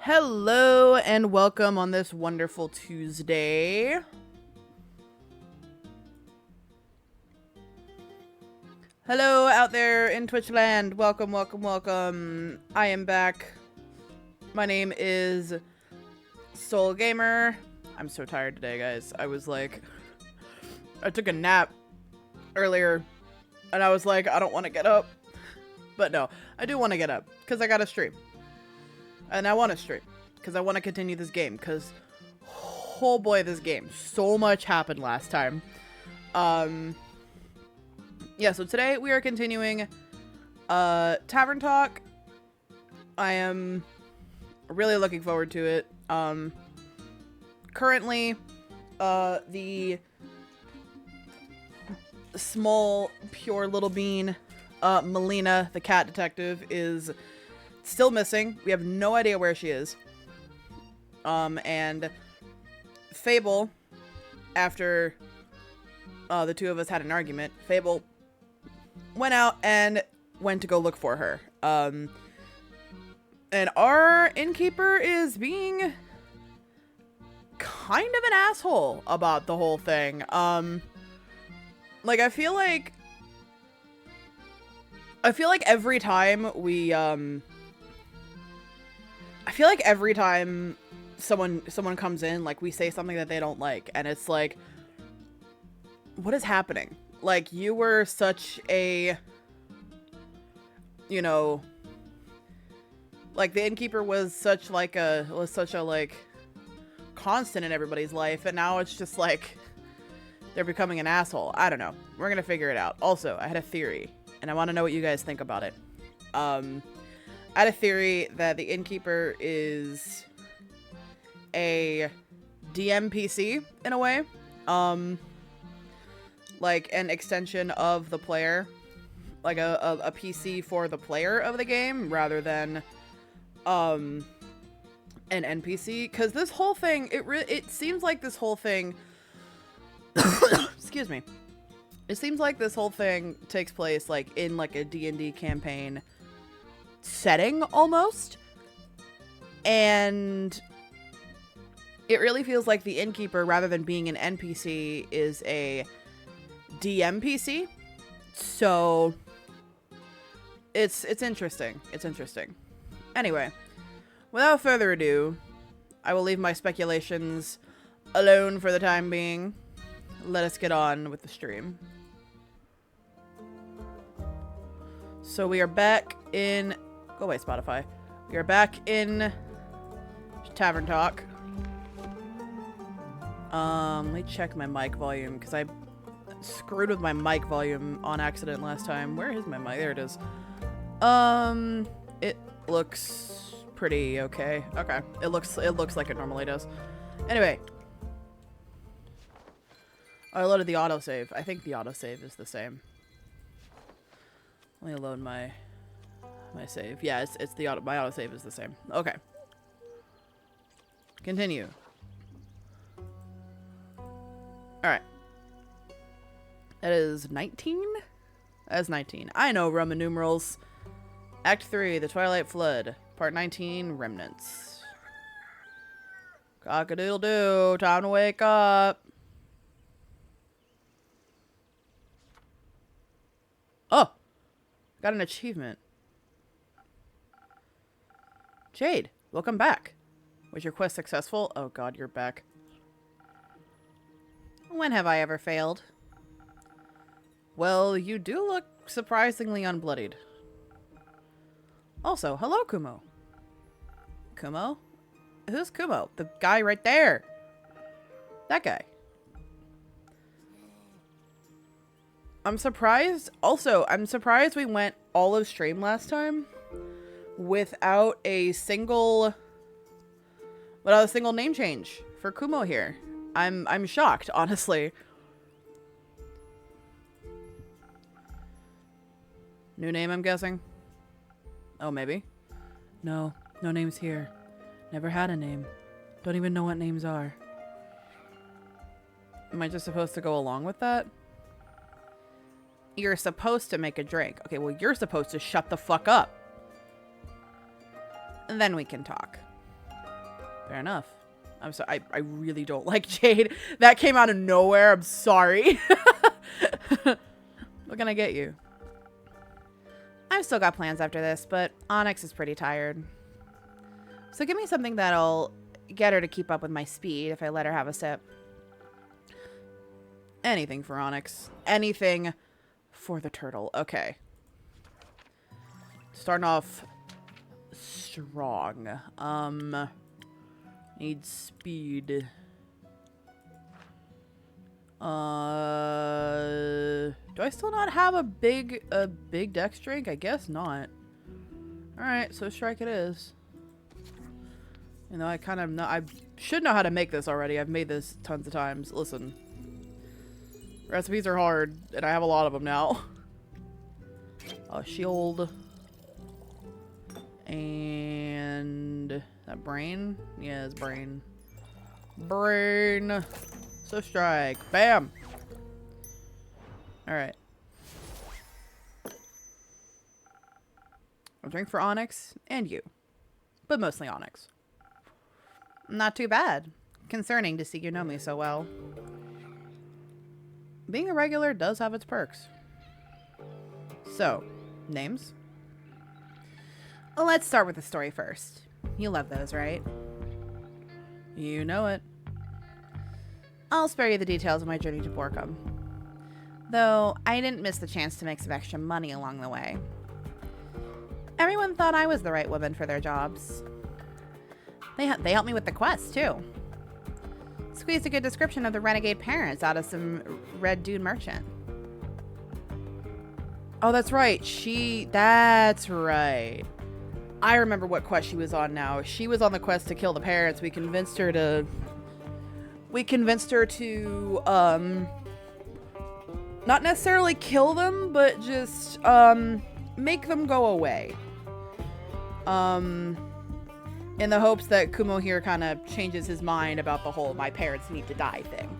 Hello and welcome on this wonderful Tuesday. Hello out there in Twitch land. Welcome, welcome, welcome. I am back. My name is Soul Gamer. I'm so tired today, guys. I took a nap earlier and I was like, I don't want to get up. But no, I do want to get up because I got to stream. And I want to stream because I want to continue this game because, oh boy, this game. So much happened last time. Yeah, so today we are continuing Tavern Talk. I am really looking forward to it. Currently, the small, pure little bean, Melina, the cat detective, is still missing. We have no idea where she is. And Fable, after the two of us had an argument, Fable went out and went to go look for her. And our innkeeper is being kind of an asshole about the whole thing. Like, I feel like every time we, I feel like every time someone comes in, like, we say something that they don't like, and it's like, what is happening? Like, you were such a, you know, like, the innkeeper was such a constant in everybody's life, and now it's just like they're becoming an asshole. I don't know. We're gonna figure it out. Also, I had a theory, and I want to know what you guys think about it. I had a theory that the innkeeper is a DMPC in a way. Like an extension of the player. Like a PC for the player of the game rather than an NPC. Because this whole thing, it seems like this whole thing excuse me. It seems like this whole thing takes place like in like a D&D campaign setting almost. And it really feels like the innkeeper, rather than being an NPC, is a DMPC. So it's interesting. It's interesting. Anyway, without further ado, I will leave my speculations alone for the time being. Let us get on with the stream. So we are back in... Go away, Spotify. We are back in Tavern Talk. Let me check my mic volume, because I screwed with my mic volume on accident last time. Where is my mic? There it is. It looks pretty okay. Okay. It looks like it normally does. Anyway. I loaded the autosave. I think the autosave is the same. Let me load my save. Yeah, it's my autosave is the same. Okay. Continue. Alright. That is 19? That's 19. I know Roman numerals. Act 3, The Twilight Flood. Part 19, Remnants. Cock-a-doodle-doo. Time to wake up. Oh! Got an achievement. Jade, welcome back. Was your quest successful? Oh god, you're back. When have I ever failed? Well, you do look surprisingly unbloodied. Also, hello, Kumo. Kumo? Who's Kumo? The guy right there. That guy. I'm surprised. Also, I'm surprised we went all of stream last time without a single name change for Kumo here. I'm shocked, honestly. New name, I'm guessing? Oh, maybe? No names here. Never had a name. Don't even know what names are. Am I just supposed to go along with that? You're supposed to make a drink. Okay, well, you're supposed to shut the fuck up. And then we can talk. Fair enough. I'm sorry. I really don't like Jade. That came out of nowhere. I'm sorry. What can I get you? I've still got plans after this, but Onyx is pretty tired. So give me something that'll get her to keep up with my speed if I let her have a sip. Anything for Onyx. Anything for the turtle. Okay. Starting off strong. Need speed. Do I still not have a big dex drink? I guess not. Alright, so strike it is. You know, I kind of know, I should know how to make this already. I've made this tons of times. Listen. Recipes are hard, and I have a lot of them now. A shield. And that brain? Yeah, it's brain. Brain. So strike. Bam! Alright. A drink for Onyx and you. But mostly Onyx. Not too bad. Concerning to see you know me so well. Being a regular does have its perks. So, names? Let's start with the story first. You love those, right? You know it. I'll spare you the details of my journey to Borkum. Though, I didn't miss the chance to make some extra money along the way. Everyone thought I was the right woman for their jobs. They helped me with the quest, too. Squeezed a good description of the renegade parents out of some Red Dune merchant. Oh, that's right. That's right. I remember what quest she was on now. She was on the quest to kill the parents. We convinced her to, not necessarily kill them, but just, make them go away. In the hopes that Kumo here kind of changes his mind about the whole my parents need to die thing.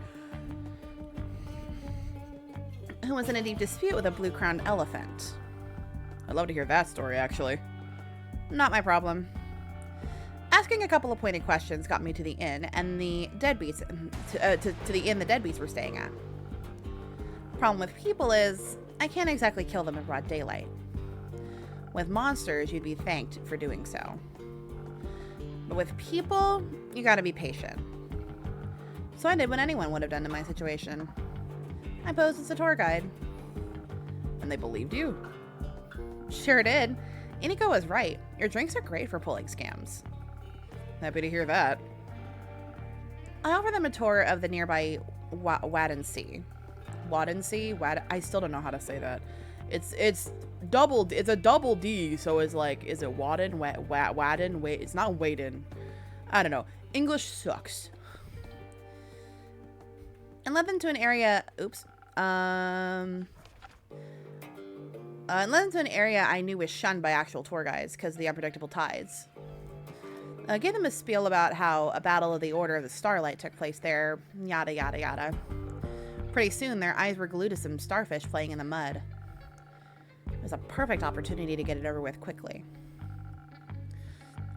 Who was in a deep dispute with a blue-crowned elephant. I'd love to hear that story, actually. Not my problem. Asking a couple of pointed questions got me to the inn and the deadbeats, to the inn the deadbeats were staying at. Problem with people is, I can't exactly kill them in broad daylight. With monsters, you'd be thanked for doing so. But with people, you gotta be patient. So I did what anyone would have done in my situation. I posed as a tour guide. And they believed you. Sure did. Iniko was right. Your drinks are great for pulling scams. Happy to hear that. I offer them a tour of the nearby Waddensee. Waddensee? I still don't know how to say that. It's a double D, so it's like, is it Wadden? Wadden? Wait, it's not Waden. I don't know. English sucks. And led them to an area, and led them to an area I knew was shunned by actual tour guides because of the unpredictable tides. I gave them a spiel about how a battle of the Order of the Starlight took place there, yada yada yada. Pretty soon, their eyes were glued to some starfish playing in the mud. It was a perfect opportunity to get it over with quickly.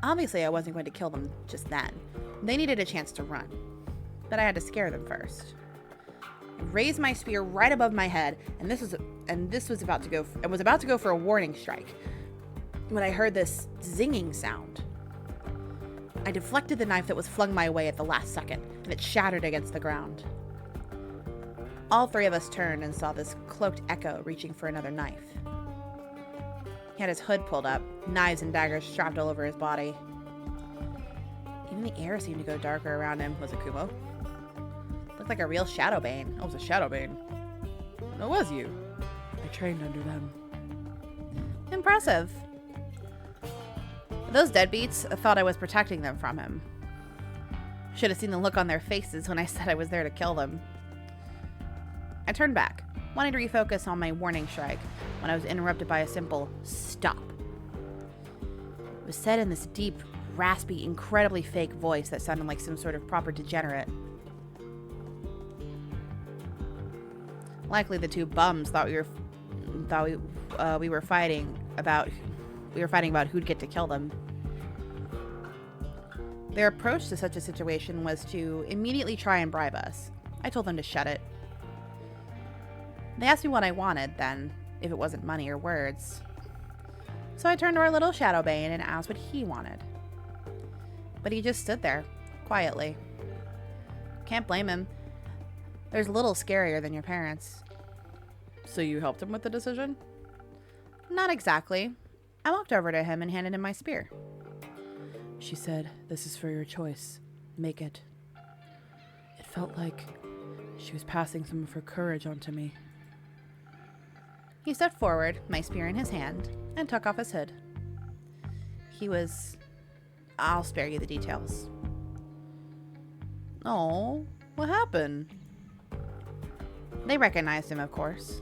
Obviously, I wasn't going to kill them just then. They needed a chance to run. But I had to scare them first. I raised my spear right above my head, and this was about to go for a warning strike when I heard this zinging sound. I deflected the knife that was flung my way at the last second, and it shattered against the ground. All three of us turned and saw this cloaked echo reaching for another knife. He had his hood pulled up, knives and daggers strapped all over his body. Even the air seemed to go darker around him. Was it Kumo? Looked like a real Shadowbane. Oh, it was a Shadowbane. It was you. I trained under them. Impressive. Those deadbeats thought I was protecting them from him. Should have seen the look on their faces when I said I was there to kill them. I turned back, wanting to refocus on my warning strike, when I was interrupted by a simple stop. It was said in this deep, raspy, incredibly fake voice that sounded like some sort of proper degenerate. Likely the two bums thought we were fighting about who'd get to kill them. Their approach to such a situation was to immediately try and bribe us. I told them to shut it. They asked me what I wanted then, if it wasn't money or words. So I turned to our little Shadowbane and asked what he wanted. But he just stood there, quietly. Can't blame him. There's little scarier than your parents. So you helped him with the decision? Not exactly. I walked over to him and handed him my spear. She said, "This is for your choice. Make it." It felt like she was passing some of her courage onto me. He stepped forward, my spear in his hand, and took off his hood. He was... I'll spare you the details. Oh, what happened? They recognized him, of course.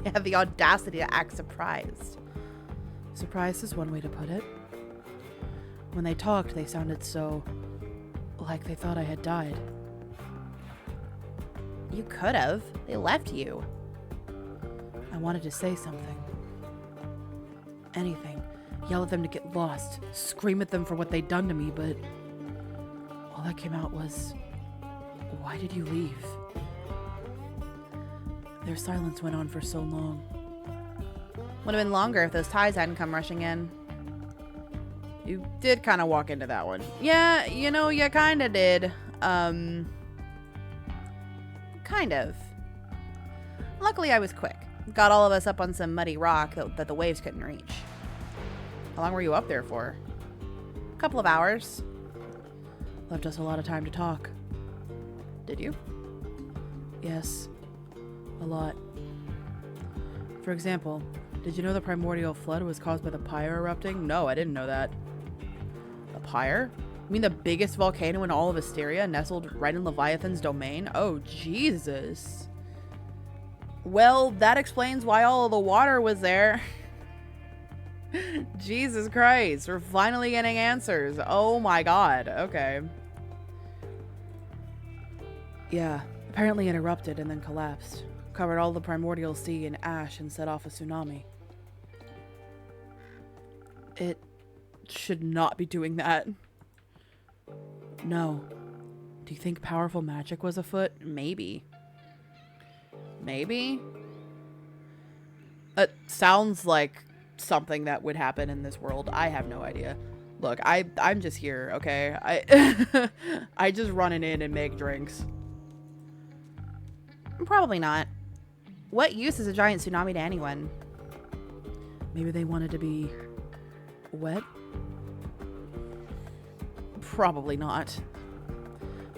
He had the audacity to act surprised. Surprised is one way to put it. When they talked, they sounded so... like they thought I had died. You could have. They left you. I wanted to say something. Anything. Yell at them to get lost. Scream at them for what they'd done to me, but... all that came out was... why did you leave? Their silence went on for so long. Would have been longer if those ties hadn't come rushing in. You did kind of walk into that one. Yeah, you know, you kind of did. Kind of. Luckily, I was quick. Got all of us up on some muddy rock that the waves couldn't reach. How long were you up there for? A couple of hours. Left us a lot of time to talk. Did you? Yes. A lot. For example, did you know the primordial flood was caused by the pyre erupting? No, I didn't know that. The pyre? You mean the biggest volcano in all of Asteria, nestled right in Leviathan's domain? Oh, Jesus. Well, that explains why all of the water was there. Jesus Christ, we're finally getting answers. Oh my God, okay. Yeah, apparently it erupted and then collapsed. Covered all the primordial sea in ash and set off a tsunami. It should not be doing that. No. Do you think powerful magic was afoot? Maybe. Maybe? It sounds like something that would happen in this world. I have no idea. Look, I'm just here, okay? I just running in and make drinks. Probably not. What use is a giant tsunami to anyone? Maybe they wanted to be wet? Probably not.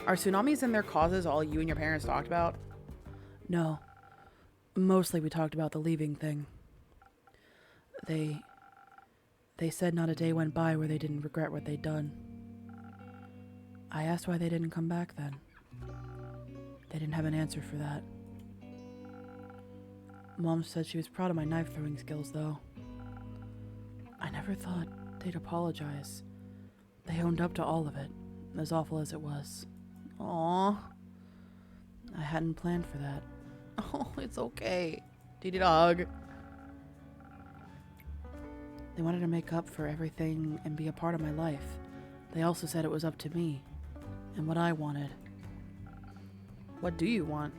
Are tsunamis and their causes all you and your parents talked about? No. Mostly we talked about the leaving thing. They said not a day went by where they didn't regret what they'd done. I asked why they didn't come back then. They didn't have an answer for that. Mom said she was proud of my knife-throwing skills, though. I never thought they'd apologize. They owned up to all of it, as awful as it was. Aww. I hadn't planned for that. Oh, it's okay. Dee dog. They wanted to make up for everything and be a part of my life. They also said it was up to me, and what I wanted. What do you want?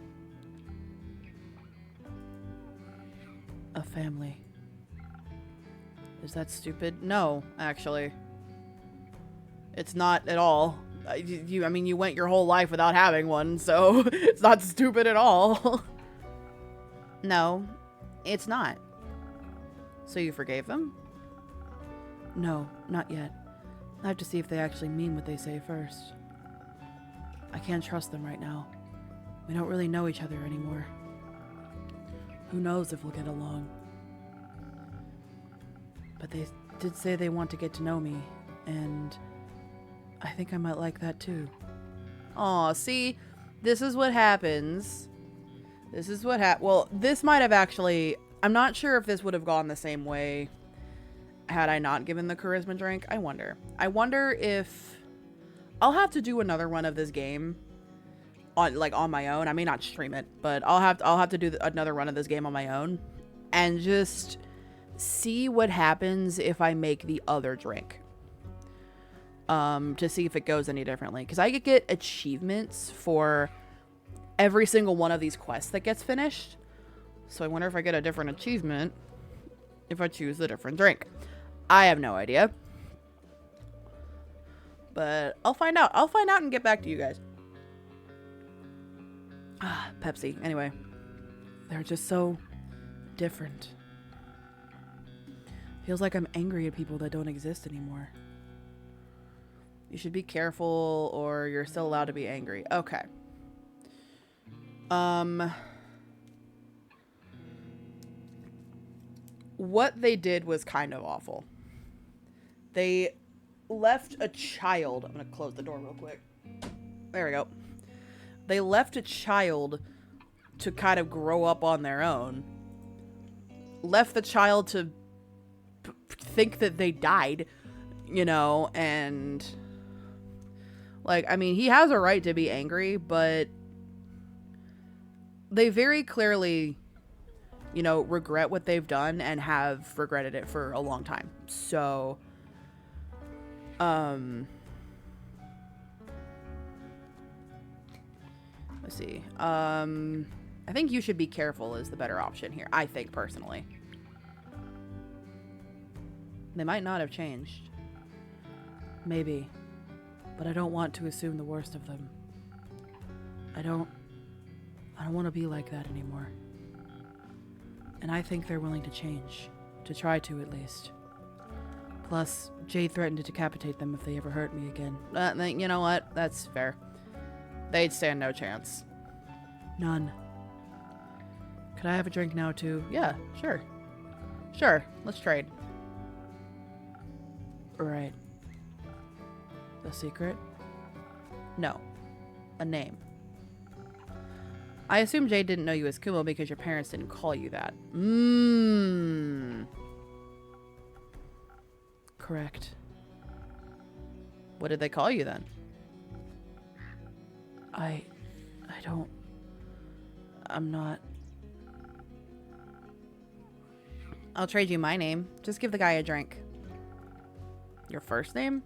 A family. Is that stupid? No, actually. It's not at all. I mean, you went your whole life without having one, so it's not stupid at all. No, it's not. So you forgave them? No, not yet. I have to see if they actually mean what they say first. I can't trust them right now. We don't really know each other anymore. Who knows if we'll get along. But they did say they want to get to know me, and I think I might like that too. Aw, see? This is what happens. This is what well, this might have actually... I'm not sure if this would have gone the same way had I not given the charisma drink. I wonder. I wonder if... I'll have to do another one of this game on my own. I may not stream it, but I'll have to do another run of this game on my own and just see what happens if I make the other drink. to see if it goes any differently. Because I could get achievements for every single one of these quests that gets finished. So I wonder if I get a different achievement if I choose a different drink. I have no idea. But I'll find out. I'll find out and get back to you guys. Pepsi. Anyway. They're just so different. Feels like I'm angry at people that don't exist anymore. You should be careful or you're still allowed to be angry. Okay. What they did was kind of awful. They left a child. I'm going to close the door real quick. There we go. They left a child to kind of grow up on their own. Left the child to think that they died, you know, and like, I mean, he has a right to be angry, but they very clearly, you know, regret what they've done and have regretted it for a long time. So, let's see. I think you should be careful is the better option here. I think, personally. They might not have changed. Maybe. But I don't want to assume the worst of them. I don't want to be like that anymore. And I think they're willing to change. To try to, at least. Plus, Jade threatened to decapitate them if they ever hurt me again. You know what? That's fair. They'd stand no chance. None. Could I have a drink now, too? Yeah, sure. Sure, let's trade. Right. A secret? No. A name. I assume Jade didn't know you as Kumo because your parents didn't call you that. Correct. What did they call you then? I'm not... I'll trade you my name. Just give the guy a drink. Your first name?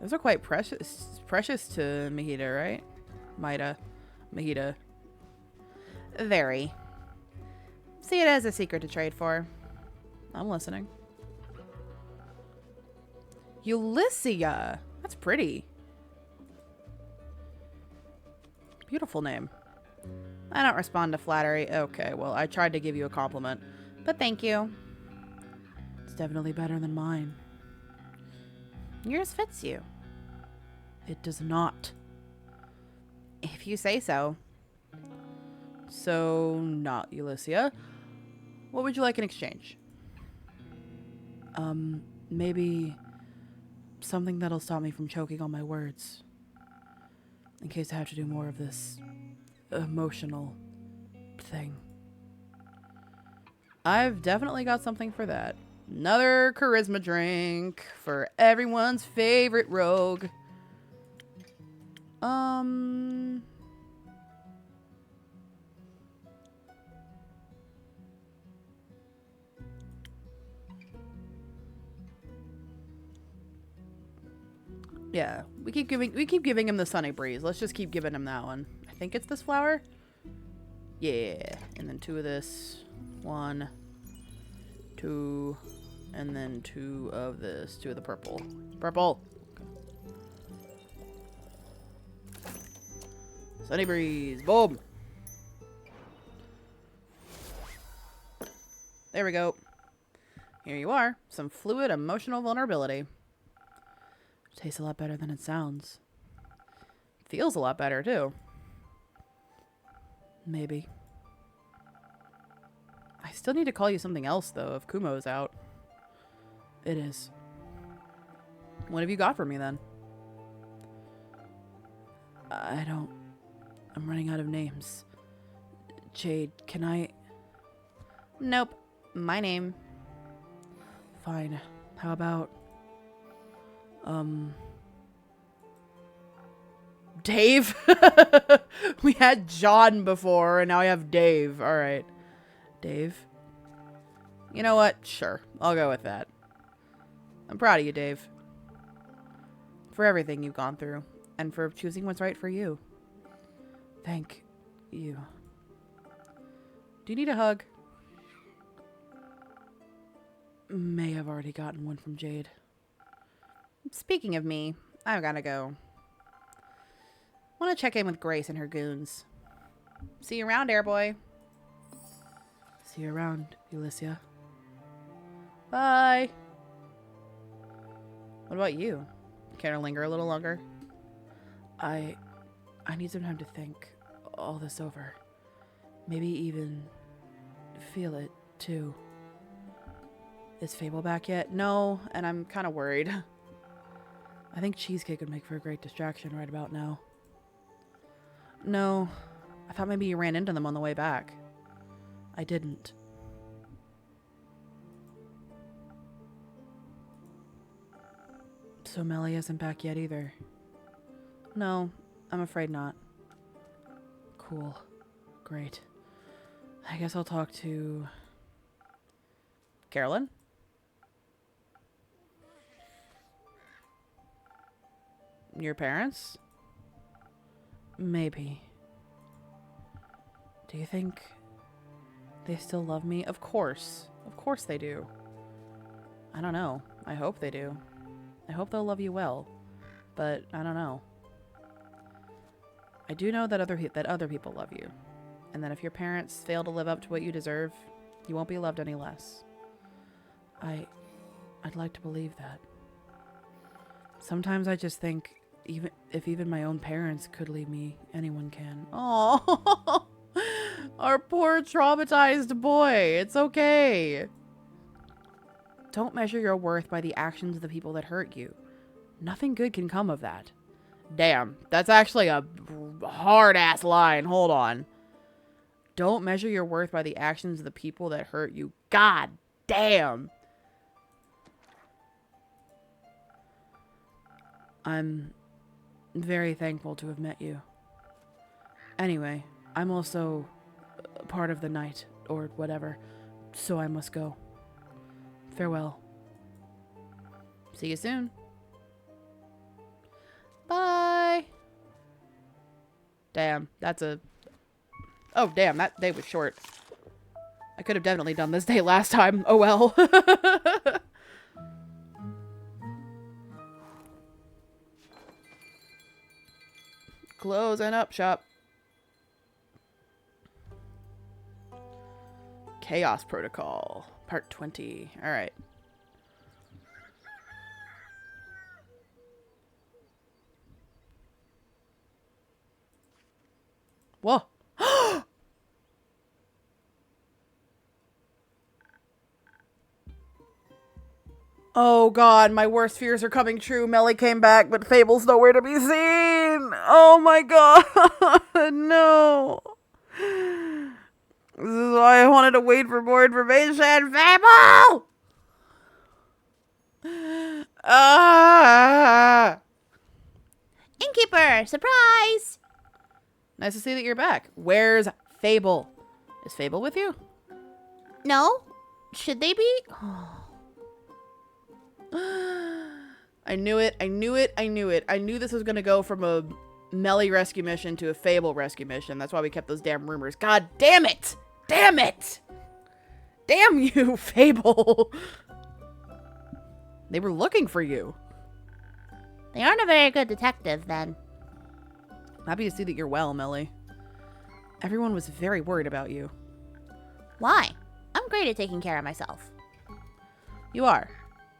Those are quite precious to Mahita, right? Mahita. Very. See it as a secret to trade for. I'm listening. Ulyssia. That's pretty. Beautiful name. I don't respond to flattery. Okay, well, I tried to give you a compliment. But thank you. It's definitely better than mine. Yours fits you. It does not. If you say so. So, not Ulyssia. What would you like in exchange? Maybe something that'll stop me from choking on my words. In case I have to do more of this emotional thing. I've definitely got something for that. Another charisma drink for everyone's favorite rogue. Yeah, we keep giving him the sunny breeze. Let's just keep giving him that one. I think it's this flower. Yeah, and then 2 of this. 1, 2, and then 2 of this. 2 of the purple. Purple. Sunny breeze. Boom. There we go. Here you are. Some fluid emotional vulnerability. Tastes a lot better than it sounds. Feels a lot better, too. Maybe. I still need to call you something else, though, if Kumo's out. It is. What have you got for me, then? I'm running out of names. Jade, can I... Nope. My name. Fine. How about... Dave? We had John before, and now we have Dave. Alright. Dave? You know what? Sure. I'll go with that. I'm proud of you, Dave. for everything you've gone through, and for choosing what's right for you. Thank you. Do you need a hug? May have already gotten one from Jade. Speaking of me, I've gotta go. Want to check in with Grace and her goons. See you around, Airboy. See you around, Ulyssia. Bye. What about you? Care to linger a little longer? I need some time to think all this over. Maybe even feel it, too. Is Fable back yet? No, and I'm kind of worried. I think Cheesecake would make for a great distraction right about now. No, I thought maybe you ran into them on the way back. I didn't. So Melly isn't back yet either. No, I'm afraid not. Cool. Great. I guess I'll talk to... Carolyn? Your parents? Maybe. Do you think they still love me? Of course. Of course they do. I don't know. I hope they do. I hope they'll love you well. But I don't know. I do know that other people love you. And that if your parents fail to live up to what you deserve, you won't be loved any less. I'd like to believe that. Sometimes I just think even my own parents could leave me, anyone can. Oh, our poor traumatized boy. It's okay. Don't measure your worth by the actions of the people that hurt you. Nothing good can come of that. Damn, that's actually a hard-ass line. Hold on. Don't measure your worth by the actions of the people that hurt you. God damn. I'm very thankful to have met you. Anyway, I'm also part of the night, or whatever, so I must go. Farewell. See you soon. Bye. Damn, that's a... Oh, damn, that day was short. I could have definitely done this day last time. Oh, well. Closing up shop. Chaos Protocol, Part 20. All right. Whoa. Oh god, my worst fears are coming true. Melly came back, but Fable's nowhere to be seen. Oh my god, no. This is why I wanted to wait for more information. Fable! Ah! Innkeeper, surprise! Nice to see that you're back. Where's Fable? Is Fable with you? No? Should they be? I knew it. I knew it. I knew it. I knew this was going to go from a Melly rescue mission to a Fable rescue mission. That's why we kept those damn rumors. God damn it! Damn it! Damn you, Fable! They were looking for you. They aren't a very good detective, then. Happy to see that you're well, Melly. Everyone was very worried about you. Why? I'm great at taking care of myself. You are.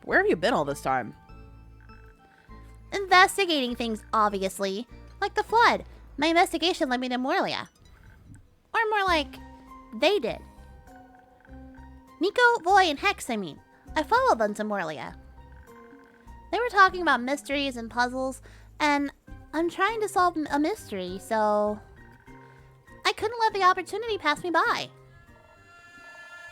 But where have you been all this time? Investigating things, obviously. Like the flood. My investigation led me to Morlia. Or more like, they did. Nico, Voy, and Hex, I mean. I followed them to Morlia. They were talking about mysteries and puzzles, and I'm trying to solve a mystery, so I couldn't let the opportunity pass me by.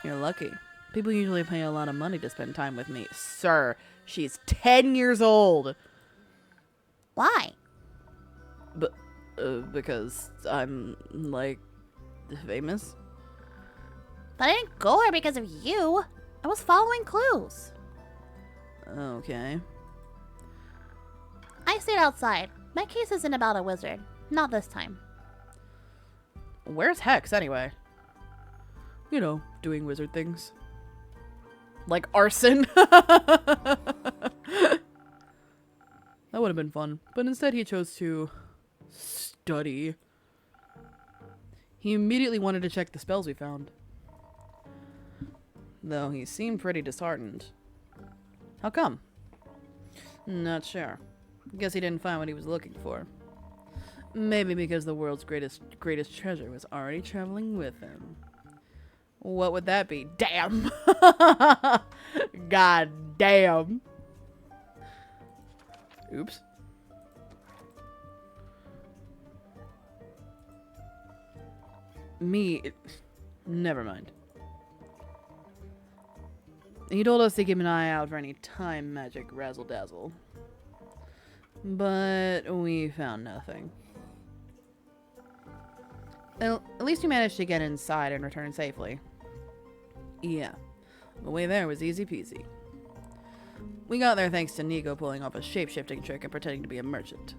You're lucky. People usually pay a lot of money to spend time with me. Sir, she's 10 years old. Why? But, because I'm, like, famous? But I didn't go there because of you. I was following clues. Okay. I stayed outside. My case isn't about a wizard. Not this time. Where's Hex, anyway? You know, doing wizard things. Like arson. That would have been fun. But instead he chose to study. He immediately wanted to check the spells we found. Though he seemed pretty disheartened. How come? Not sure. Guess he didn't find what he was looking for. Maybe because the world's greatest treasure was already traveling with him. What would that be? Damn! God damn! Oops. Never mind. He told us to keep an eye out for any time magic razzle-dazzle. But we found nothing. Well, at least we managed to get inside and return safely. Yeah, the way there was easy peasy. We got there thanks to Nico pulling off a shape-shifting trick and pretending to be a merchant.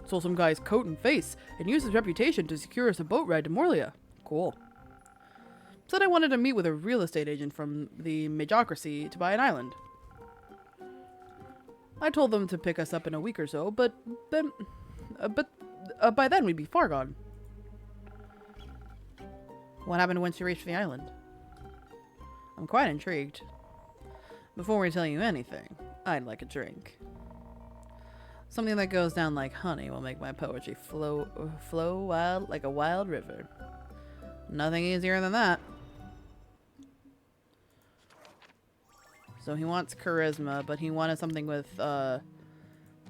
Stole some guy's coat and face and used his reputation to secure us a boat ride to Morlia. Cool. Said I wanted to meet with a real estate agent from the Majocracy to buy an island. I told them to pick us up in a week or so, but by then we'd be far gone. What happened once you reached the island? I'm quite intrigued. Before we tell you anything, I'd like a drink. Something that goes down like honey will make my poetry flow wild like a wild river. Nothing easier than that. So he wants charisma, but he wanted something with,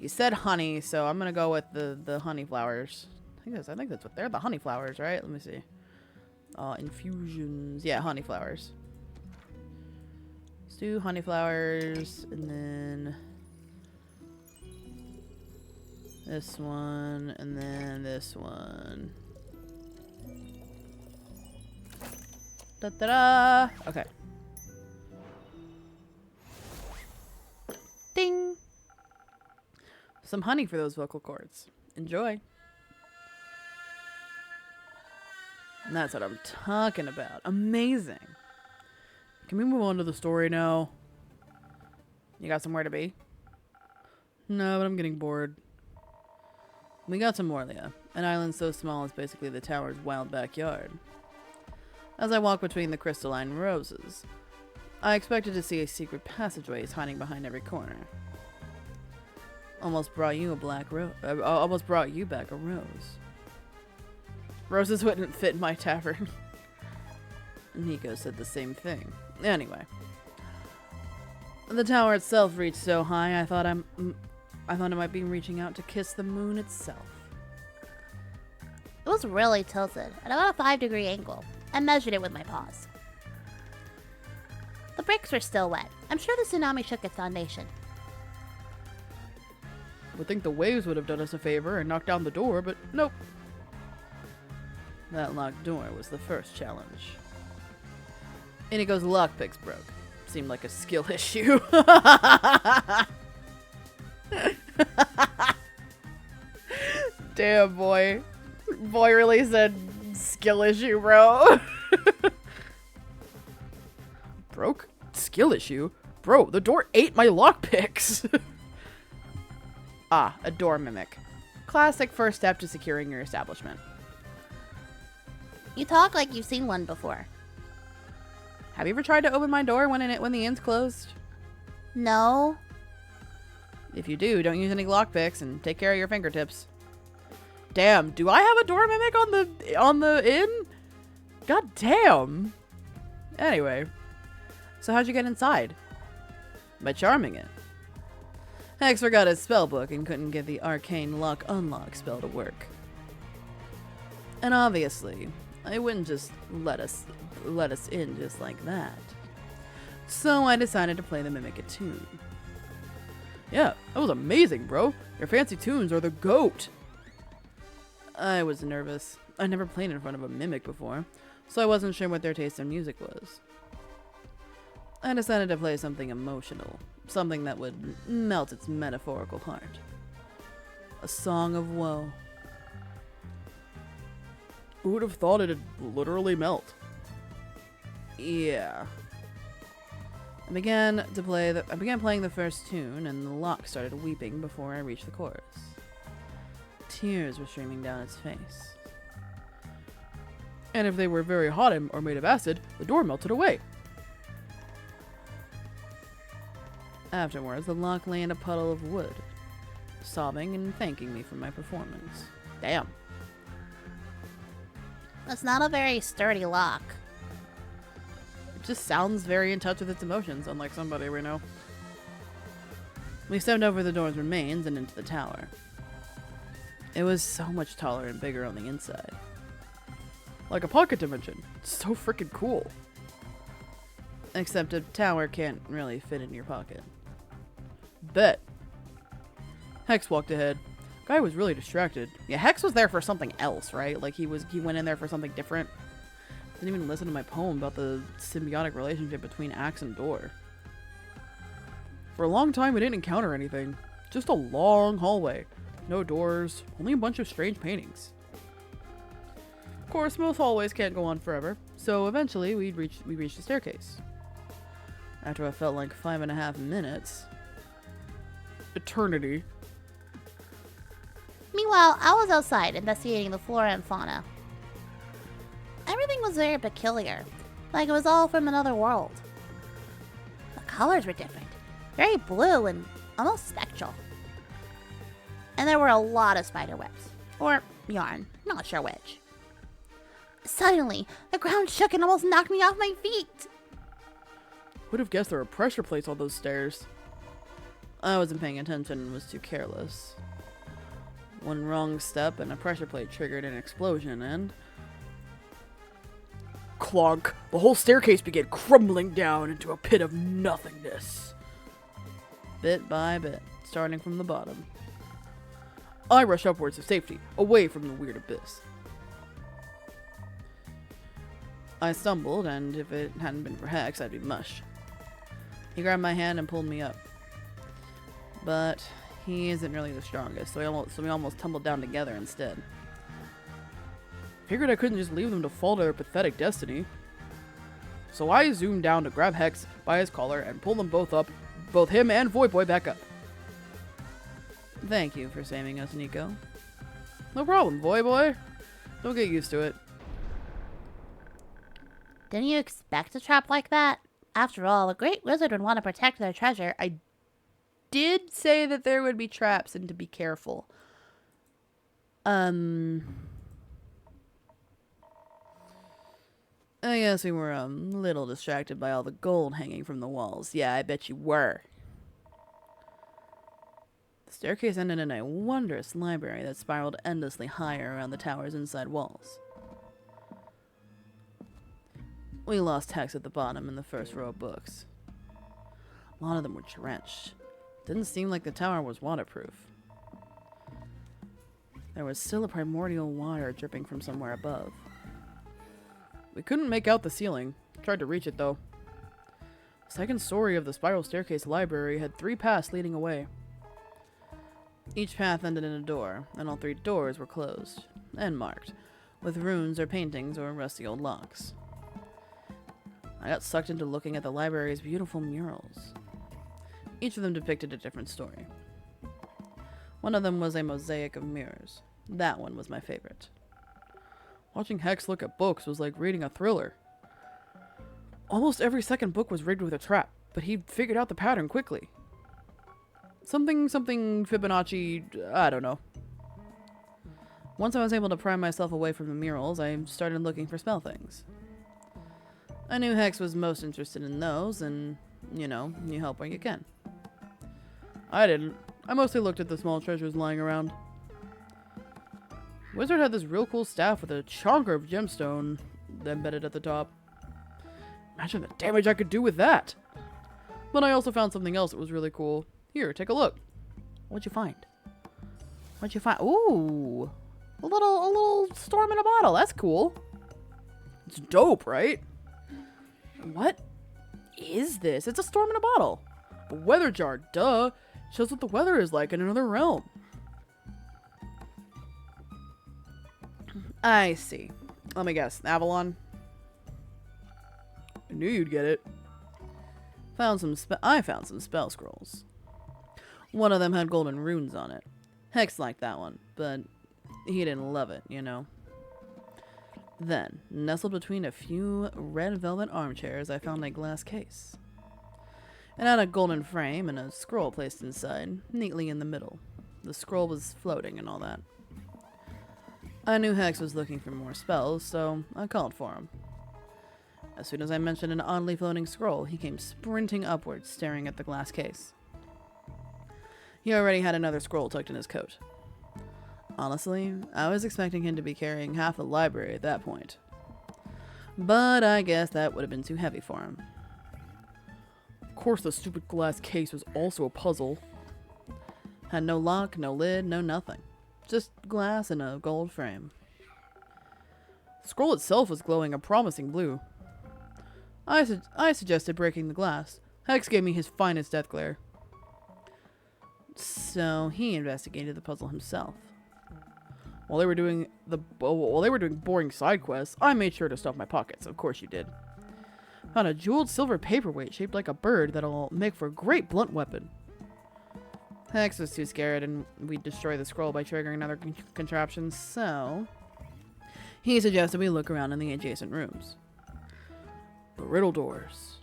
he said honey, so I'm gonna go with the honey flowers. I think that's what they're, the honey flowers, right? Let me see. Infusions. Yeah, honey flowers. Let's do honey flowers, and then this one, and then this one. Da-da-da! Okay. Ding! Some honey for those vocal cords. Enjoy. And that's what I'm talking about. Amazing. Can we move on to the story now? You got somewhere to be? No, but I'm getting bored. We got to Morlia, an island so small it's basically the tower's wild backyard. As I walk between the crystalline roses, I expected to see secret passageways hiding behind every corner. Almost brought you back a rose. Roses wouldn't fit in my tavern. Nico said the same thing. Anyway, the tower itself reached so high, I thought it might be reaching out to kiss the moon itself. It was really tilted at about a 5-degree angle. I measured it with my paws. The bricks were still wet. I'm sure the tsunami shook its foundation. I would think the waves would have done us a favor and knocked down the door, but nope. That locked door was the first challenge. Inigo's lockpicks broke. Seemed like a skill issue. Damn, boy. Boy really said skill issue, bro. Broke? Skill issue? Bro, the door ate my lockpicks. A door mimic. Classic first step to securing your establishment. You talk like you've seen one before. Have you ever tried to open my door when the inn's closed? No. If you do, don't use any lockpicks and take care of your fingertips. Damn, do I have a door mimic on the inn? God damn. Anyway, so how'd you get inside? By charming it. Hex forgot his spellbook and couldn't get the arcane lock-unlock spell to work. And obviously, I wouldn't just let us in just like that. So I decided to play the mimic a tune. Yeah, that was amazing, bro. Your fancy tunes are the GOAT. I was nervous. I never played in front of a mimic before, so I wasn't sure what their taste in music was. I decided to play something emotional, something that would melt its metaphorical heart. A song of woe. Who would have thought it'd literally melt? Yeah. I began playing the first tune, and the lock started weeping before I reached the chorus. Tears were streaming down its face. And if they were very hot or made of acid, the door melted away. Afterwards, the lock lay in a puddle of wood, sobbing and thanking me for my performance. Damn. That's not a very sturdy lock. It just sounds very in touch with its emotions, unlike somebody we know. We stepped over the door's remains and into the tower. It was so much taller and bigger on the inside. Like a pocket dimension. It's so freaking cool. Except a tower can't really fit in your pocket. Bet. Hex walked ahead. Guy was really distracted. Yeah, Hex was there for something else, right? Like he went in there for something different. Didn't even listen to my poem about the symbiotic relationship between axe and door. For a long time, we didn't encounter anything. Just a long hallway. No doors, only a bunch of strange paintings. Of course, most hallways can't go on forever, so eventually we reached the staircase. After what felt like 5.5 minutes. Eternity. Meanwhile, I was outside investigating the flora and fauna. Everything was very peculiar, like it was all from another world. The colors were different, very blue and almost spectral. And there were a lot of spider webs, or yarn, not sure which. Suddenly, the ground shook and almost knocked me off my feet. Would have guessed there were pressure plates on those stairs. I wasn't paying attention and was too careless. One wrong step and a pressure plate triggered an explosion and... Clonk! The whole staircase began crumbling down into a pit of nothingness. Bit by bit, starting from the bottom. I rushed upwards to safety, away from the weird abyss. I stumbled, and if it hadn't been for Hex, I'd be mush. He grabbed my hand and pulled me up. But he isn't really the strongest, so we almost tumbled down together instead. Figured I couldn't just leave them to fall to their pathetic destiny. So I zoomed down to grab Hex by his collar and pull them both up, both him and Void Boy back up. Thank you for saving us, Nico. No problem, Void Boy. Don't get used to it. Didn't you expect a trap like that? After all, a great wizard would want to protect their treasure. I did say that there would be traps and to be careful. I guess we were a little distracted by all the gold hanging from the walls. Yeah, I bet you were. The staircase ended in a wondrous library that spiraled endlessly higher around the tower's inside walls. We lost Hex at the bottom in the first row of books. A lot of them were drenched. Didn't seem like the tower was waterproof. There was still a primordial water dripping from somewhere above. We couldn't make out the ceiling. Tried to reach it though. The second story of the spiral staircase library had 3 paths leading away. Each path ended in a door, and all 3 doors were closed and marked with runes or paintings or rusty old locks. I got sucked into looking at the library's beautiful murals. Each of them depicted a different story. One of them was a mosaic of mirrors. That one was my favorite. Watching Hex look at books was like reading a thriller. Almost every second book was rigged with a trap, but he figured out the pattern quickly. Something Fibonacci, I don't know. Once I was able to pry myself away from the murals, I started looking for spell things. I knew Hex was most interested in those, and, you help where you can. I didn't. I mostly looked at the small treasures lying around. Wizard had this real cool staff with a chonker of gemstone embedded at the top. Imagine the damage I could do with that! But I also found something else that was really cool. Here, take a look. What'd you find? Ooh! A little storm in a bottle. That's cool. It's dope, right? What is this? It's a storm in a bottle. A weather jar, duh! Shows what the weather is like in another realm. I see. Let me guess. Avalon? I knew you'd get it. I found some spell scrolls. One of them had golden runes on it. Hex liked that one, but he didn't love it, you know. Then, nestled between a few red velvet armchairs, I found a glass case. It had a golden frame and a scroll placed inside, neatly in the middle. The scroll was floating and all that. I knew Hex was looking for more spells, so I called for him. As soon as I mentioned an oddly floating scroll, he came sprinting upwards, staring at the glass case. He already had another scroll tucked in his coat. Honestly, I was expecting him to be carrying half the library at that point. But I guess that would have been too heavy for him. Of course the stupid glass case was also a puzzle. Had no lock, no lid, no nothing. Just glass and a gold frame. The scroll itself was glowing a promising blue. I suggested breaking the glass. Hex gave me his finest death glare. So he investigated the puzzle himself. While they were doing boring side quests, I made sure to stuff my pockets. Of course you did. Found a jeweled silver paperweight shaped like a bird that'll make for a great blunt weapon. Hex was too scared, and we'd destroy the scroll by triggering another contraption, so he suggested we look around in the adjacent rooms. The riddle doors.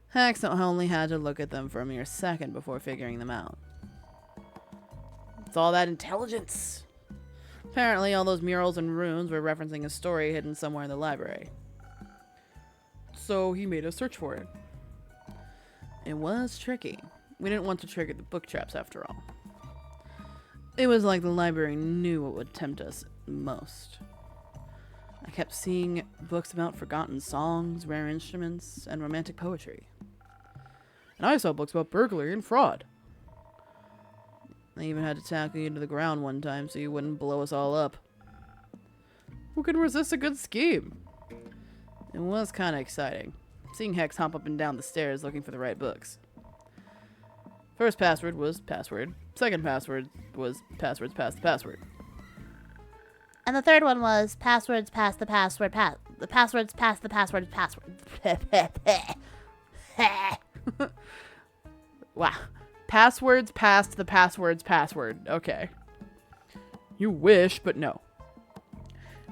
Hex only had to look at them for a mere second before figuring them out. It's all that intelligence. Apparently, all those murals and runes were referencing a story hidden somewhere in the library. So he made us search for it. It was tricky. We didn't want to trigger the book traps after all. It was like the library knew what would tempt us most. I kept seeing books about forgotten songs, rare instruments, and romantic poetry. And I saw books about burglary and fraud. I even had to tackle you to the ground one time so you wouldn't blow us all up. Who could resist a good scheme? It was kind of exciting, seeing Hex hop up and down the stairs looking for the right books. First password was password. Second password was passwords past the password. And the third one was passwords past the password the passwords past the password password. Wow. Passwords past the password's password. Okay. You wish, but no.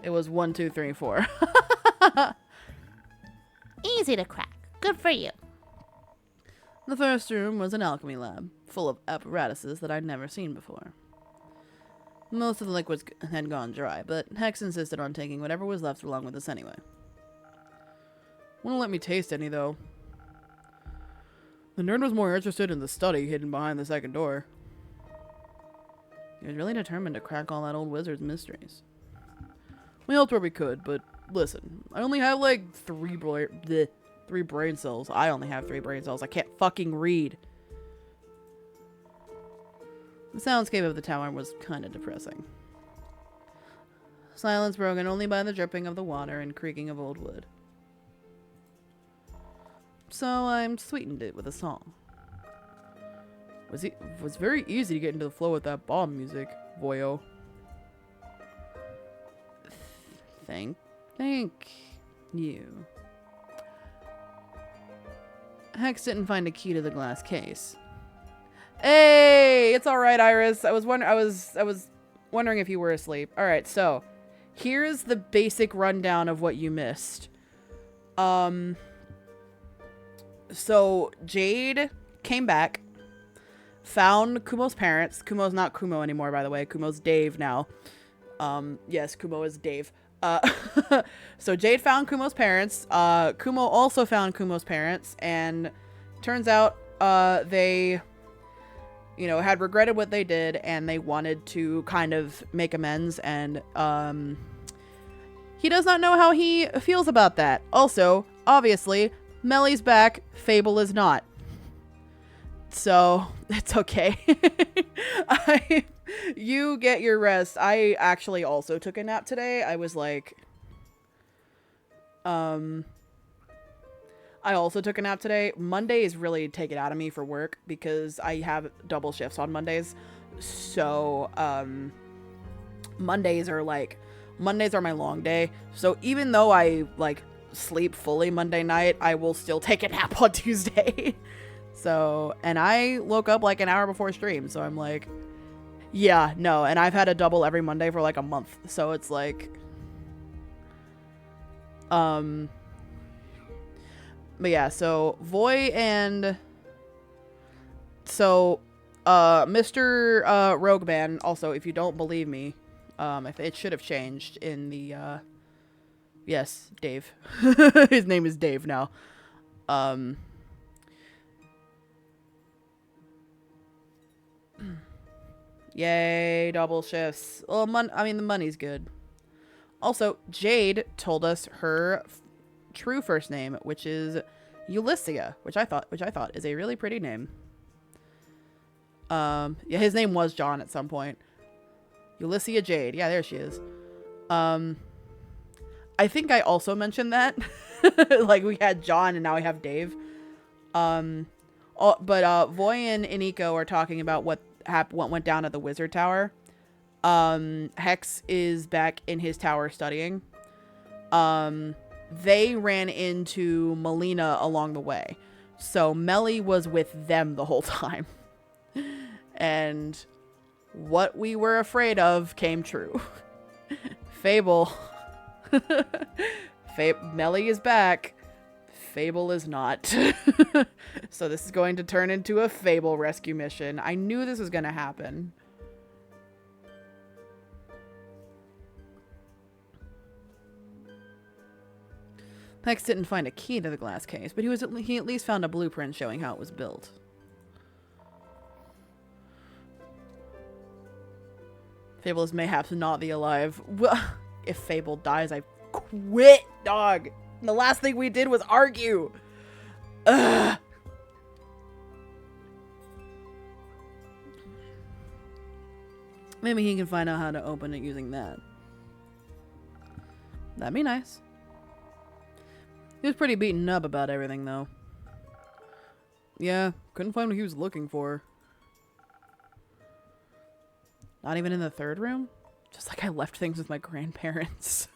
It was 1, 2, 3, 4. Easy to crack. Good for you. The first room was an alchemy lab, full of apparatuses that I'd never seen before. Most of the liquids had gone dry, but Hex insisted on taking whatever was left along with us anyway. Wouldn't let me taste any, though. The nerd was more interested in the study hidden behind the second door. He was really determined to crack all that old wizard's mysteries. We helped where we could, but listen, I only have like 3 brain cells. I only have 3 brain cells. I can't fucking read. The soundscape of the tower was kind of depressing. Silence broken only by the dripping of the water and creaking of old wood. So I sweetened it with a song. It was very easy to get into the flow with that bomb music, Voyo. Thank you. Hex didn't find a key to the glass case. Hey, it's all right, Iris. I was wondering if you were asleep. All right, so here's the basic rundown of what you missed. So Jade came back, found Kumo's parents. Kumo's not Kumo anymore, by the way. Kumo's Dave now. Yes, Kumo is Dave. So Jade found Kumo's parents. Kumo also found Kumo's parents, and turns out they, had regretted what they did, and they wanted to kind of make amends, and he does not know how he feels about that. Also, obviously, Melly's back, Fable is not. So, it's okay. You get your rest. I actually also took a nap today. I was like... I also took a nap today. Mondays really take it out of me for work because I have double shifts on Mondays. So, Mondays are my long day. So even though I like sleep fully Monday night, I will still take a nap on Tuesday. So, and I woke up like an hour before stream. So I'm like, yeah, no. And I've had a double every Monday for like a month. So it's like, but yeah, so Voy and so Mr. Rogueman, also, if you don't believe me, if it should have changed in the yes, Dave. His name is Dave now. Yay, double shifts. Well, the money's good. Also, Jade told us her true first name, which is Ulyssia, which I thought is a really pretty name. Yeah, his name was John at some point. Ulyssia Jade. Yeah, there she is. I think I also mentioned that. Like, we had John and now we have Dave. But Voy and Iniko are talking about what went down at the Wizard Tower. Hex is back in his tower studying. They ran into Melina along the way. So Melly was with them the whole time. And what we were afraid of came true. Fable. Melly is back. Fable is not. So this is going to turn into a Fable rescue mission. I knew this was going to happen. Hex didn't find a key to the glass case, but he at least found a blueprint showing how it was built. Fable is mayhaps not the alive. Well, if Fable dies, I quit, dog. And the last thing we did was argue. Ugh. Maybe he can find out how to open it using that. That'd be nice. He was pretty beaten up about everything, though. Yeah, couldn't find what he was looking for. Not even in the third room? Just like I left things with my grandparents.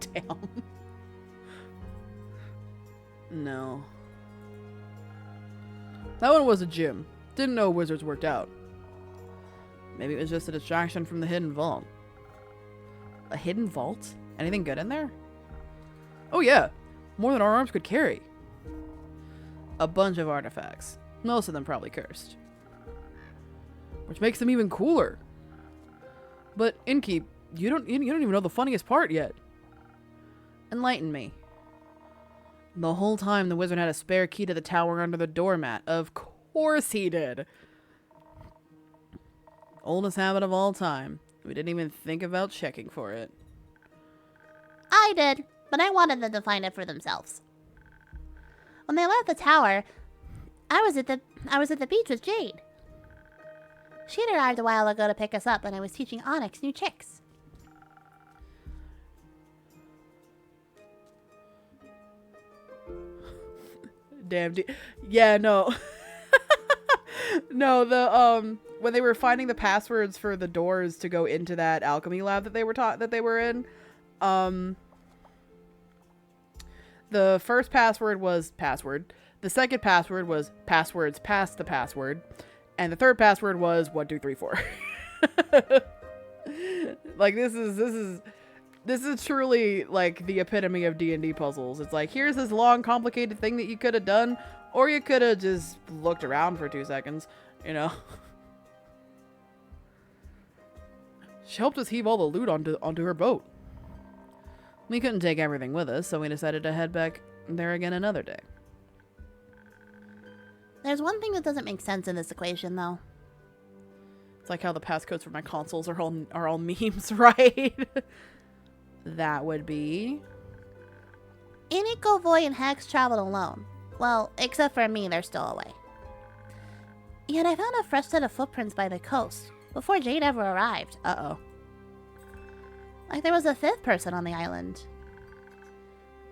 Damn. No. That one was a gym. Didn't know wizards worked out. Maybe it was just a distraction from the hidden vault. A hidden vault? Anything good in there? Oh yeah. More than our arms could carry. A bunch of artifacts. Most of them probably cursed. Which makes them even cooler. But Inkeep, you don't even know the funniest part yet. Enlighten me. The whole time the wizard had a spare key to the tower under the doormat. Of course he did. Oldest habit of all time. We didn't even think about checking for it. I did, but I wanted them to find it for themselves. When they left the tower, I was at the beach with Jade. She had arrived a while ago to pick us up, and I was teaching Onyx new tricks. Damn. Yeah, no. No, when they were finding the passwords for the doors to go into that alchemy lab that they were in, the first password was password. The second password was passwords past the password. And the third password was 1, 2, 3, 4. Like, this is truly like the epitome of D&D puzzles. It's like, here's this long, complicated thing that you could have done, or you could have just looked around for 2 seconds, you know. She helped us heave all the loot onto her boat. We couldn't take everything with us, so we decided to head back there again another day. There's one thing that doesn't make sense in this equation, though. It's like how the passcodes for my consoles are all memes, right? That would be... Iniko, Voy, and Hex traveled alone. Well, except for me, they're still away. Yet I found a fresh set of footprints by the coast, before Jade ever arrived. Uh-oh. Like there was a 5th person on the island.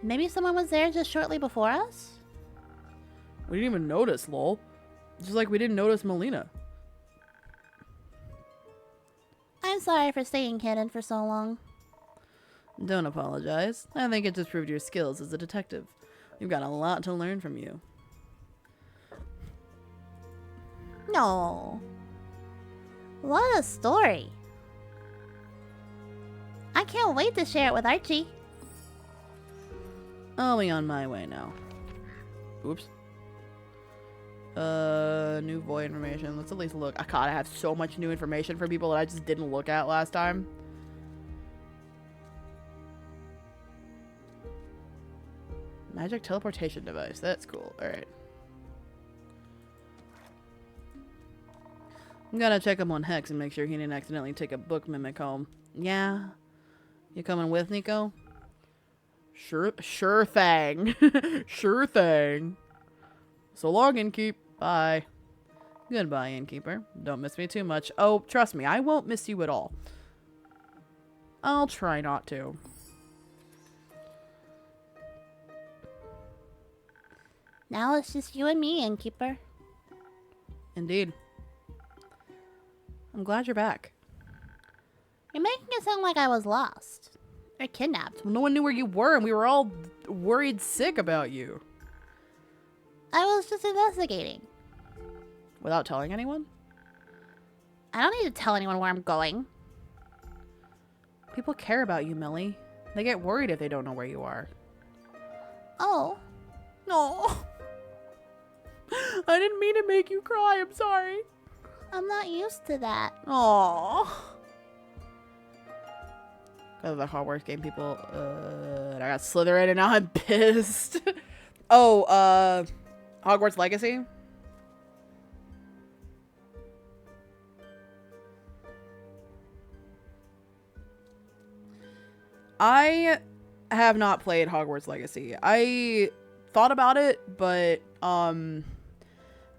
Maybe someone was there just shortly before us? We didn't even notice, lol. Just like we didn't notice Melina. I'm sorry for staying hidden for so long. Don't apologize. I think it just proved your skills as a detective. You've got a lot to learn from you. No. What a story. I can't wait to share it with Archie. I'll be on my way now. Oops. New boy information. Let's at least look. God, I have so much new information for people that I just didn't look at last time. Magic teleportation device. That's cool. Alright. I'm gonna check him on Hex and make sure he didn't accidentally take a book mimic home. Yeah? You coming with, Nico? Sure thing. Sure thing. So long, Innkeep. Bye. Goodbye, Innkeeper. Don't miss me too much. Oh, trust me, I won't miss you at all. I'll try not to. Now it's just you and me, Innkeeper. Indeed. I'm glad you're back. You're making it sound like I was lost. Or kidnapped. No one knew where you were, and we were all worried sick about you. I was just investigating. Without telling anyone? I don't need to tell anyone where I'm going. People care about you, Millie. They get worried if they don't know where you are. Oh. No. I didn't mean to make you cry. I'm sorry. I'm not used to that. Aww. Got the Hogwarts game people. I got Slytherin and now I'm pissed. Oh, Hogwarts Legacy? I have not played Hogwarts Legacy. I thought about it, but I'm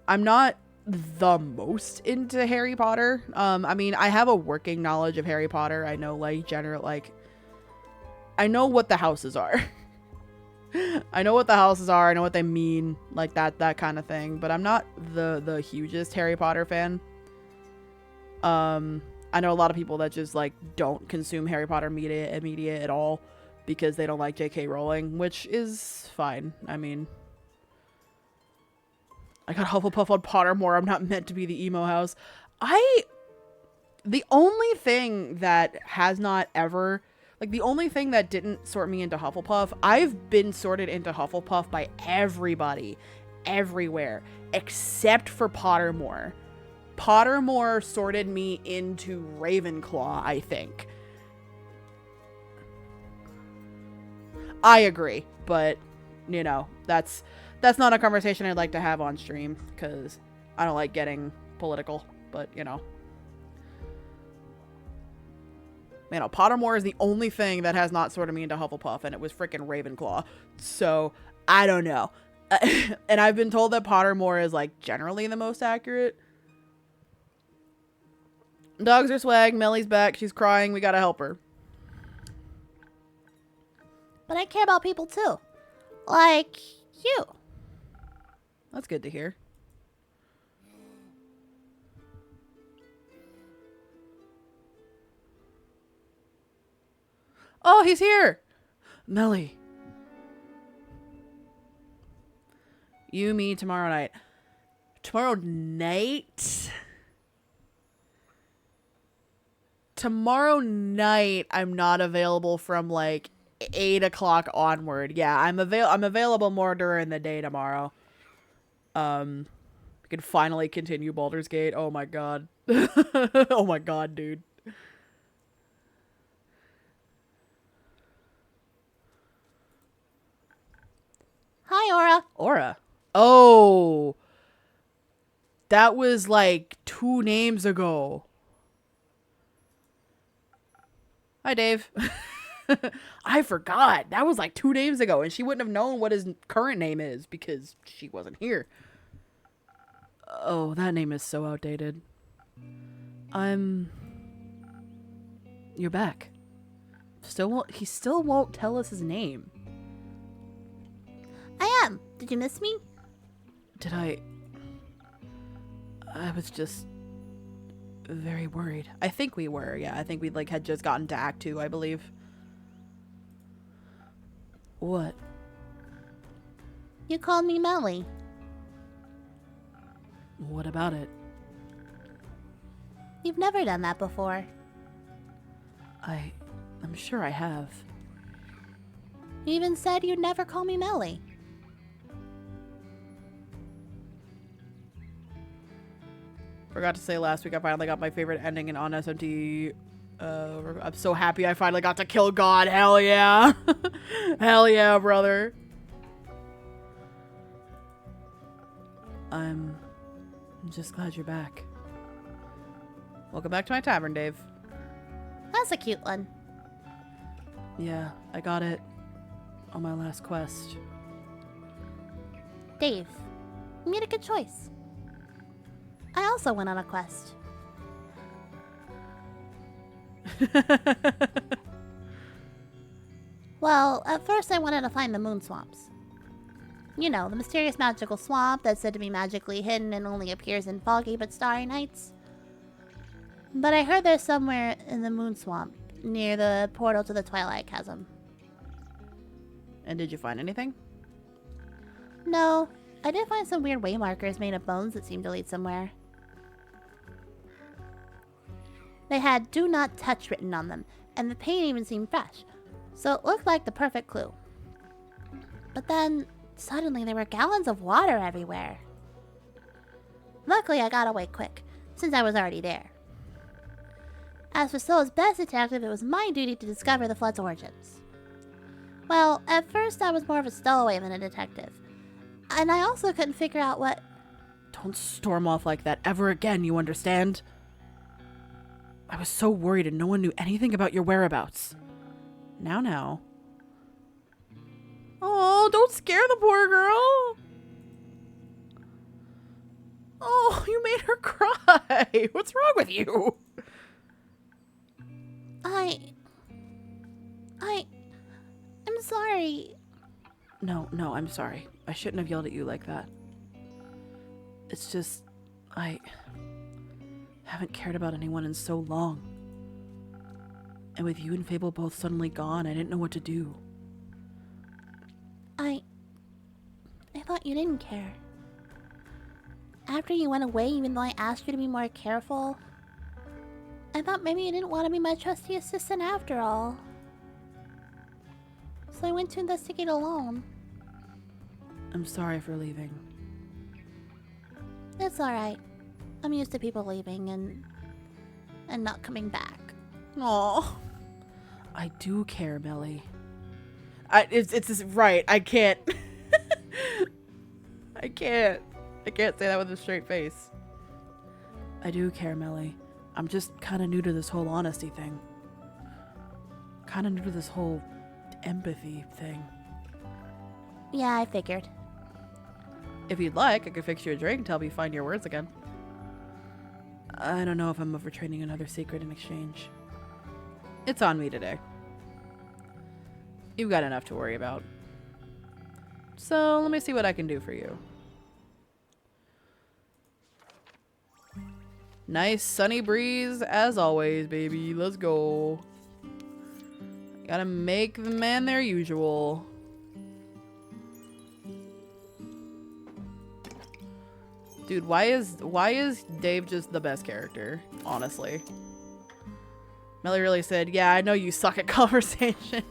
not the most into Harry Potter. I mean, I have a working knowledge of Harry Potter. I know I know what the houses are. I know what the houses are. I know what they mean, like that kind of thing. But I'm not the hugest Harry Potter fan. I know a lot of people that just like don't consume Harry Potter media at all because they don't like J.K. Rowling, which is fine. I mean, I got Hufflepuff on Pottermore. I'm not meant to be the emo house. The only thing that has not ever, like the only thing that didn't sort me into Hufflepuff, I've been sorted into Hufflepuff by everybody, everywhere, except for Pottermore. Pottermore sorted me into Ravenclaw, I think. I agree, but, you know, that's not a conversation I'd like to have on stream, because I don't like getting political, but, you know. You know, Pottermore is the only thing that has not sorted me into Hufflepuff, and it was freaking Ravenclaw. So, I don't know. And I've been told that Pottermore is, like, generally the most accurate. Dogs are swag. Mellie's back. She's crying. We gotta help her. But I care about people too. Like you. That's good to hear. Oh, he's here! Melly. You, me, tomorrow night. Tomorrow night? Tomorrow night, I'm not available from, like, 8 o'clock onward. Yeah, I'm available more during the day tomorrow. We can finally continue Baldur's Gate. Oh my god. Oh my god, dude. Hi, Aura. Aura. Oh. That was like 2 names ago. Hi, Dave. I forgot. That was like 2 names ago, and she wouldn't have known what his current name is because she wasn't here. Oh, that name is so outdated. You're back. He still won't tell us his name. I am. Did you miss me? Did I was just very worried. I think we were, yeah. I think we like had just gotten to Act 2, I believe. What? You called me Melly. What about it? You've never done that before. I'm sure I have. You even said you'd never call me Melly. Forgot to say last week I finally got my favorite ending in on SMT. I'm so happy I finally got to kill God. Hell yeah. Hell yeah, brother. I'm just glad you're back. Welcome back to my tavern, Dave. That's a cute one. Yeah, I got it on my last quest. Dave, you made a good choice. I also went on a quest. Well, at first I wanted to find the moon swamps. You know, the mysterious magical swamp that's said to be magically hidden and only appears in foggy but starry nights. But I heard there's somewhere in the moon swamp, near the portal to the Twilight Chasm. And did you find anything? No, I did find some weird way markers made of bones that seemed to lead somewhere. They had "Do Not Touch" written on them, and the paint even seemed fresh, so it looked like the perfect clue. But then, suddenly there were gallons of water everywhere. Luckily, I got away quick, since I was already there. As for Soul's best detective, it was my duty to discover the flood's origins. Well, at first I was more of a stowaway than a detective, and I also couldn't figure out what... Don't storm off like that ever again, you understand? I was so worried and no one knew anything about your whereabouts. Now. Oh, don't scare the poor girl. Oh, you made her cry. What's wrong with you? I'm sorry. No, I'm sorry. I shouldn't have yelled at you like that. It's just, I haven't cared about anyone in so long. And with you and Fable both suddenly gone, I didn't know what to do. I thought you didn't care. After you went away, even though I asked you to be more careful, I thought maybe you didn't want to be my trusty assistant after all. So I went to investigate alone. I'm sorry for leaving. It's alright. I'm used to people leaving and not coming back. Oh, I do care, Melly. it's just right. I can't. I can't say that with a straight face. I do care, Melly. I'm just kind of new to this whole honesty thing. Kind of new to this whole empathy thing. Yeah, I figured. If you'd like, I could fix you a drink to help you find your words again. I don't know if I'm overtraining another secret in exchange. It's on me today. You've got enough to worry about. So let me see what I can do for you. Nice sunny breeze as always, baby. Let's go. Gotta make the man their usual. Dude, why is Dave just the best character? Honestly. Melly really said, yeah, I know you suck at conversation.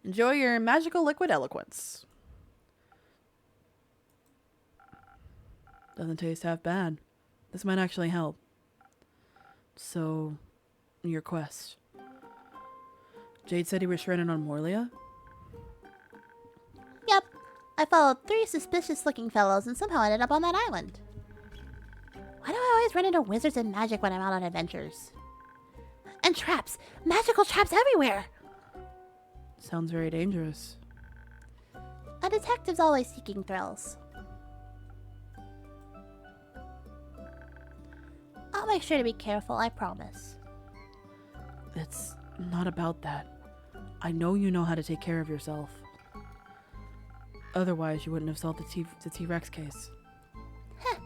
Enjoy your magical liquid eloquence. Doesn't taste half bad. This might actually help. So, your quest. Jade said you were shredded on Morlia? Yep. I followed 3 suspicious-looking fellows and somehow ended up on that island. Why do I always run into wizards and magic when I'm out on adventures? And traps! Magical traps everywhere! Sounds very dangerous. A detective's always seeking thrills. I'll make sure to be careful, I promise. It's not about that. I know you know how to take care of yourself. Otherwise, you wouldn't have solved the T-Rex case. Heh.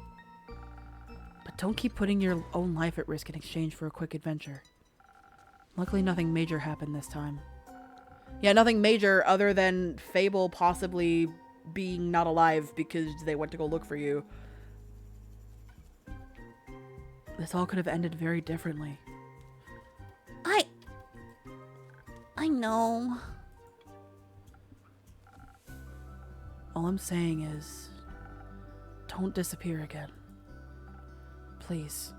But don't keep putting your own life at risk in exchange for a quick adventure. Luckily, nothing major happened this time. Yeah, nothing major other than Fable possibly being not alive because they went to go look for you. This all could have ended very differently. I know. All I'm saying is, don't disappear again. Please.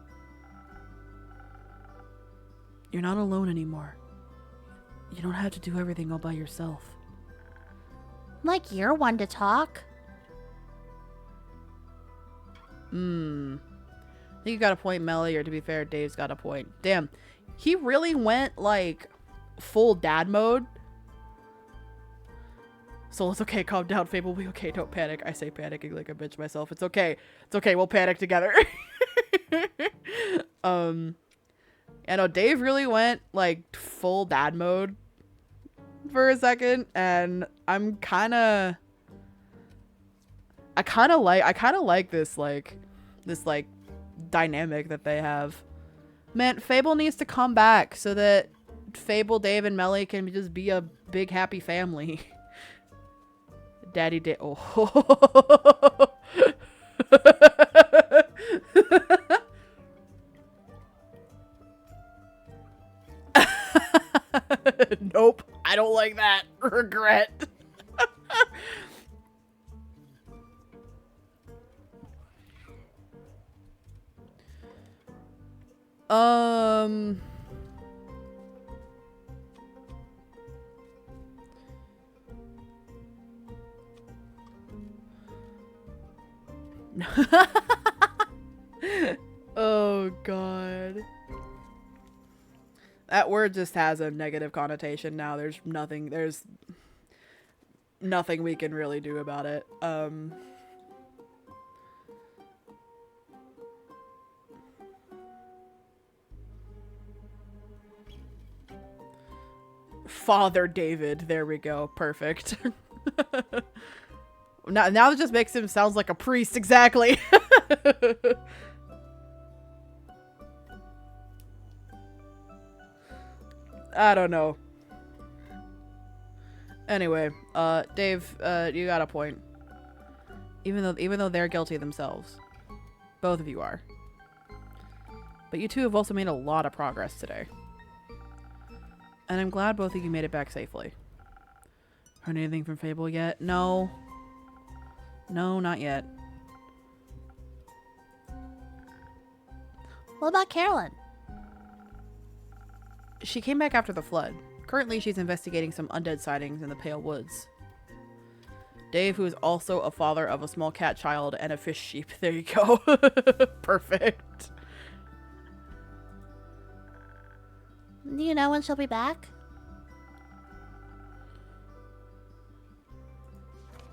You're not alone anymore. You don't have to do everything all by yourself. Like you're one to talk. I think you got a point, Melly, or to be fair, Dave's got a point. Damn. He really went, like, full dad mode. So it's okay, calm down, Fable, we okay, don't panic. I say panicking like a bitch myself. It's okay. It's okay, we'll panic together. I know Dave really went, like, full dad mode for a second, and I kind of like this dynamic that they have. Man, Fable needs to come back so that Fable, Dave, and Melly can just be a big happy family. Daddy Dave. Oh. Nope. I don't like that. Regret. Oh god. That word just has a negative connotation now. There's nothing we can really do about it. Father David. There we go. Perfect. Now it just makes him sounds like a priest. Exactly. I don't know. Anyway, Dave, you got a point. Even though they're guilty themselves. Both of you are. But you two have also made a lot of progress today. And I'm glad both of you made it back safely. Heard anything from Fable yet? No. No, not yet. What about Carolyn? She came back after the flood. Currently, she's investigating some undead sightings in the Pale Woods. Dave, who is also a father of a small cat child and a fish sheep. There you go. Perfect. Do you know when she'll be back?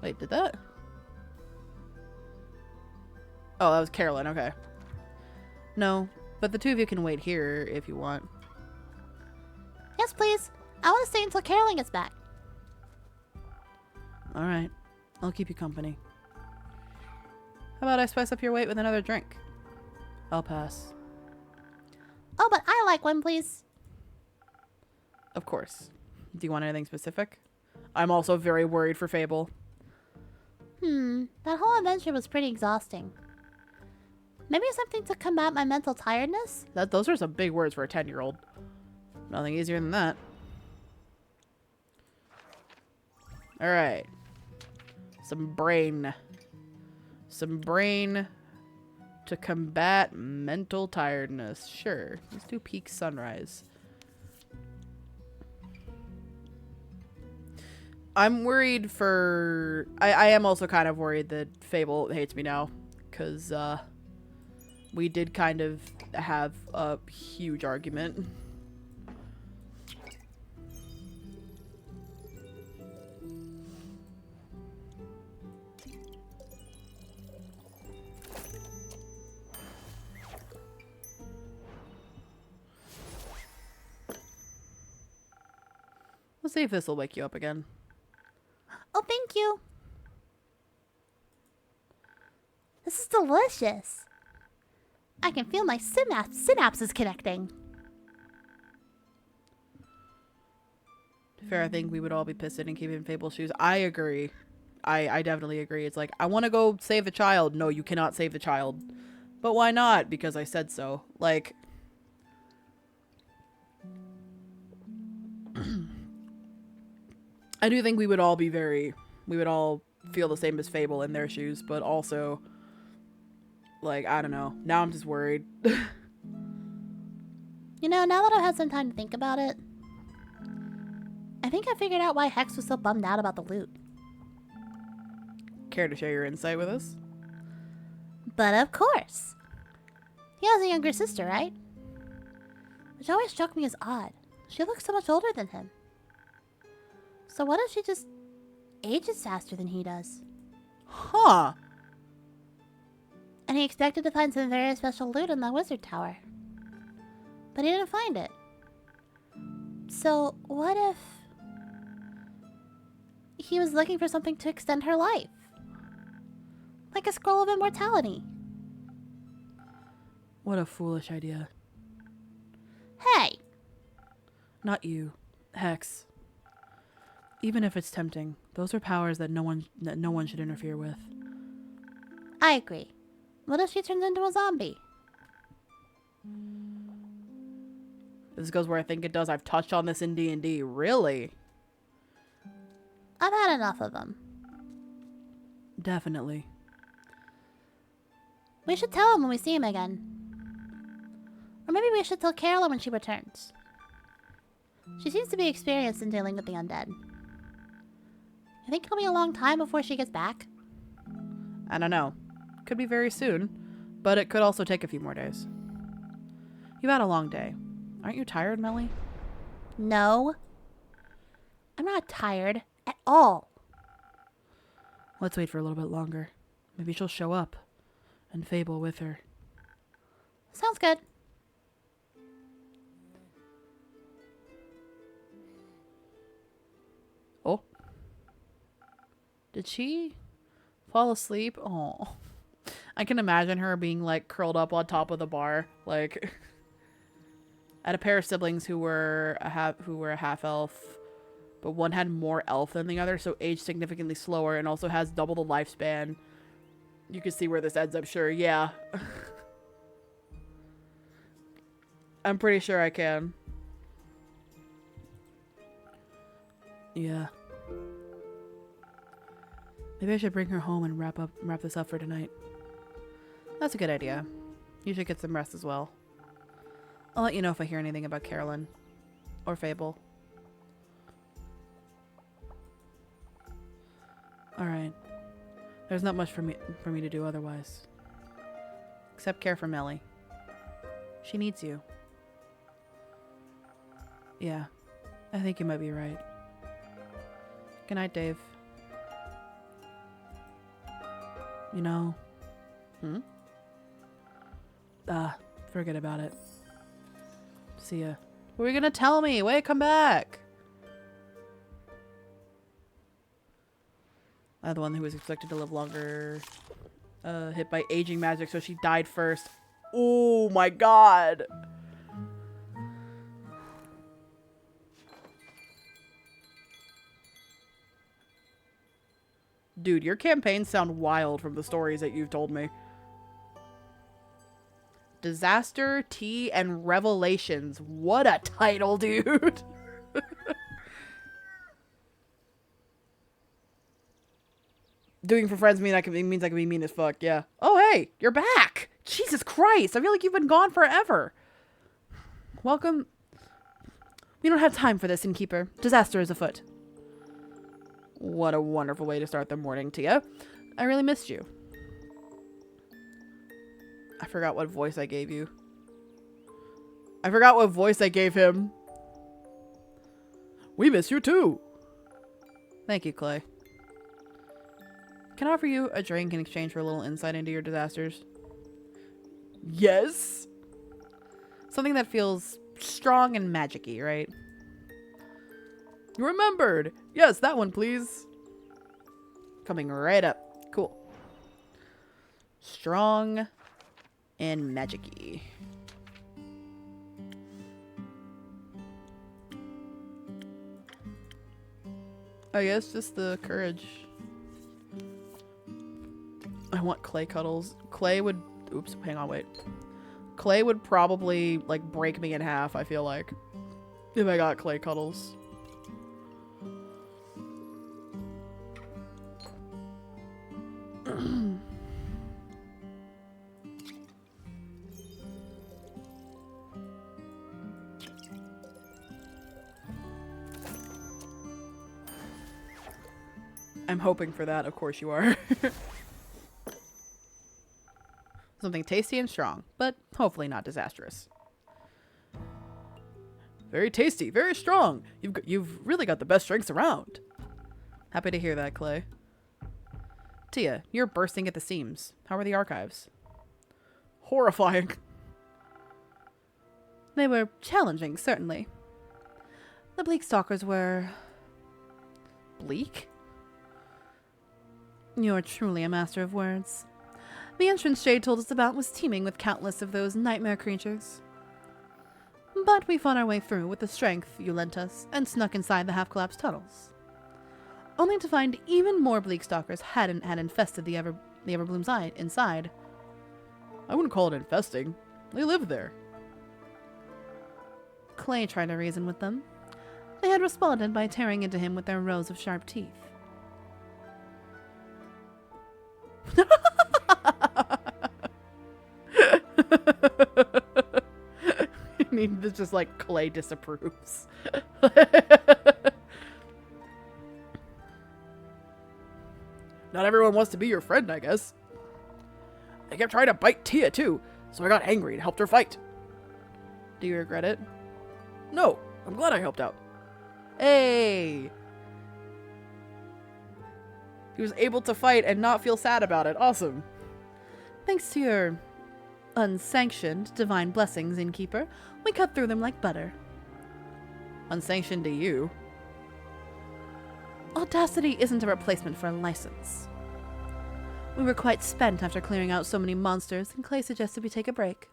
Wait, did that? Oh, that was Carolyn. Okay. No, but the two of you can wait here if you want. Yes, please. I want to stay until Carolyn gets back. Alright. I'll keep you company. How about I spice up your wait with another drink? I'll pass. Oh, but I like one, please. Of course. Do you want anything specific? I'm also very worried for Fable. That whole adventure was pretty exhausting. Maybe something to combat my mental tiredness? Those are some big words for a 10-year-old. Nothing easier than that. Alright. Some brain. Some brain to combat mental tiredness. Sure. Let's do peak sunrise. I'm worried for... I am also kind of worried that Fable hates me now. Because, we did kind of have a huge argument. Let's see if this will wake you up again. Oh, thank you. This is delicious. I can feel my synapses connecting. Fair, I think we would all be pissed and keeping Fable's shoes. I agree. I definitely agree. It's like, I want to go save the child. No, you cannot save the child. But why not? Because I said so. Like... I do think we would all feel the same as Fable in their shoes, but also, like, I don't know. Now I'm just worried. You know, now that I've had some time to think about it, I think I figured out why Hex was so bummed out about the loot. Care to share your insight with us? But of course. He has a younger sister, right? Which always struck me as odd. She looks so much older than him. So what if she just ages faster than he does? Huh. And he expected to find some very special loot in the wizard tower. But he didn't find it. So what if he was looking for something to extend her life? Like a scroll of immortality. What a foolish idea. Hey! Not you. Hex. Even if it's tempting, those are powers that no one should interfere with. I agree. What if she turns into a zombie? This goes where I think it does. I've touched on this in D&D. Really? I've had enough of them. Definitely. We should tell him when we see him again. Or maybe we should tell Carolyn when she returns. She seems to be experienced in dealing with the undead. You think it'll be a long time before she gets back? I don't know. Could be very soon, but it could also take a few more days. You've had a long day. Aren't you tired, Melly? No. I'm not tired at all. Let's wait for a little bit longer. Maybe she'll show up. And Fable with her. Sounds good. Oh. Did she fall asleep? Oh. I can imagine her being like curled up on top of the bar, like I had a pair of siblings who were a half elf, but one had more elf than the other, so aged significantly slower and also has double the lifespan. You can see where this ends up, sure. Yeah. I'm pretty sure I can. Yeah. Maybe I should bring her home and wrap this up for tonight. That's a good idea. You should get some rest as well. I'll let you know if I hear anything about Carolyn. Or Fable. Alright. There's not much for me to do otherwise. Except care for Melly. She needs you. Yeah. I think you might be right. Good night, Dave. You know... Hmm? Forget about it. See ya. What are you gonna tell me? Wait, come back! The one who was expected to live longer. Hit by aging magic, so she died first. Oh my god! Dude, your campaigns sound wild from the stories that you've told me. Disaster, Tea, and Revelations. What a title, dude! Doing for friends means I can be mean as fuck, yeah. Oh, hey, you're back! Jesus Christ, I feel like you've been gone forever. Welcome. We don't have time for this, Innkeeper. Disaster is afoot. What a wonderful way to start the morning, Tia. I really missed you. I forgot what voice I gave you. I forgot what voice I gave him. We miss you too. Thank you, Clay. Can I offer you a drink in exchange for a little insight into your disasters? Yes. Something that feels strong and magic-y, right? You remembered. Yes, that one, please. Coming right up. Cool. strong, and magic-y. I guess just the courage. I want clay cuddles. Clay would... Oops, hang on, wait. Clay would probably, like, break me in half, I feel like. If I got clay cuddles. I'm hoping for that, of course you are. Something tasty and strong, but hopefully not disastrous. Very tasty, very strong. You've really got the best drinks around. Happy to hear that, Clay. Tia, you're bursting at the seams. How are the archives? Horrifying. They were challenging, certainly. The Bleak Stalkers were... Bleak? You're truly a master of words. The entrance Jade told us about was teeming with countless of those nightmare creatures. But we fought our way through with the strength you lent us and snuck inside the half-collapsed tunnels. Only to find even more Bleak Stalkers had infested the Everbloom's inside. I wouldn't call it infesting. They live there. Clay tried to reason with them. They had responded by tearing into him with their rows of sharp teeth. I mean, it's just like Clay disapproves. Not everyone wants to be your friend, I guess. They kept trying to bite Tia, too, so I got angry and helped her fight. Do you regret it? No, I'm glad I helped out. Hey! He was able to fight and not feel sad about it. Awesome. Thanks to your unsanctioned divine blessings, Innkeeper, we cut through them like butter. Unsanctioned to you? Audacity isn't a replacement for a license. We were quite spent after clearing out so many monsters, and Clay suggested we take a break.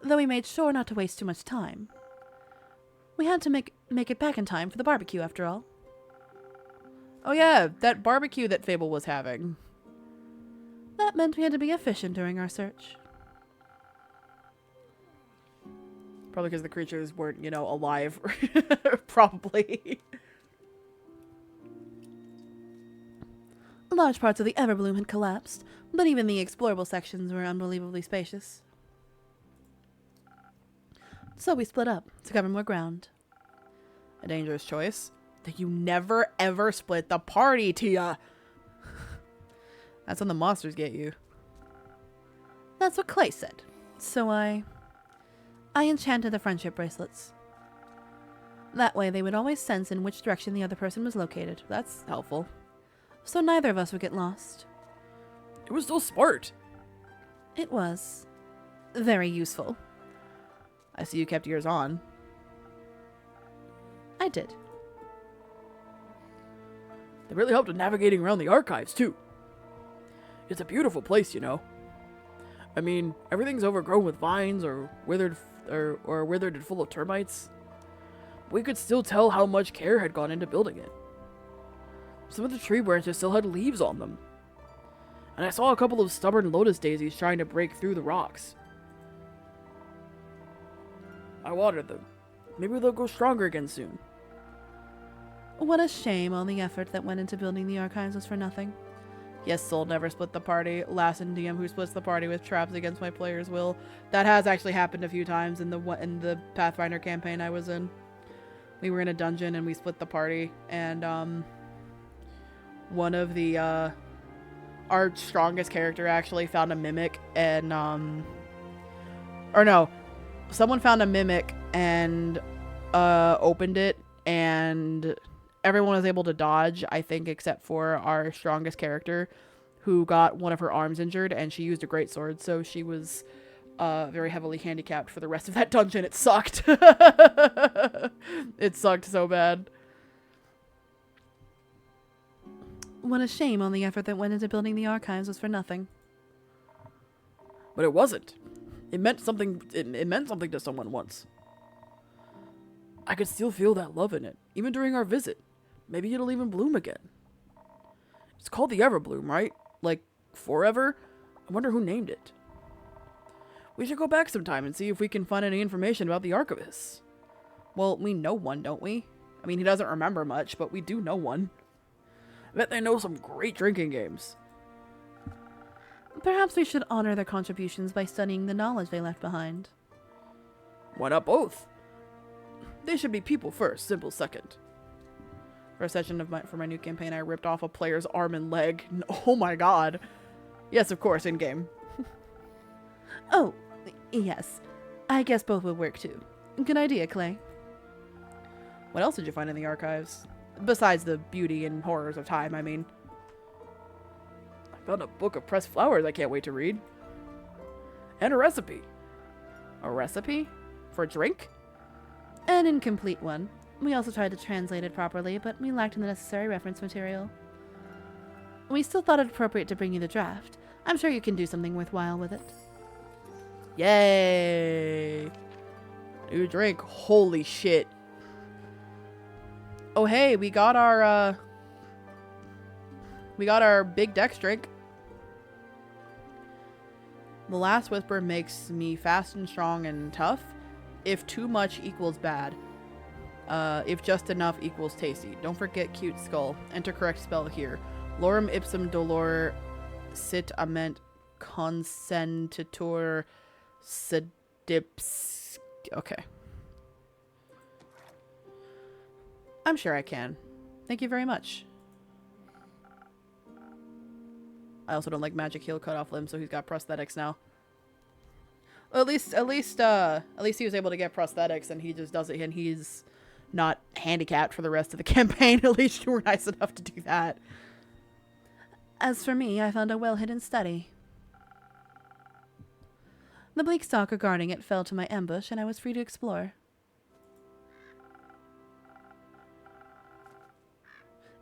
Though we made sure not to waste too much time. We had to make it back in time for the barbecue, after all. Oh yeah, that barbecue that Fable was having. That meant we had to be efficient during our search. Probably because the creatures weren't, you know, alive. Probably. Large parts of the Everbloom had collapsed, but even the explorable sections were unbelievably spacious. So we split up to cover more ground. A dangerous choice. That you never ever split the party, Tia. That's when the monsters get you. That's what Clay said. So I enchanted the friendship bracelets. That way they would always sense in which direction the other person was located. That's helpful. So neither of us would get lost. It was so smart. It was very useful. I see you kept yours on. I did. They really helped with navigating around the archives, too. It's a beautiful place, you know. I mean, everything's overgrown with vines or withered and full of termites. We could still tell how much care had gone into building it. Some of the tree branches still had leaves on them. And I saw a couple of stubborn lotus daisies trying to break through the rocks. I watered them. Maybe they'll grow stronger again soon. What a shame all the effort that went into building the archives was for nothing. Yes, Soul never split the party. Last in DM who splits the party with traps against my player's will. That has actually happened a few times in the Pathfinder campaign I was in. We were in a dungeon and we split the party, and one of the our strongest character actually found a mimic, and someone found a mimic and opened it, and everyone was able to dodge, I think, except for our strongest character, who got one of her arms injured, and she used a greatsword, so she was very heavily handicapped for the rest of that dungeon. It sucked. It sucked so bad. What a shame all the effort that went into building the archives was for nothing. But it wasn't. It meant something. It meant something to someone once. I could still feel that love in it, even during our visit. Maybe it'll even bloom again. It's called the Everbloom, right? Like, forever? I wonder who named it. We should go back sometime and see if we can find any information about the archivist. Well, we know one, don't we? I mean, he doesn't remember much, but we do know one. I bet they know some great drinking games. Perhaps we should honor their contributions by studying the knowledge they left behind. Why not both? They should be people first, simple second. For a session for my new campaign, I ripped off a player's arm and leg. Oh my god. Yes, of course, in-game. Oh, yes. I guess both would work too. Good idea, Clay. What else did you find in the archives? Besides the beauty and horrors of time, I mean. I found a book of pressed flowers I can't wait to read. And a recipe. A recipe? For a drink? An incomplete one. We also tried to translate it properly, but we lacked the necessary reference material. We still thought it appropriate to bring you the draft. I'm sure you can do something worthwhile with it. Yay! New drink. Holy shit. Oh hey, we got our big dex drink. The last whisper makes me fast and strong and tough. If too much equals bad. If just enough equals tasty. Don't forget cute skull. Enter correct spell here. Lorem ipsum dolor sit ament consentitur sedips. Okay. I'm sure I can. Thank you very much. I also don't like magic heal cut off limbs, so he's got prosthetics now. Well, at least he was able to get prosthetics, and he just does it, and he's not handicapped for the rest of the campaign. At least you were nice enough to do that. As for me, I found a well-hidden study. The bleak stalker guarding it fell to my ambush, and I was free to explore.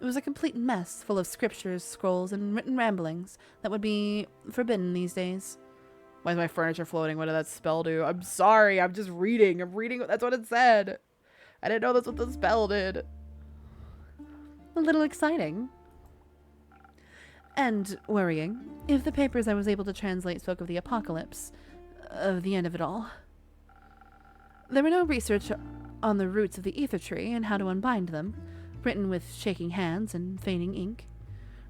It was a complete mess, full of scriptures, scrolls, and written ramblings that would be forbidden these days. Why is my furniture floating? What did that spell do? I'm sorry, I'm just reading. I'm reading. That's what it said. I didn't know that's what the spell did. A little exciting. And worrying, if the papers I was able to translate spoke of the apocalypse, of the end of it all. There were no research on the roots of the ether tree and how to unbind them, written with shaking hands and feigning ink.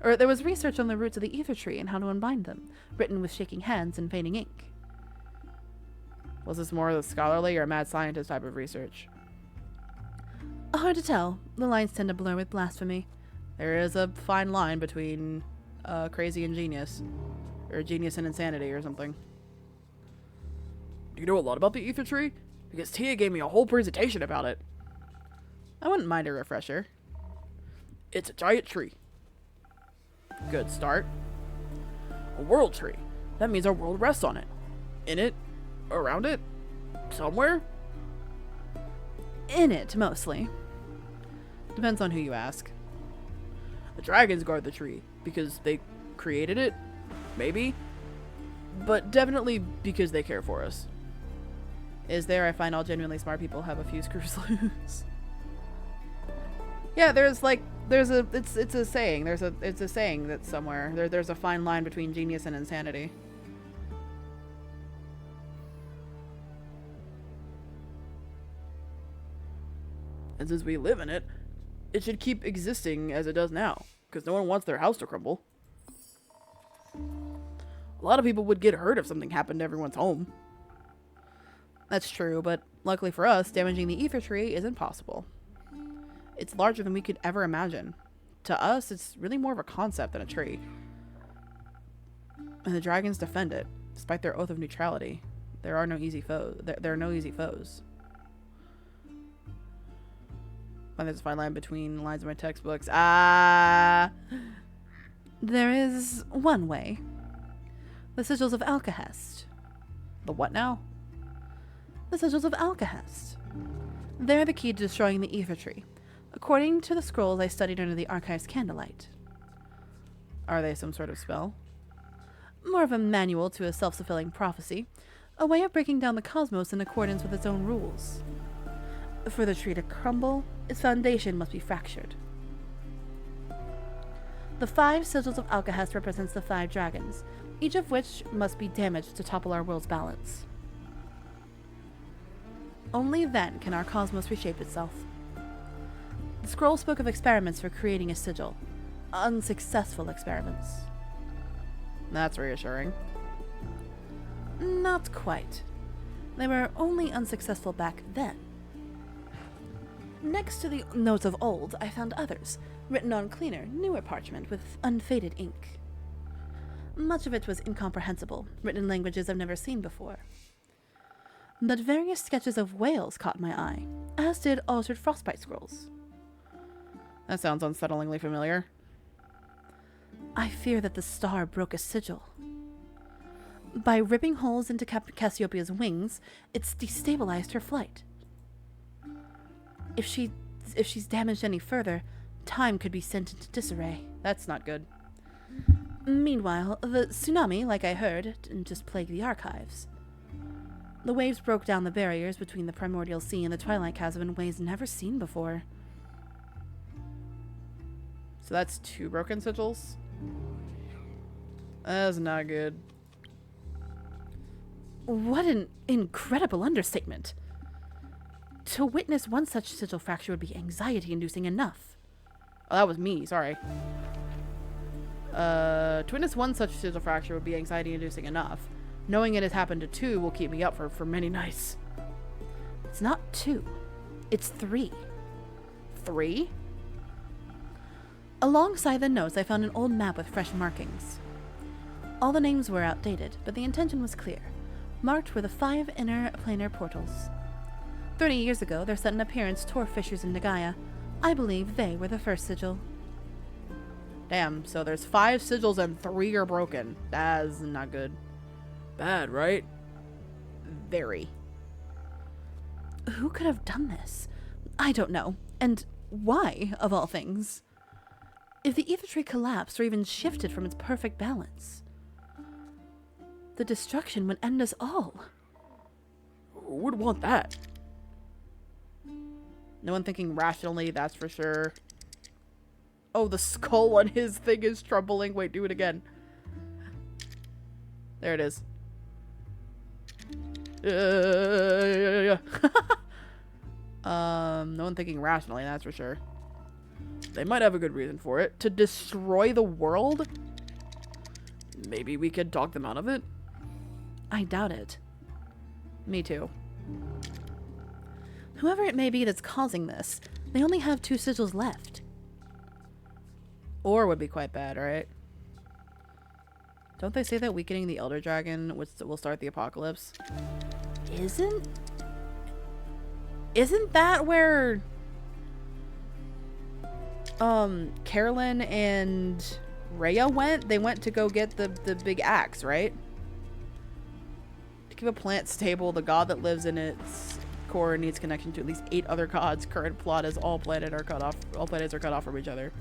Or there was research on the roots of the ether tree and how to unbind them, written with shaking hands and feigning ink. Was this more of the scholarly or mad scientist type of research? Hard to tell. The lines tend to blur with blasphemy. There is a fine line between crazy and genius. Or genius and insanity or something. Do you know a lot about the ether tree? Because Tia gave me a whole presentation about it. I wouldn't mind a refresher. It's a giant tree. Good start. A world tree. That means our world rests on it. In it? Around it? Somewhere? In it, mostly. Depends on who you ask. The dragons guard the tree because they created it? Maybe? But definitely because they care for us. I find all genuinely smart people have a few screws loose. Yeah, it's a saying. It's a saying that's somewhere. There's a fine line between genius and insanity. And since we live in it, it should keep existing as it does now, because no one wants their house to crumble. A lot of people would get hurt if something happened to everyone's home. That's true, but luckily for us, damaging the ether tree isn't possible. It's larger than we could ever imagine. To us, it's really more of a concept than a tree. And the dragons defend it, despite their oath of neutrality. There are no easy foes. There are no easy foes. And there's a fine line between the lines of my textbooks. There is one way. The sigils of Alcahest. The what now? The sigils of Alcahest. They're the key to destroying the ether tree, according to the scrolls I studied under the archive's candlelight. Are they some sort of spell? More of a manual to a self-fulfilling prophecy, a way of breaking down the cosmos in accordance with its own rules. For the tree to crumble, its foundation must be fractured. The 5 sigils of Alcahest represents the 5 dragons, each of which must be damaged to topple our world's balance. Only then can our cosmos reshape itself. The scroll spoke of experiments for creating a sigil. Unsuccessful experiments. That's reassuring. Not quite. They were only unsuccessful back then. Next to the notes of old, I found others, written on cleaner, newer parchment with unfaded ink. Much of it was incomprehensible, written in languages I've never seen before. But various sketches of whales caught my eye, as did altered frostbite scrolls. That sounds unsettlingly familiar. I fear that the star broke a sigil. By ripping holes into Cassiopeia's wings, it's destabilized her flight. If she's damaged any further, time could be sent into disarray. That's not good. Meanwhile, the tsunami, like I heard, didn't just plague the archives. The waves broke down the barriers between the primordial sea and the twilight chasm in ways never seen before. So that's 2 broken sigils? That's not good. What an incredible understatement. To witness one such sigil fracture would be anxiety-inducing enough. Oh, that was me, sorry. To witness one such sigil fracture would be anxiety-inducing enough. Knowing it has happened to 2 will keep me up for many nights. It's not 2. It's 3. 3? Alongside the notes, I found an old map with fresh markings. All the names were outdated, but the intention was clear. Marked were the 5 inner planar portals. 30 years ago, their sudden appearance tore fissures in Nagaya. I believe they were the first sigil. Damn, so there's 5 sigils and 3 are broken. That's not good. Bad, right? Very. Who could have done this? I don't know. And why, of all things? If the ether tree collapsed or even shifted from its perfect balance, the destruction would end us all. Who would want that? No one thinking rationally, that's for sure. Oh, the skull on his thing is troubling. Wait, do it again. There it is. No one thinking rationally, that's for sure. They might have a good reason for it. To destroy the world? Maybe we could talk them out of it? I doubt it. Me too. Whoever it may be that's causing this, they only have 2 sigils left. Or would be quite bad, right? Don't they say that weakening the Elder Dragon will start the apocalypse? Isn't that where Carolyn and Rhea went? They went to go get the big axe, right? To keep a plant stable, the god that lives in its core needs connection to at least 8 other gods. Current plot is all planets are cut off from each other.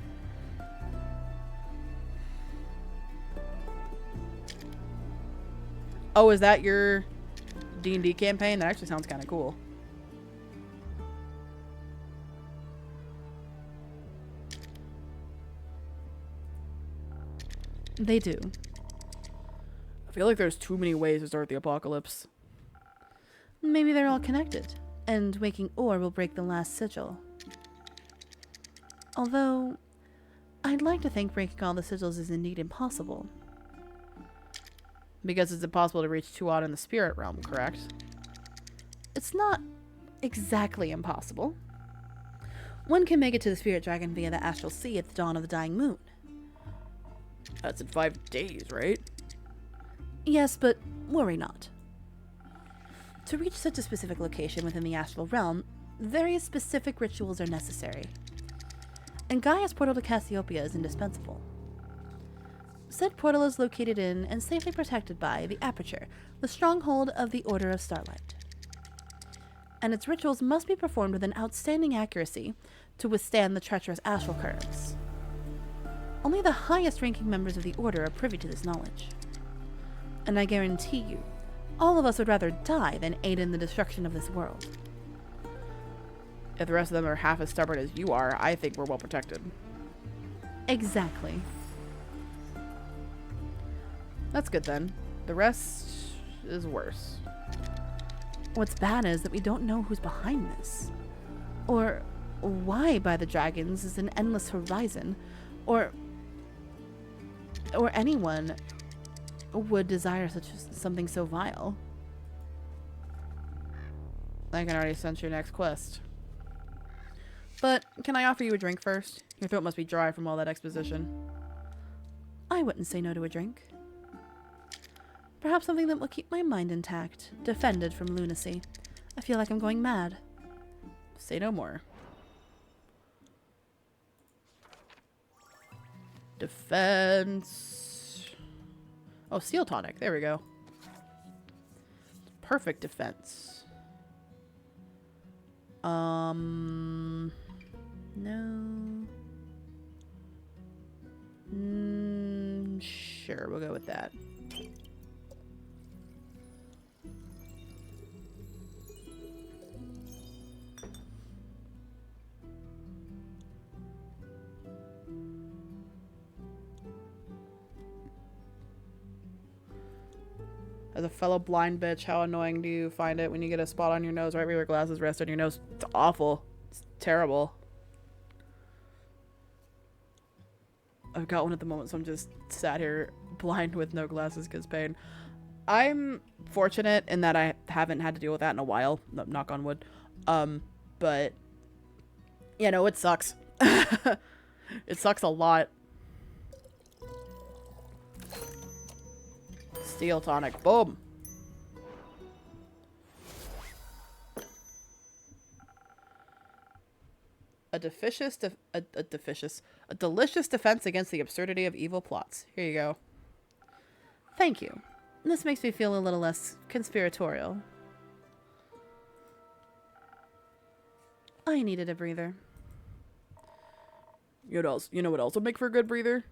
Oh, is that your D&D campaign? That actually sounds kind of cool. they do? I feel like there's too many ways to start the apocalypse. Maybe they're all connected, and waking ore will break the last sigil. Although, I'd like to think breaking all the sigils is indeed impossible. Because it's impossible to reach Tuat in the spirit realm, correct? It's not exactly impossible. One can make it to the spirit dragon via the astral sea at the dawn of the dying moon. That's in 5 days, right? Yes, but worry not. To reach such a specific location within the astral realm, various specific rituals are necessary. And Gaia's portal to Cassiopeia is indispensable. Said portal is located in and safely protected by the Aperture, the stronghold of the Order of Starlight. And its rituals must be performed with an outstanding accuracy to withstand the treacherous astral currents. Only the highest ranking members of the Order are privy to this knowledge. And I guarantee you, all of us would rather die than aid in the destruction of this world. If the rest of them are half as stubborn as you are, I think we're well protected. Exactly. That's good then. The rest is worse. What's bad is that we don't know who's behind this. Or why by the dragons is an endless horizon. Or anyone would desire something so vile. I can already sense your next quest. But can I offer you a drink first? Your throat must be dry from all that exposition. I wouldn't say no to a drink. Perhaps something that will keep my mind intact, defended from lunacy. I feel like I'm going mad. Say no more. Defense. Oh, seal tonic. There we go. Perfect defense. No. Sure, we'll go with that. As a fellow blind bitch, how annoying do you find it when you get a spot on your nose right where your glasses rest on your nose? It's awful. It's terrible. I've got one at the moment, so I'm just sat here blind with no glasses because pain. I'm fortunate in that I haven't had to deal with that in a while. Knock on wood. But, you know, it sucks. It sucks a lot. Steel tonic. Boom. A delicious defense against the absurdity of evil plots. Here you go. Thank you. This makes me feel a little less conspiratorial. I needed a breather. You know what else would make for a good breather?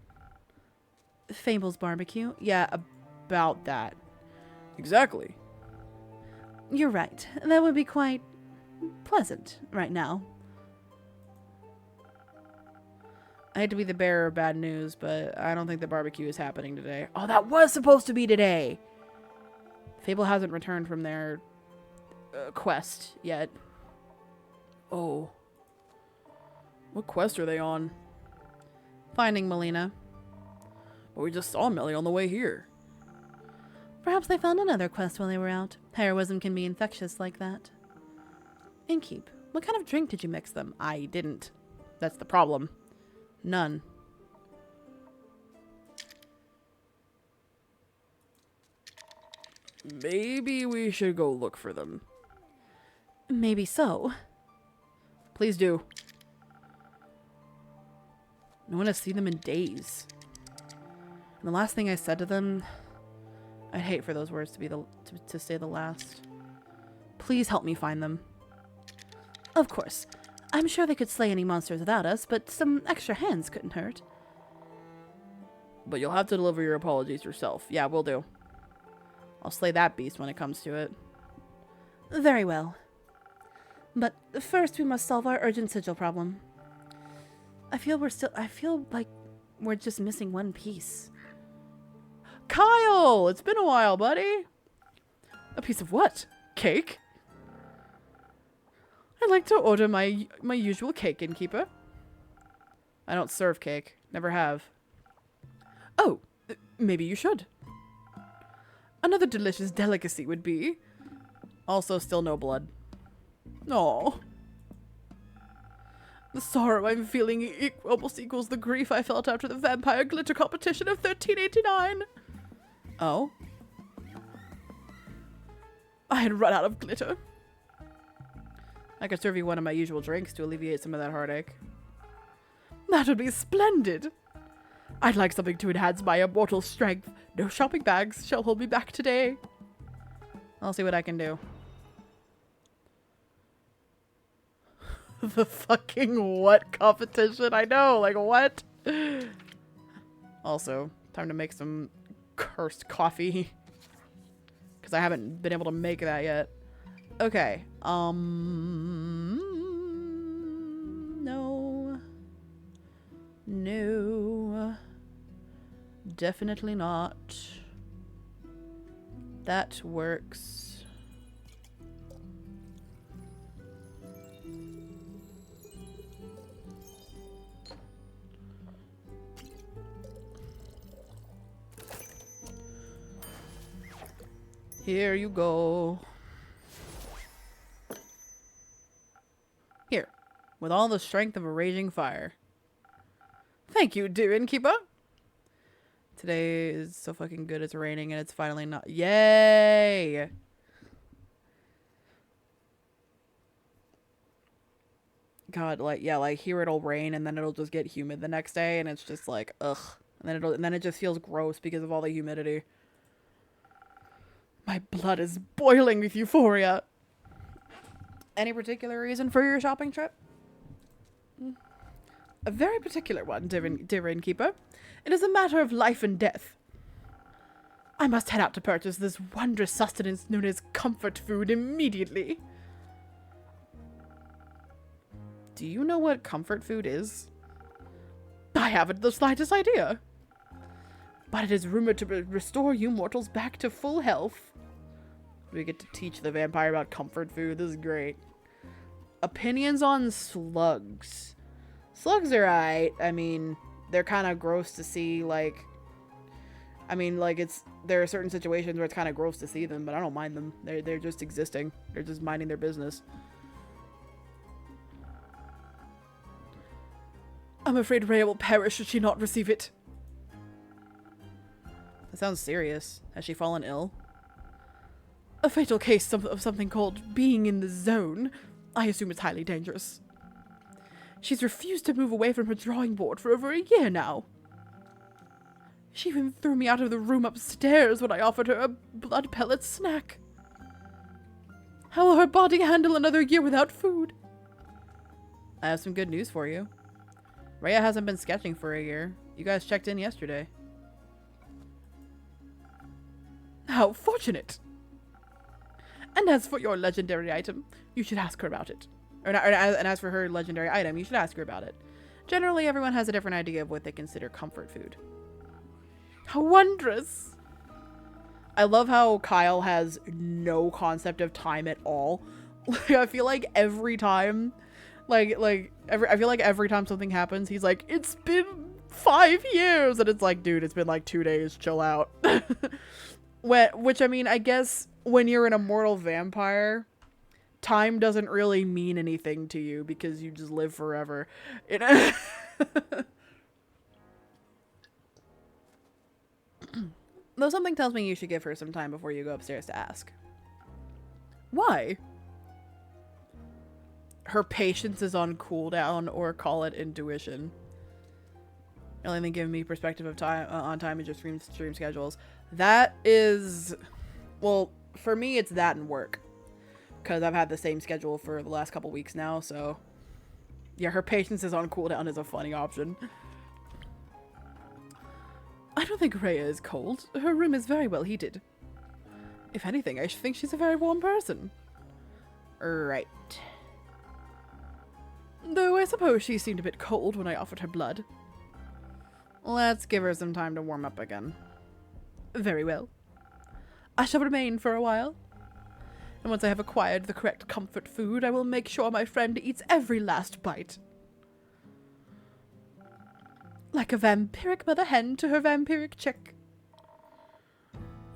Fable's barbecue. Yeah, about that. Exactly. You're right. That would be quite pleasant right now. I hate to be the bearer of bad news, but I don't think the barbecue is happening today. Oh, that was supposed to be today! Fable hasn't returned from their quest yet. Oh. What quest are they on? Finding Melina. But we just saw Melly on the way here. Perhaps they found another quest while they were out. Heroism can be infectious like that. Innkeep, what kind of drink did you mix them? I didn't. That's the problem. None. Maybe we should go look for them. Maybe so. Please do. No one has seen them in days. And the last thing I said to them, I'd hate for those words to be to say the last. Please help me find them. Of course. I'm sure they could slay any monsters without us, but some extra hands couldn't hurt. But you'll have to deliver your apologies yourself. Yeah, will do. I'll slay that beast when it comes to it. Very well. But first we must solve our urgent sigil problem. I feel like we're just missing one piece. Kyle! It's been a while, buddy. A piece of what? Cake? I'd like to order my usual cake, innkeeper. I don't serve cake. Never have. Oh, maybe you should. Another delicious delicacy would be. Also, still no blood. Aw. The sorrow I'm feeling almost equals the grief I felt after the vampire glitter competition of 1389. Oh? I had run out of glitter. I could serve you one of my usual drinks to alleviate some of that heartache. That would be splendid. I'd like something to enhance my immortal strength. No shopping bags shall hold me back today. I'll see what I can do. The fucking what competition? I know, like what? Also, time to make some cursed coffee. because I haven't been able to make that yet. Okay. No. No. Definitely not. That works. Here you go. Here, with all the strength of a raging fire. Thank you, dear innkeeper. Today is so fucking good. It's raining and it's finally not. Yay! God, like, yeah, like here it'll rain and then it'll just get humid the next day and it's just like, ugh. And then it just feels gross because of all the humidity. My blood is boiling with euphoria. Any particular reason for your shopping trip? A very particular one, dear innkeeper. It is a matter of life and death. I must head out to purchase this wondrous sustenance known as comfort food immediately. Do you know what comfort food is? I haven't the slightest idea. But it is rumored to restore you mortals back to full health. We get to teach the vampire about comfort food. This is great. Opinions on slugs. Slugs are alright. I mean, they're kind of gross to see, like... I mean, like, there are certain situations where it's kind of gross to see them, but I don't mind them. They're just existing. They're just minding their business. I'm afraid Rhea will perish should she not receive it. That sounds serious. Has she fallen ill? A fatal case of something called being in the zone. I assume it's highly dangerous. She's refused to move away from her drawing board for over a year now. She even threw me out of the room upstairs when I offered her a blood pellet snack. How will her body handle another year without food? I have some good news for you. Rhea hasn't been sketching for a year. You guys checked in yesterday. How fortunate! And as for your legendary item, you should ask her about it. And as for her legendary item, you should ask her about it. Generally, everyone has a different idea of what they consider comfort food. How wondrous! I love how Kyle has no concept of time at all. Like, I feel like every time, I feel like every time something happens, he's like, it's been 5 years! And it's like, dude, it's been like 2 days, chill out. Which, I mean, I guess when you're an immortal vampire, time doesn't really mean anything to you because you just live forever. You know? Though something tells me you should give her some time before you go upstairs to ask. Why? Her patience is on cooldown, or call it intuition. Only thing giving me perspective of time on time is just stream schedules. That is, well, for me it's that and work, because I've had the same schedule for the last couple weeks now. So yeah, her patience is on cooldown is a funny option. I don't think Rhea is cold. Her room is very well heated. If anything, I think she's a very warm person. Right. Though I suppose she seemed a bit cold when I offered her blood. Let's give her some time to warm up again. Very well. I shall remain for a while. And once I have acquired the correct comfort food, I will make sure my friend eats every last bite. Like a vampiric mother hen to her vampiric chick.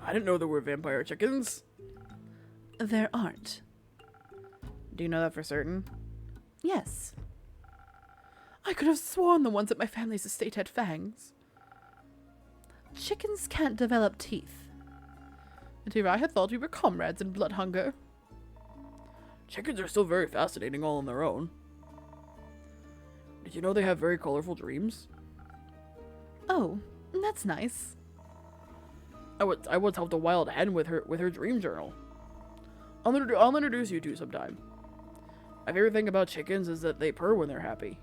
I didn't know there were vampire chickens. There aren't. Do you know that for certain? Yes. I could have sworn the ones at my family's estate had fangs. Chickens can't develop teeth. And here I had thought we were comrades in blood hunger. Chickens are still very fascinating all on their own. Did you know they have very colorful dreams? Oh, that's nice. I once helped a wild hen with her dream journal. I'll introduce you to sometime. My favorite thing about chickens is that they purr when they're happy.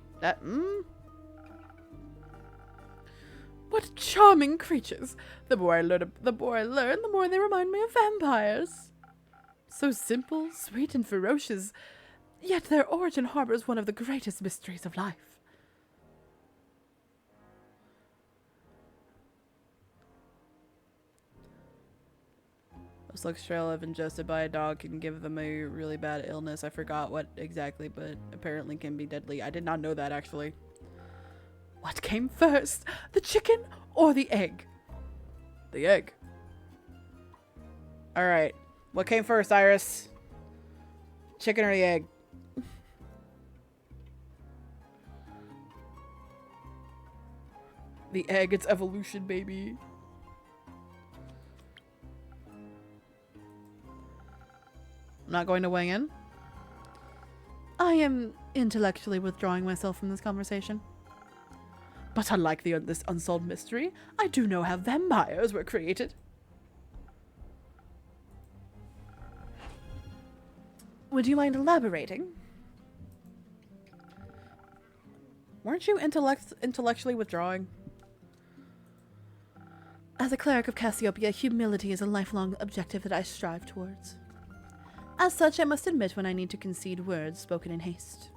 What What charming creatures! The more I learn, the more they remind me of vampires. So simple, sweet, and ferocious, yet their origin harbors one of the greatest mysteries of life. This looks trail if ingested by a dog can give them a really bad illness. I forgot what exactly, but apparently can be deadly. I did not know that, actually. What came first, the chicken or the egg? The egg. Alright. What came first, Iris? Chicken or the egg? The egg, it's evolution, baby. I'm not going to weigh in. I am intellectually withdrawing myself from this conversation. But unlike this unsolved mystery, I do know how vampires were created. Would you mind elaborating? Weren't you intellectually withdrawing? As a cleric of Cassiopeia, humility is a lifelong objective that I strive towards. As such, I must admit when I need to concede words spoken in haste.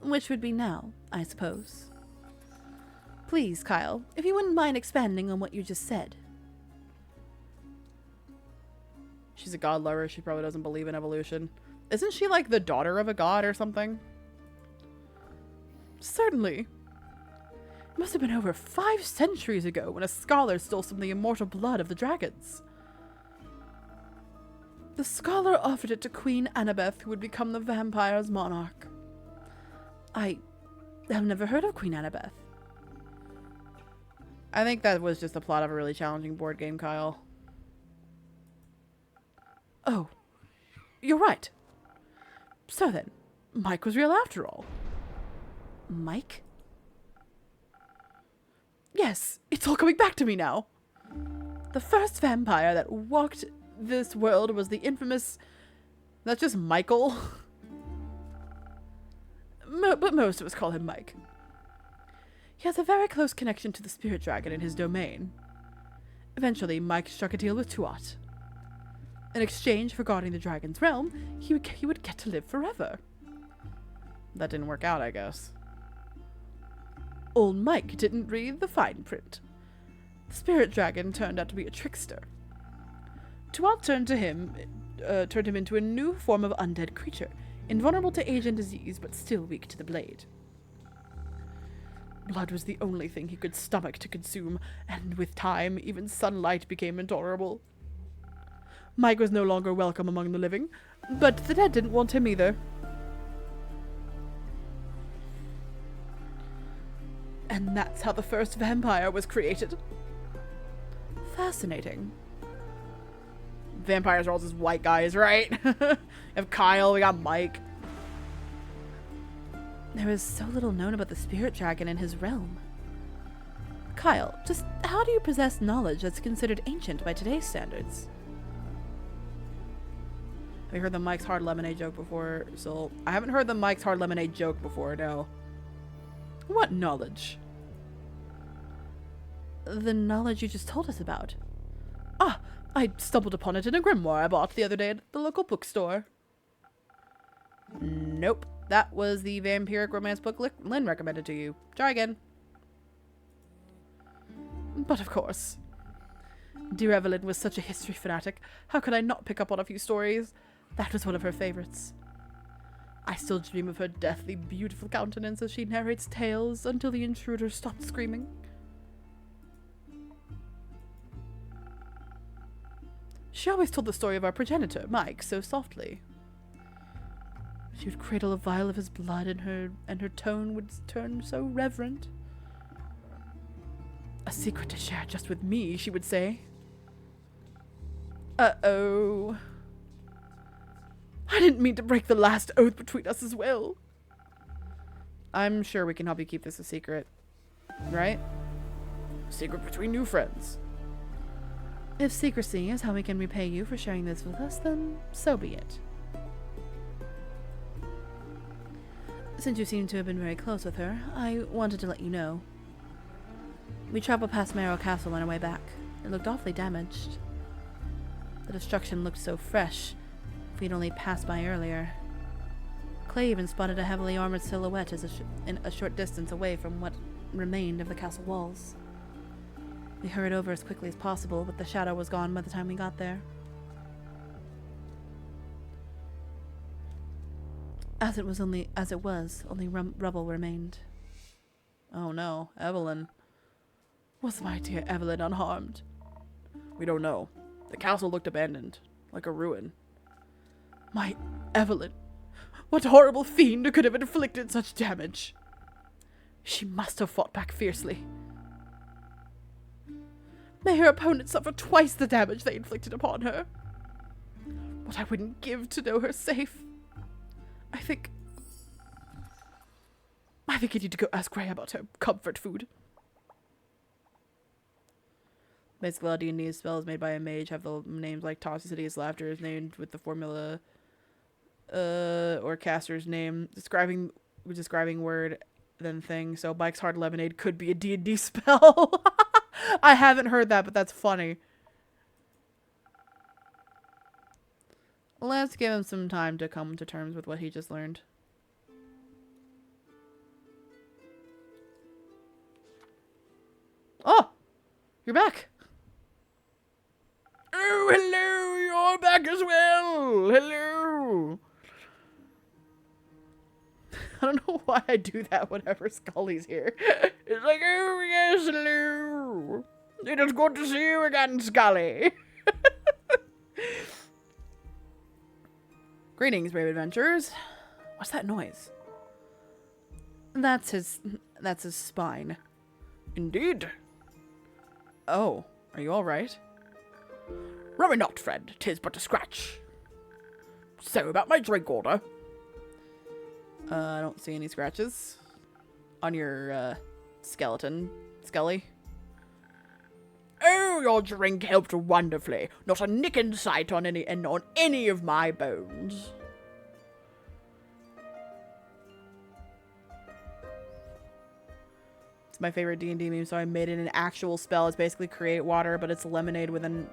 Which would be now, I suppose. Please, Kyle, if you wouldn't mind expanding on what you just said. She's a god lover. She probably doesn't believe in evolution. Isn't she like the daughter of a god or something? Certainly. It must have been over 5 centuries ago when a scholar stole some of the immortal blood of the dragons. The scholar offered it to Queen Annabeth, who would become the vampire's monarch. I have never heard of Queen Annabeth. I think that was just the plot of a really challenging board game, Kyle. Oh, you're right. So then, Mike was real after all. Mike? Yes, it's all coming back to me now. The first vampire that walked this world was the infamous... That's just Michael. But most of us call him Mike. He has a very close connection to the spirit dragon in his domain. Eventually, Mike struck a deal with Tuat. In exchange for guarding the dragon's realm, he would get to live forever. That didn't work out, I guess. Old Mike didn't read the fine print. The spirit dragon turned out to be a trickster. Tuat turned him into a new form of undead creature, invulnerable to age and disease, but still weak to the blade. Blood was the only thing he could stomach to consume, and with time, even sunlight became intolerable. Mike was no longer welcome among the living, but the dead didn't want him either. And that's how the first vampire was created. Fascinating. Vampires are all just white guys, right? We have Kyle, we got Mike. There is so little known about the spirit dragon in his realm. Kyle, just how do you possess knowledge that's considered ancient by today's standards? Have you heard the Mike's Hard Lemonade joke before, Sol? I haven't heard the Mike's Hard Lemonade joke before, no. What knowledge? The knowledge you just told us about. Ah, I stumbled upon it in a grimoire I bought the other day at the local bookstore. Nope. That was the vampiric romance book Lynn recommended to you. Try again. But of course. Dear Evelyn was such a history fanatic. How could I not pick up on a few stories? That was one of her favorites. I still dream of her deathly beautiful countenance as she narrates tales until the intruder stopped screaming. She always told the story of our progenitor, Mike, so softly. She would cradle a vial of his blood and her tone would turn so reverent. A secret to share just with me, she would say. Uh-oh. I didn't mean to break the last oath between us as well. I'm sure we can help you keep this a secret. Right? Secret between new friends. If secrecy is how we can repay you for sharing this with us, then so be it. Since you seem to have been very close with her, I wanted to let you know. We traveled past Marrow Castle on our way back. It looked awfully damaged. The destruction looked so fresh if we'd only passed by earlier. Clay even spotted a heavily armored silhouette in a short distance away from what remained of the castle walls. We hurried over as quickly as possible, but the shadow was gone by the time we got there. As it was, only rubble remained. Oh no, Evelyn. Was my dear Evelyn unharmed? We don't know. The castle looked abandoned, like a ruin. My Evelyn! What horrible fiend could have inflicted such damage? She must have fought back fiercely. May her opponent suffer twice the damage they inflicted upon her. What I wouldn't give to know her safe. I think you need to go ask Ray about her comfort food. Basically, all D&D spells made by a mage have the names like Toxicity is Laughter is named with the formula, or caster's name, describing word, then thing. So Mike's Hard Lemonade could be a D&D spell. I haven't heard that, but that's funny. Let's give him some time to come to terms with what he just learned. Oh! You're back! Oh, hello! You're back as well! Hello! I don't know why I do that whenever Scully's here. It's like, oh yes, hello! It is good to see you again, Scully! Greetings, brave adventurers. What's that noise? That's his spine. Indeed. Oh, are you all right? Worry not, friend. 'Tis but a scratch. So, about my drink order. I don't see any scratches on your skeleton, Scully. Oh, your drink helped wonderfully. Not a nick in sight on any of my bones. It's my favorite D&D meme, so I made it an actual spell. It's basically create water, but it's lemonade with an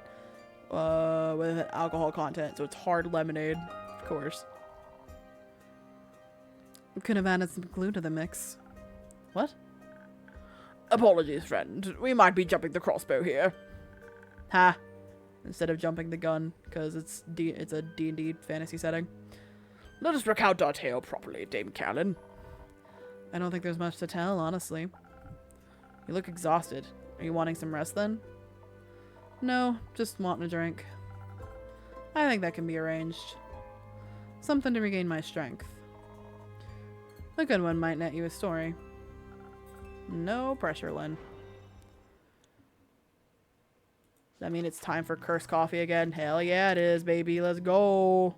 alcohol content, so it's hard lemonade, of course. Could have added some glue to the mix. What? Apologies, friend. We might be jumping the crossbow here. Ha. Instead of jumping the gun, because it's a D&D fantasy setting. Let us recount our tale properly, Dame Callan. I don't think there's much to tell, honestly. You look exhausted. Are you wanting some rest, then? No, just wanting a drink. I think that can be arranged. Something to regain my strength. A good one might net you a story. No pressure, Lynn. Does that mean it's time for cursed coffee again? Hell yeah, it is, baby. Let's go.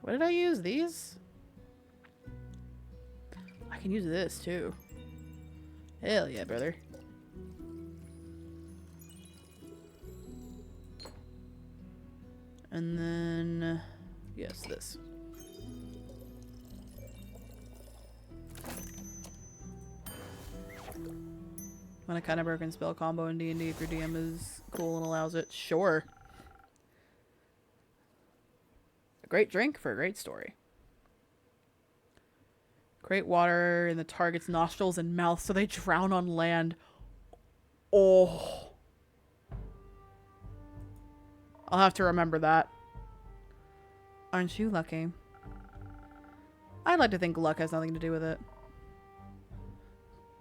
What did I use? These? I can use this, too. Hell yeah, brother. And then... yes, this. When a kind of broken spell combo in D&D if your DM is cool and allows it. Sure. A great drink for a great story. Create water in the target's nostrils and mouth so they drown on land. Oh. I'll have to remember that. Aren't you lucky? I'd like to think luck has nothing to do with it.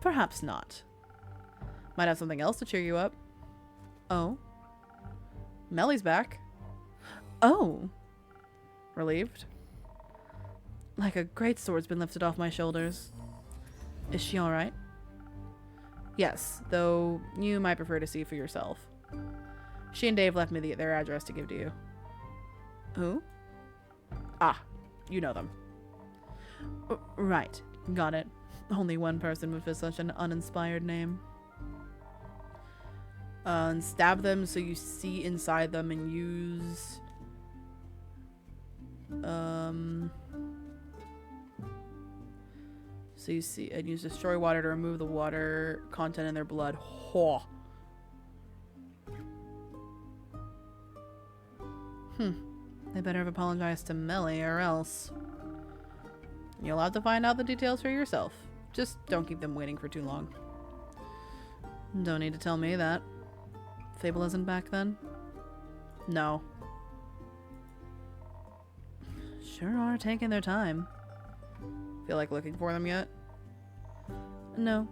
Perhaps not. Might have something else to cheer you up. Oh? Melly's back. Oh! Relieved? Like a great sword's been lifted off my shoulders. Is she alright? Yes, though you might prefer to see for yourself. She and Dave left me their address to give to you. Who? Ah, you know them. Right. Got it. Only one person would fit such an uninspired name. And stab them so you see inside them and use... So you see, and use destroy water to remove the water content in their blood. Ho. They better have apologized to Melly or else. You'll have to find out the details for yourself. Just don't keep them waiting for too long. Don't need to tell me that. Fable isn't back then? No. Sure are taking their time. Feel like looking for them yet? No.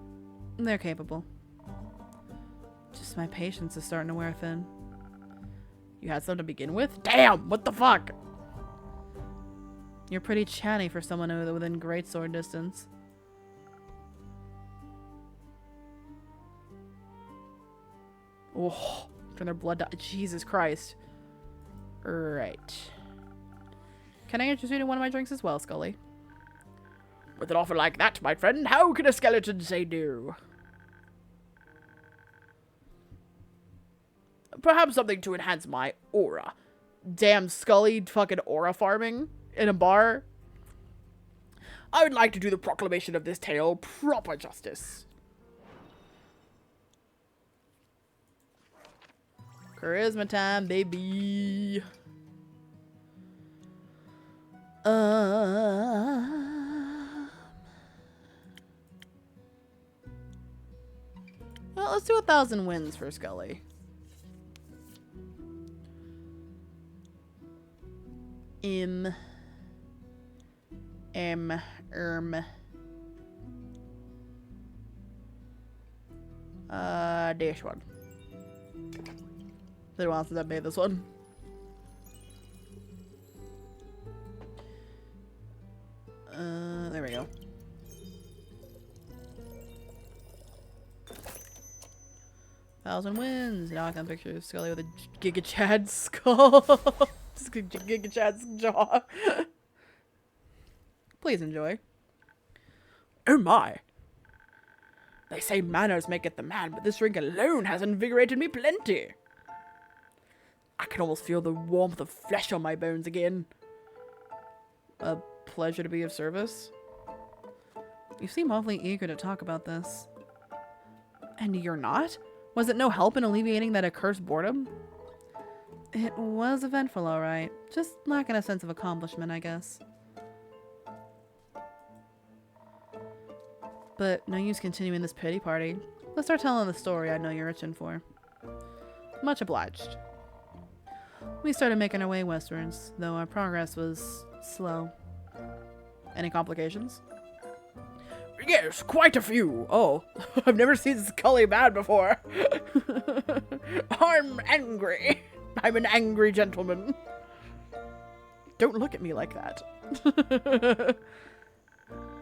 They're capable. Just my patience is starting to wear thin. You had some to begin with? Damn! What the fuck? You're pretty chatty for someone within greatsword distance. Oh, turn their blood down. Jesus Christ. Right. Can I interest you in one of my drinks as well, Scully? With an offer like that, my friend, how can a skeleton say no? Perhaps something to enhance my aura. Damn, Scully fucking aura farming in a bar. I would like to do the proclamation of this tale proper justice. Charisma time, baby. Well, let's do 1,000 wins for Scully. Dash one. Been a while since I made this one. There we go. Thousand wins. Now I can picture Scully with a Giga Chad skull. Just Giga Chad's jaw. Please enjoy. Oh my. They say manners maketh the man, but this drink alone has invigorated me plenty. I can almost feel the warmth of flesh on my bones again. A pleasure to be of service. You seem awfully eager to talk about this. And you're not? Was it no help in alleviating that accursed boredom? It was eventful, alright. Just lacking a sense of accomplishment, I guess. But no use continuing this pity party. Let's start telling the story I know you're itching for. Much obliged. We started making our way westwards, though our progress was slow. Any complications? Yes, quite a few. Oh, I've never seen Scully mad before. I'm angry. I'm an angry gentleman. Don't look at me like that.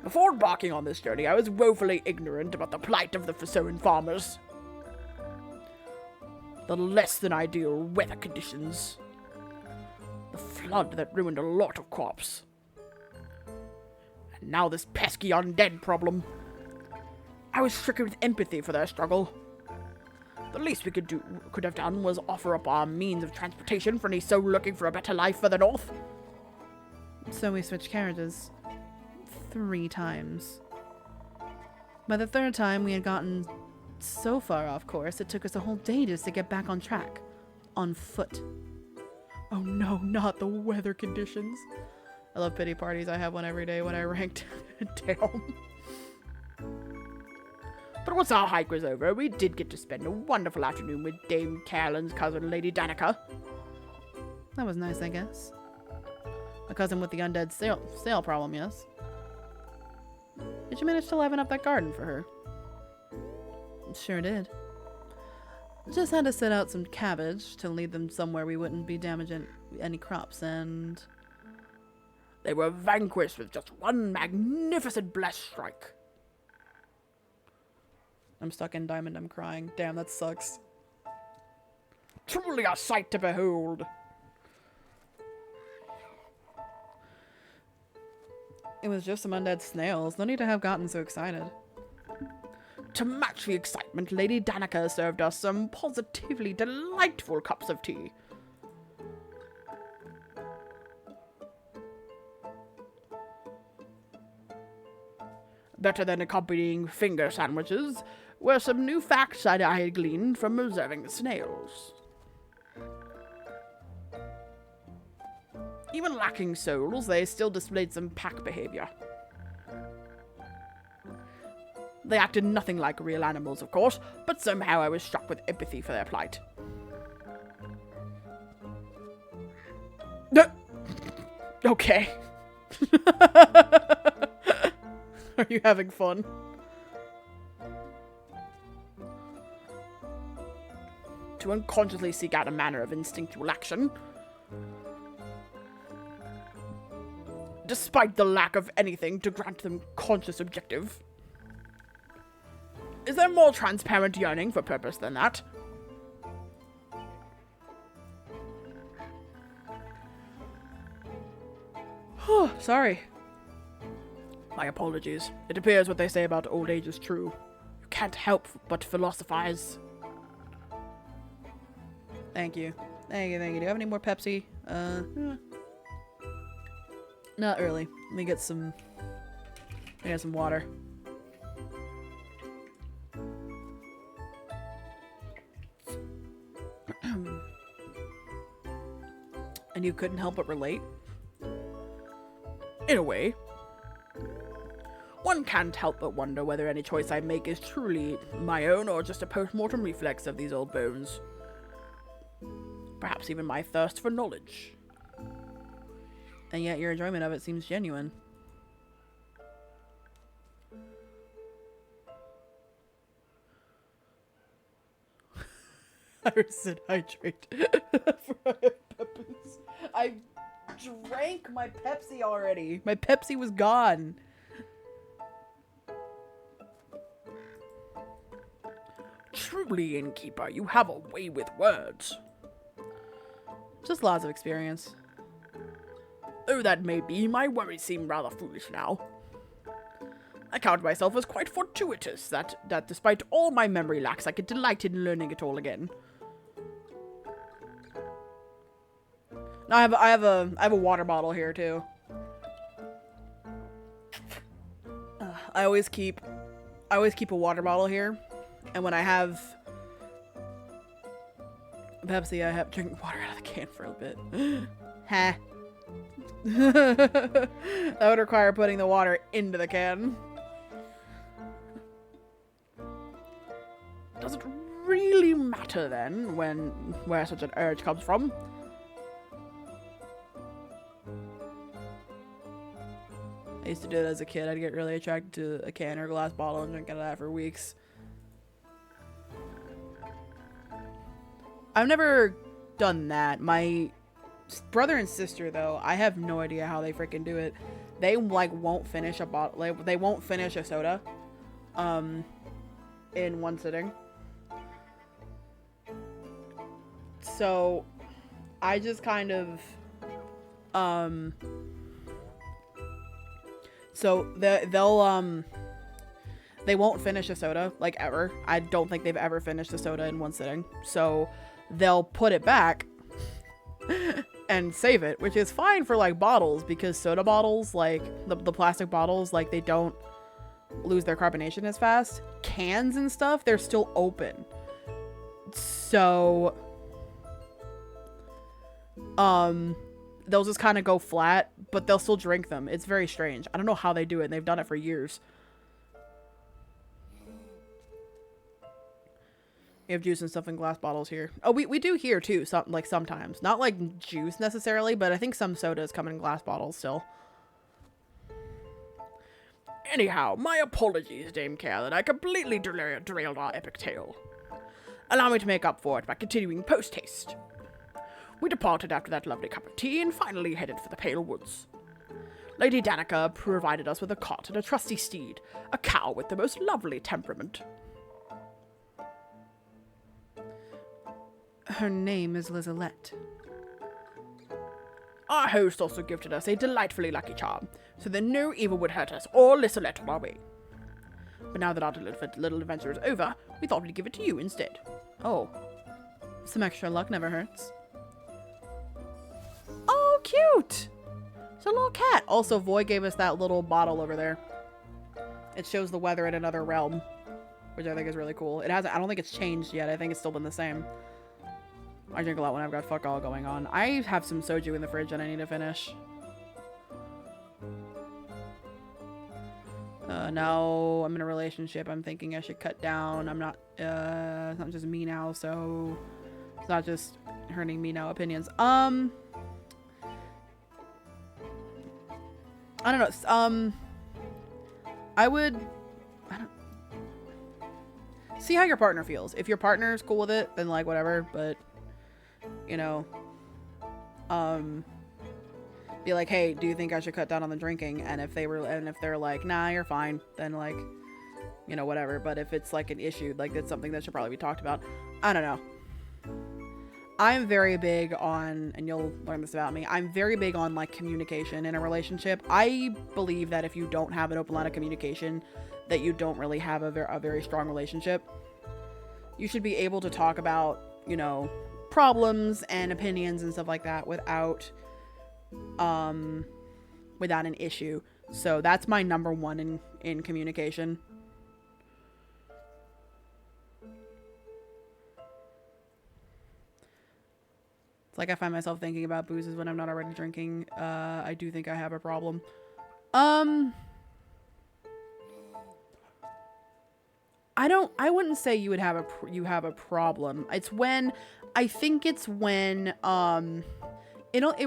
Before embarking on this journey, I was woefully ignorant about the plight of the Fosoan farmers. The less than ideal weather conditions. The flood that ruined a lot of crops. And now this pesky undead problem. I was stricken with empathy for their struggle. The least we could have done was offer up our means of transportation for any soul looking for a better life further north. So we switched carriages. 3 times. By the 3rd time, we had gotten so far off course, it took us a whole day just to get back on track. On foot. Oh no, not the weather conditions. I love pity parties. I have one every day when I ranked. Damn. But once our hike was over, we did get to spend a wonderful afternoon with Dame Carolyn's cousin, Lady Danica. That was nice, I guess. A cousin with the undead sale problem, yes? Did you manage to liven up that garden for her? Sure did. Just had to set out some cabbage to lead them somewhere we wouldn't be damaging any crops, and they were vanquished with just one magnificent blessed strike. I'm stuck in diamond, I'm crying. Damn, that sucks. Truly a sight to behold. It was just some undead snails. No need to have gotten so excited. To match the excitement, Lady Danica served us some positively delightful cups of tea. better than accompanying finger sandwiches, were some new facts I had gleaned from observing the snails. Even lacking souls, they still displayed some pack behavior. They acted nothing like real animals, of course, but somehow I was struck with empathy for their plight. Okay. Are you having fun? To unconsciously seek out a manner of instinctual action, despite the lack of anything to grant them conscious objective. Is there more transparent yearning for purpose than that? Sorry. My apologies. It appears what they say about old age is true. You can't help but philosophize. Thank you. Thank you, thank you. Do you have any more Pepsi? Not really. Let me get some water. And you couldn't help but relate? In a way. One can't help but wonder whether any choice I make is truly my own or just a post-mortem reflex of these old bones. Perhaps even my thirst for knowledge. And yet your enjoyment of it seems genuine. I said hydrate. I drank my Pepsi already. My Pepsi was gone. Truly, innkeeper, you have a way with words. Just lots of experience. Though that may be, my worries seem rather foolish now. I count myself as quite fortuitous that despite all my memory lacks, I could delight in learning it all again. Now I have a water bottle here too. I always keep a water bottle here, and when I have Pepsi, I have drinking water out of the can for a bit. Ha. That would require putting the water into the can. Does it really matter then where such an urge comes from? I used to do it as a kid. I'd get really attracted to a can or a glass bottle and drink out of that for weeks. I've never done that. My brother and sister, though, I have no idea how they freaking do it. They, like, won't finish a bottle. Like, they won't finish a soda in one sitting. So, I just kind of, so they won't finish a soda, like, ever. I don't think they've ever finished a soda in one sitting. So, they'll put it back and save it, which is fine for, like, bottles, because soda bottles, like, the plastic bottles, like, they don't lose their carbonation as fast. Cans and stuff, they're still open. So, they'll just kind of go flat, but they'll still drink them. It's very strange. I don't know how they do it, and they've done it for years. We have juice and stuff in glass bottles here. Oh, we do here too, sometimes. Not like juice necessarily, but I think some sodas come in glass bottles still. Anyhow, my apologies, Dame Care, that I completely derailed our epic tale. Allow me to make up for it by continuing post-haste. We departed after that lovely cup of tea and finally headed for the Pale Woods. Lady Danica provided us with a cart and a trusty steed, a cow with the most lovely temperament. Her name is Lizalette. Our host also gifted us a delightfully lucky charm, so that no evil would hurt us or Lizalette on our way. But now that our little adventure is over, we thought we'd give it to you instead. Oh. Some extra luck never hurts. Oh, cute! It's a little cat. Also, Void gave us that little bottle over there. It shows the weather in another realm, which I think is really cool. It hasn't. I don't think it's changed yet. I think it's still been the same. I drink a lot when I've got fuck all going on. I have some soju in the fridge that I need to finish. Now I'm in a relationship. I'm thinking I should cut down. I'm not, it's not just me now, so it's not just hurting me now opinions. I don't know. I don't see how your partner feels. If your partner's cool with it, then like whatever, but you know, be like, hey, do you think I should cut down on the drinking? And if they're like, nah, you're fine, then like, you know, whatever. But if it's like an issue, like that's something that should probably be talked about. I don't know. I'm very big on, and you'll learn this about me, I'm very big on like communication in a relationship. I believe that if you don't have an open line of communication, that you don't really have a very strong relationship. You should be able to talk about, you know, problems and opinions and stuff like that without an issue. So that's my number one in communication. It's like I find myself thinking about boozes when I'm not already drinking. I do think I have a problem. I wouldn't say you have a problem. It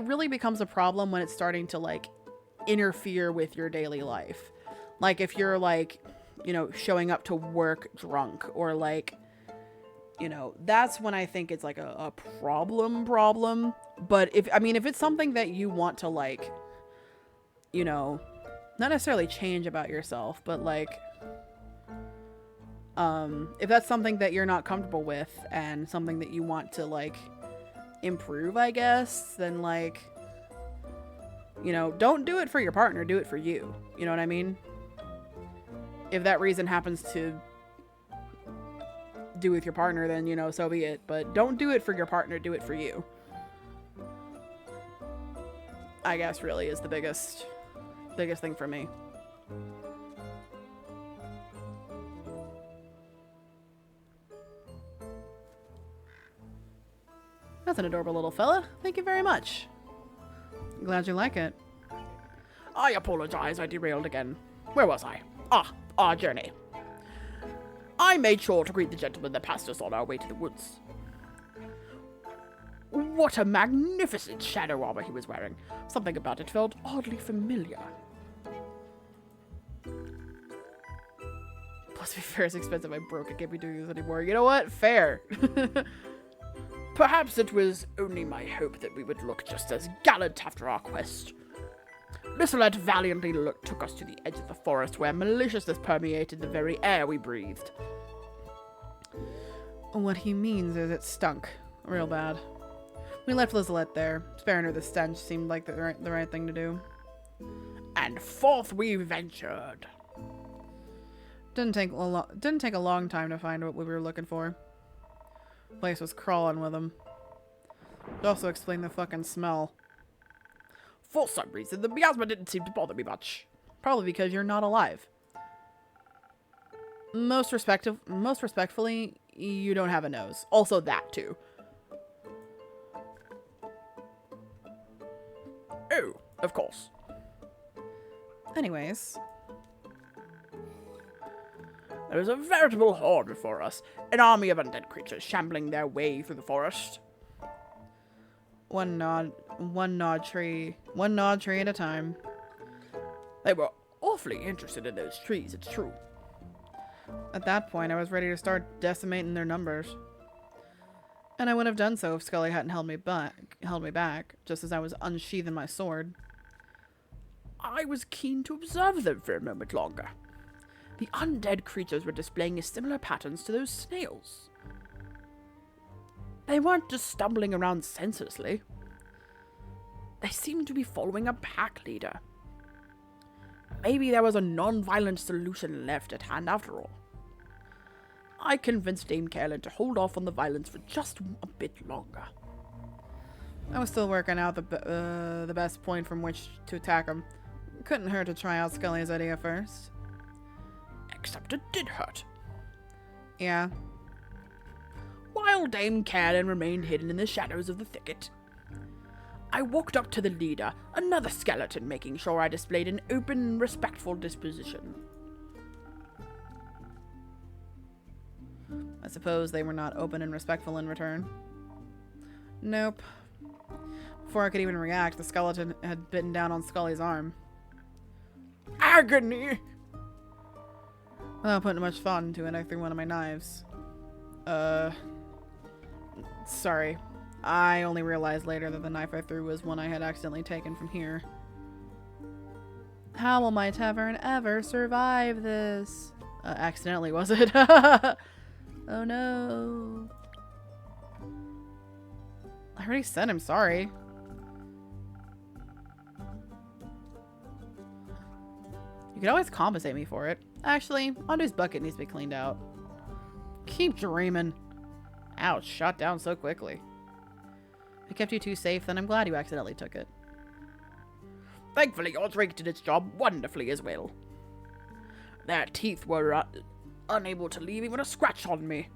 really becomes a problem when it's starting to like interfere with your daily life. Like if you're like, you know, showing up to work drunk, or like, you know, that's when I think it's like a problem. But if it's something that you want to like, you know, not necessarily change about yourself, but like, if that's something that you're not comfortable with and something that you want to like improve, I guess, then like, you know, don't do it for your partner, do it for you. You know what I mean? If that reason happens to do with your partner, then, you know, so be it. But don't do it for your partner, do it for you. I guess really is the biggest thing for me. That's an adorable little fella. Thank you very much. Glad you like it. I apologize, I derailed again. Where was I? Our journey. I made sure to greet the gentleman that passed us on our way to the woods. What a magnificent shadow armor he was wearing. Something about it felt oddly familiar. Plus, to be fair, it's expensive. I'm broke. I can't be doing this anymore. You know what? Fair. Perhaps it was only my hope that we would look just as gallant after our quest. Missalette valiantly took us to the edge of the forest where maliciousness permeated the very air we breathed. What he means is it stunk. Real bad. We left Lizalette there. Sparing her the stench seemed like the right thing to do. And forth we ventured. Didn't take a long time to find what we were looking for. The place was crawling with them. It also explained the fucking smell. For some reason, the miasma didn't seem to bother me much. Probably because you're not alive. Most respectfully, you don't have a nose. Also that, too. Oh, of course. Anyways. There was a veritable horde before us. An army of undead creatures shambling their way through the forest. One nod tree at a time. They were awfully interested in those trees, it's true. At that point, I was ready to start decimating their numbers. And I would have done so if Scully hadn't held me back, just as I was unsheathing my sword. I was keen to observe them for a moment longer. The undead creatures were displaying similar patterns to those snails. They weren't just stumbling around senselessly. They seemed to be following a pack leader. Maybe there was a non-violent solution left at hand after all. I convinced Dame Carolyn to hold off on the violence for just a bit longer. I was still working out the best point from which to attack him. Couldn't hurt to try out Scully's idea first. except it did hurt. Yeah. While Dame Karen remained hidden in the shadows of the thicket, I walked up to the leader, another skeleton, making sure I displayed an open and respectful disposition. I suppose they were not open and respectful in return. Nope. Before I could even react, the skeleton had bitten down on Scully's arm. Agony! Without putting much thought into it, I threw one of my knives. Sorry. I only realized later that the knife I threw was one I had accidentally taken from here. How will my tavern ever survive this? Accidentally, was it? Oh no. I already said I'm sorry. You could always compensate me for it. Actually, Andu's bucket needs to be cleaned out. Keep dreaming. Ouch, shot down so quickly. If it kept you too safe, then I'm glad you accidentally took it. Thankfully, your drink did its job wonderfully as well. Their teeth were unable to leave even a scratch on me.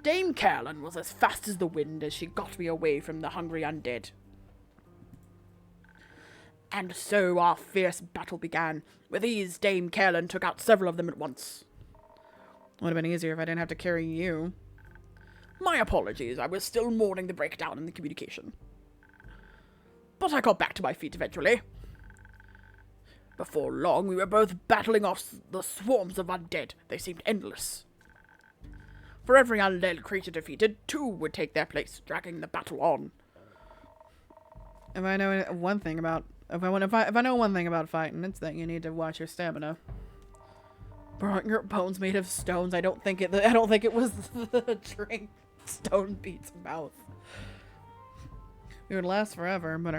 Dame Carolyn was as fast as the wind as she got me away from the hungry undead. And so our fierce battle began. With ease, Dame Carolyn took out several of them at once. Would have been easier if I didn't have to carry you. My apologies, I was still mourning the breakdown in the communication. But I got back to my feet eventually. Before long, we were both battling off the swarms of undead. They seemed endless. For every undead creature defeated, 2 would take their place, dragging the battle on. If I know one thing about if I know one thing about fighting, it's that you need to watch your stamina. Bro, your bones made of stones. I don't think it was the drink. Stone beats mouth. We wouldn't last forever, but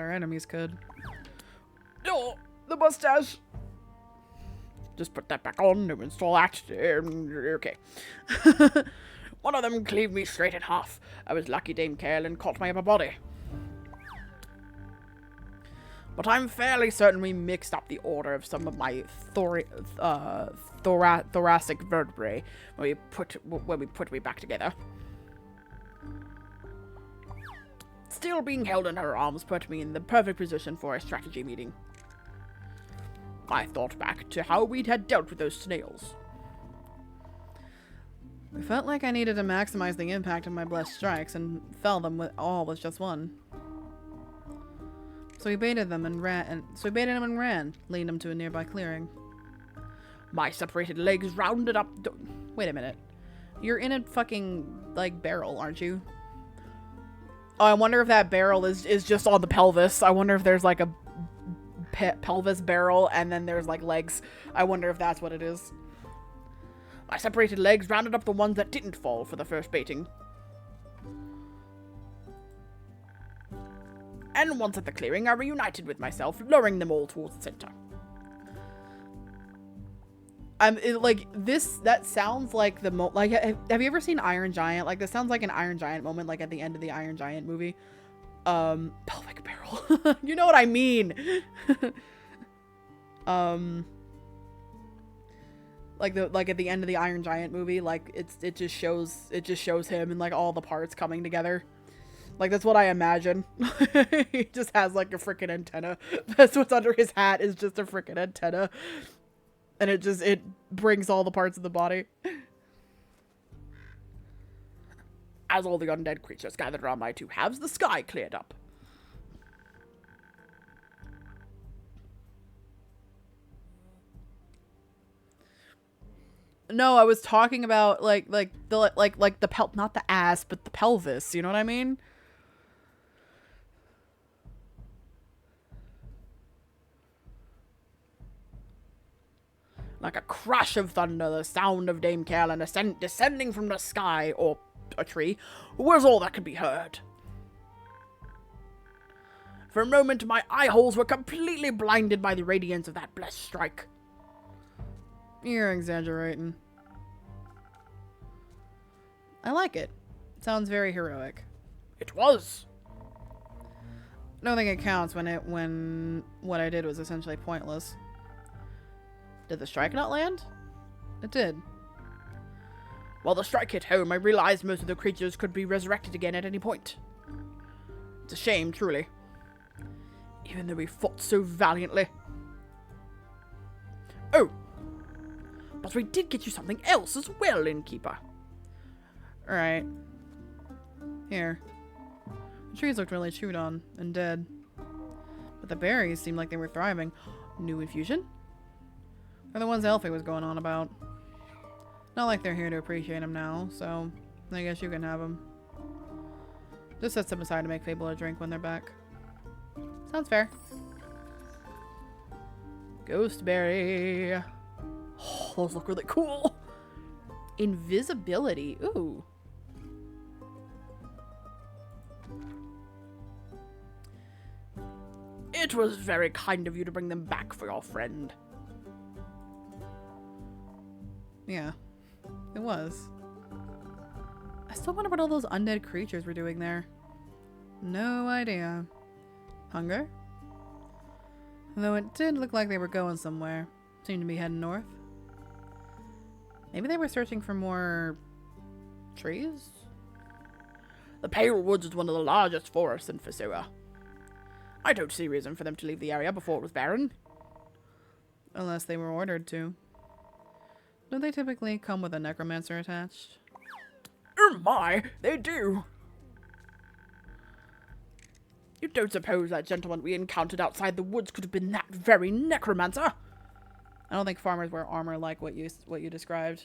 our enemies could. Oh, the mustache. Just put that back on to install that. Okay. One of them cleaved me straight in half. I was lucky Dame Carolyn caught my upper body. But I'm fairly certain we mixed up the order of some of my thoracic vertebrae when we put me back together. Still being held in her arms put me in the perfect position for a strategy meeting. I thought back to how we had dealt with those snails. I felt like I needed to maximize the impact of my blessed strikes and fell them with just one. So we baited them and ran, leading them to a nearby clearing. My separated legs rounded up. Wait a minute. You're in a fucking, like, barrel, aren't you? Oh, I wonder if that barrel is just on the pelvis. I wonder if there's, like, a pelvis barrel and then there's, like, legs. I wonder if that's what it is. My separated legs rounded up the ones that didn't fall for the first baiting. And once at the clearing, I reunited with myself, luring them all towards the center. That sounds like have you ever seen Iron Giant? Like, this sounds like an Iron Giant moment, like at the end of the Iron Giant movie. Pelvic barrel. You know what I mean? Like at the end of the Iron Giant movie, like it just shows him and like all the parts coming together. Like, that's what I imagine. He just has, like, a freaking antenna. That's what's under his hat, is just a freaking antenna. And it brings all the parts of the body. As all the undead creatures gathered around my 2 halves, the sky cleared up. No, I was talking about, not the ass, but the pelvis. You know what I mean? Like a crash of thunder, the sound of Dame Carolyn descending from the sky, or a tree, was all that could be heard. For a moment, my eye holes were completely blinded by the radiance of that blessed strike. You're exaggerating. I like it. Sounds very heroic. It was. I don't think it counts when what I did was essentially pointless. Did the strike not land? It did. While the strike hit home, I realized most of the creatures could be resurrected again at any point. It's a shame, truly. Even though we fought so valiantly. Oh! But we did get you something else as well, innkeeper. Alright. Here. The trees looked really chewed on and dead. But the berries seemed like they were thriving. New infusion? They're the ones Elfie was going on about. Not like they're here to appreciate them now, so I guess you can have them. Just set them aside to make Fable a drink when they're back. Sounds fair. Ghostberry. Oh, those look really cool. Invisibility. Ooh. It was very kind of you to bring them back for your friend. Yeah. It was. I still wonder what all those undead creatures were doing there. No idea. Hunger? Though it did look like they were going somewhere. Seemed to be heading north. Maybe they were searching for more trees? The Pale Woods is one of the largest forests in Fesua. I don't see reason for them to leave the area before it was barren. Unless they were ordered to. Don't they typically come with a necromancer attached? Oh my, they do! You don't suppose that gentleman we encountered outside the woods could have been that very necromancer? I don't think farmers wear armor like what you described.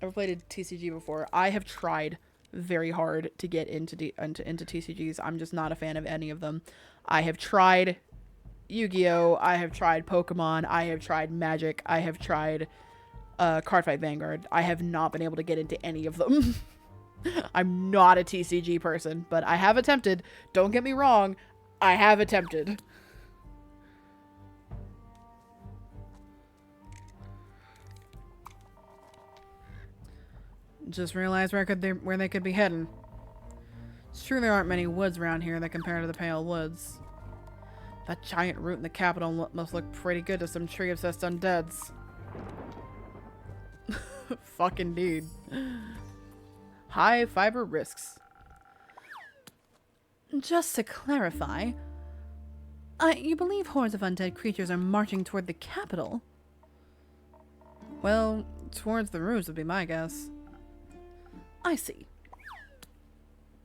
Ever played a TCG before? I have tried very hard to get into TCGs. I'm just not a fan of any of them. I have tried Yu-Gi-Oh! I have tried Pokemon. I have tried Magic. I have tried Cardfight Vanguard. I have not been able to get into any of them. I'm not a TCG person, but I have attempted. Don't get me wrong. I have attempted. Just realized where they could be heading. It's true there aren't many woods around here that compare to the Pale Woods. That giant root in the capital must look pretty good to some tree-obsessed undeads. Fuck indeed. High fiber risks. Just to clarify, you believe hordes of undead creatures are marching toward the capital? Well, towards the roofs would be my guess. I see.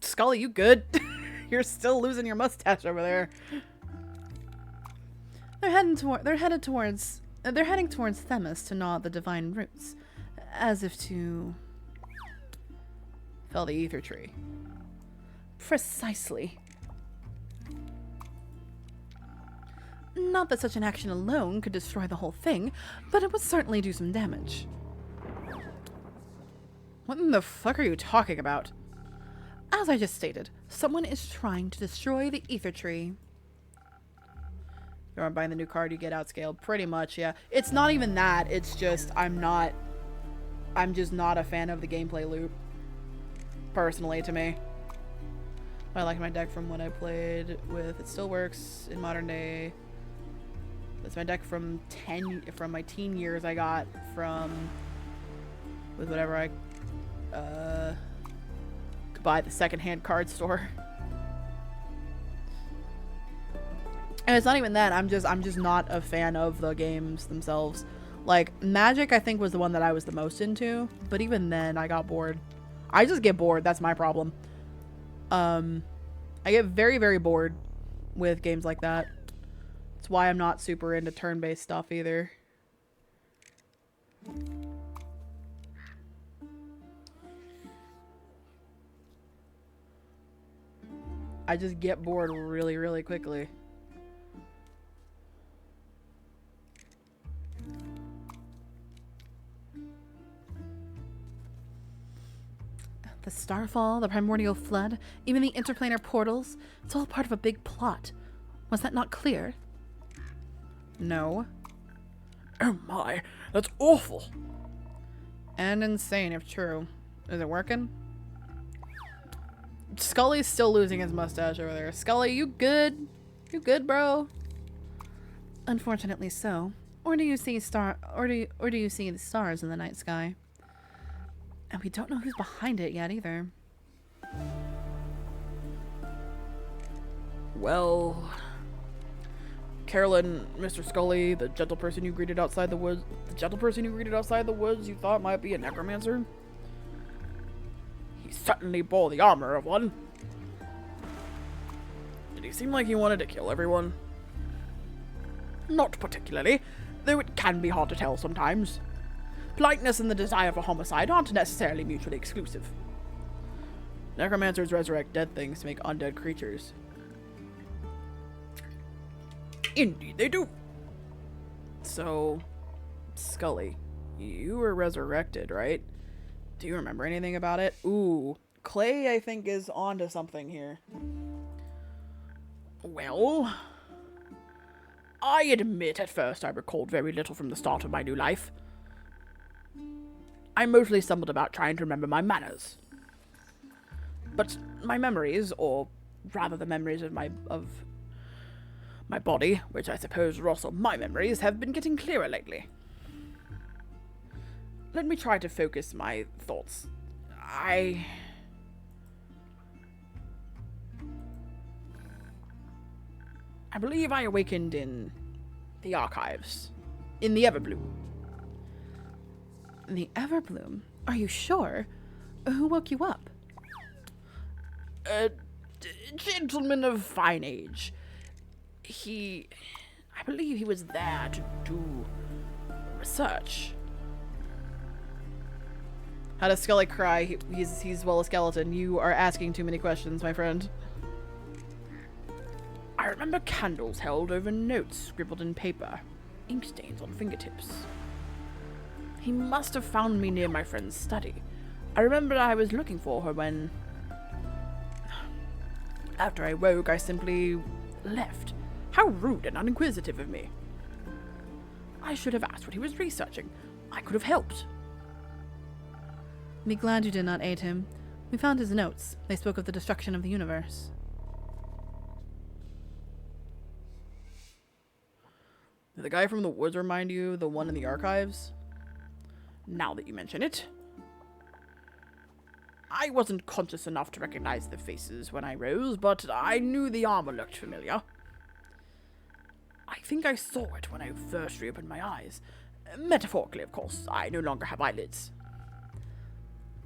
Scully, you good? You're still losing your mustache over there. They're heading towards Themis to gnaw at the divine roots, as if to fell the ether tree. Precisely. Not that such an action alone could destroy the whole thing, but it would certainly do some damage. What in the fuck are you talking about? As I just stated, someone is trying to destroy the ether tree. You aren't buying the new card, you get outscaled. Pretty much, yeah. It's not even that, it's just I'm just not a fan of the gameplay loop. Personally, to me. I like my deck from when I played with, it still works in modern day. It's my deck from my teen years I got with whatever I could buy at the secondhand card store. And it's not even that, I'm just not a fan of the games themselves. Like, Magic I think was the one that I was the most into, but even then I got bored. I just get bored, that's my problem. I get very, very bored with games like that. That's why I'm not super into turn-based stuff either. I just get bored really, really quickly. The Starfall, the Primordial Flood, even the interplanar portals, it's all part of a big plot. Was that not clear? No. Oh my, that's awful. And insane, if true. Is it working? Scully's still losing his mustache over there. Scully, you good? You good, bro? Unfortunately so. Or do you see or do you see the stars in the night sky? And we don't know who's behind it yet either. Well, Carolyn, Mr. Scully, the gentle person you greeted outside the woods, you thought might be a necromancer? He certainly bore the armor of one. Did he seem like he wanted to kill everyone? Not particularly, though it can be hard to tell sometimes. Politeness and the desire for homicide aren't necessarily mutually exclusive. Necromancers resurrect dead things to make undead creatures. Indeed they do. So, Scully, you were resurrected, right? Do you remember anything about it? Ooh, Clay, I think, is onto something here. Well, I admit at first I recalled very little from the start of my new life. I mostly stumbled about trying to remember my manners. But my memories, or rather the memories of my body, which I suppose are also my memories, have been getting clearer lately. Let me try to focus my thoughts. I believe I awakened in the archives, in the Everbloom. The Everbloom? Are you sure? Who woke you up? A gentleman of fine age. I believe he was there to do research. How does Scully cry? He's well a skeleton. You are asking too many questions, my friend. I remember candles held over notes scribbled in paper, ink stains on fingertips. He must have found me near my friend's study. I remember I was looking for her when... After I woke, I simply left. How rude and uninquisitive of me. I should have asked what he was researching. I could have helped. Be glad you did not aid him. We found his notes. They spoke of the destruction of the universe. Did the guy from the woods remind you the one in the archives? Now that you mention it. I wasn't conscious enough to recognize the faces when I rose, but I knew the armor looked familiar. I think I saw it when I first reopened my eyes. Metaphorically, of course. I no longer have eyelids.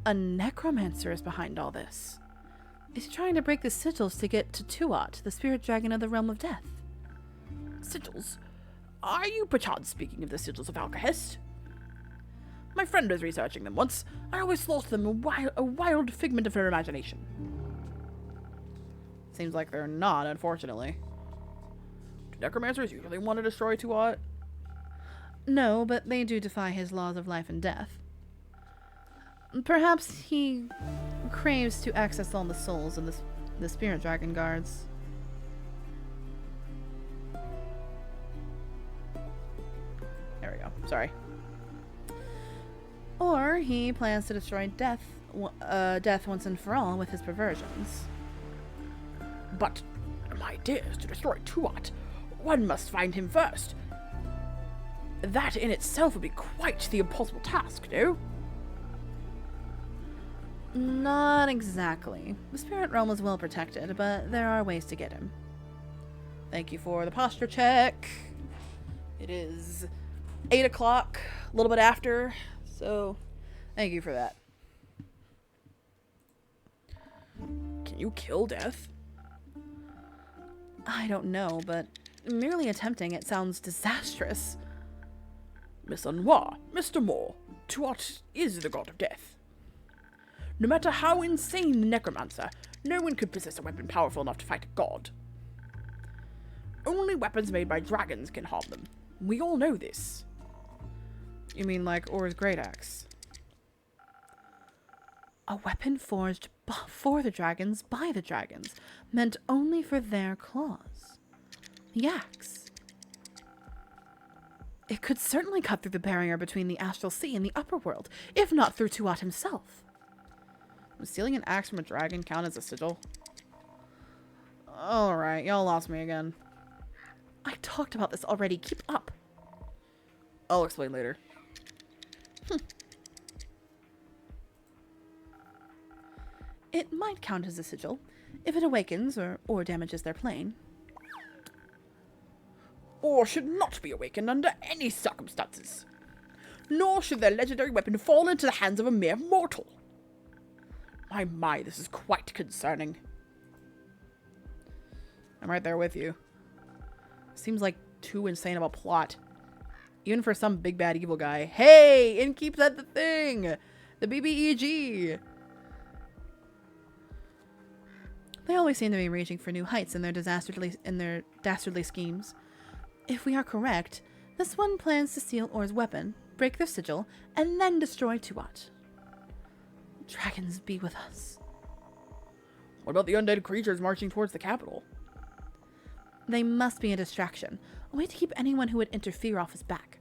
A necromancer is behind all this. Is he trying to break the sigils to get to Tuat, the spirit dragon of the realm of death? Sigils? Are you perchance speaking of the sigils of Alcahest? My friend was researching them once. I always thought them a wild figment of her imagination. Seems like they're not, unfortunately. Do necromancers usually want to destroy Tuat? No, but they do defy his laws of life and death. Perhaps he craves to access all the souls of the spirit dragon guards. There we go. Sorry. Or he plans to destroy death once and for all with his perversions. But my idea is to destroy Tuat. One must find him first. That in itself would be quite the impossible task, no? Not exactly. The spirit realm is well protected, but there are ways to get him. Thank you for the posture check. It is 8 o'clock, a little bit after, so thank you for that. Can you kill death? I don't know, but merely attempting it sounds disastrous. Miss Anwar, Mr. Moore, Tuat is the god of death. No matter how insane the necromancer, no one could possess a weapon powerful enough to fight a god. Only weapons made by dragons can harm them. We all know this. You mean like Or's great axe? A weapon forged for the dragons by the dragons, meant only for their claws. The axe. It could certainly cut through the barrier between the astral sea and the upper world, if not through Tuat himself. Would stealing an axe from a dragon count as a sigil? Alright, y'all lost me again. I talked about this already. Keep up. I'll explain later. It might count as a sigil if it awakens or damages their plane. Or should not be awakened under any circumstances. Nor should their legendary weapon fall into the hands of a mere mortal. My, this is quite concerning. I'm right there with you. Seems like too insane of a plot. Even for some big bad evil guy. Hey! Innkeep said the thing! The BBEG! They always seem to be reaching for new heights in their dastardly schemes. If we are correct, this one plans to steal Or's weapon, break their sigil, and then destroy Tuat. Dragons be with us. What about the undead creatures marching towards the capital? They must be a distraction, a way to keep anyone who would interfere off his back.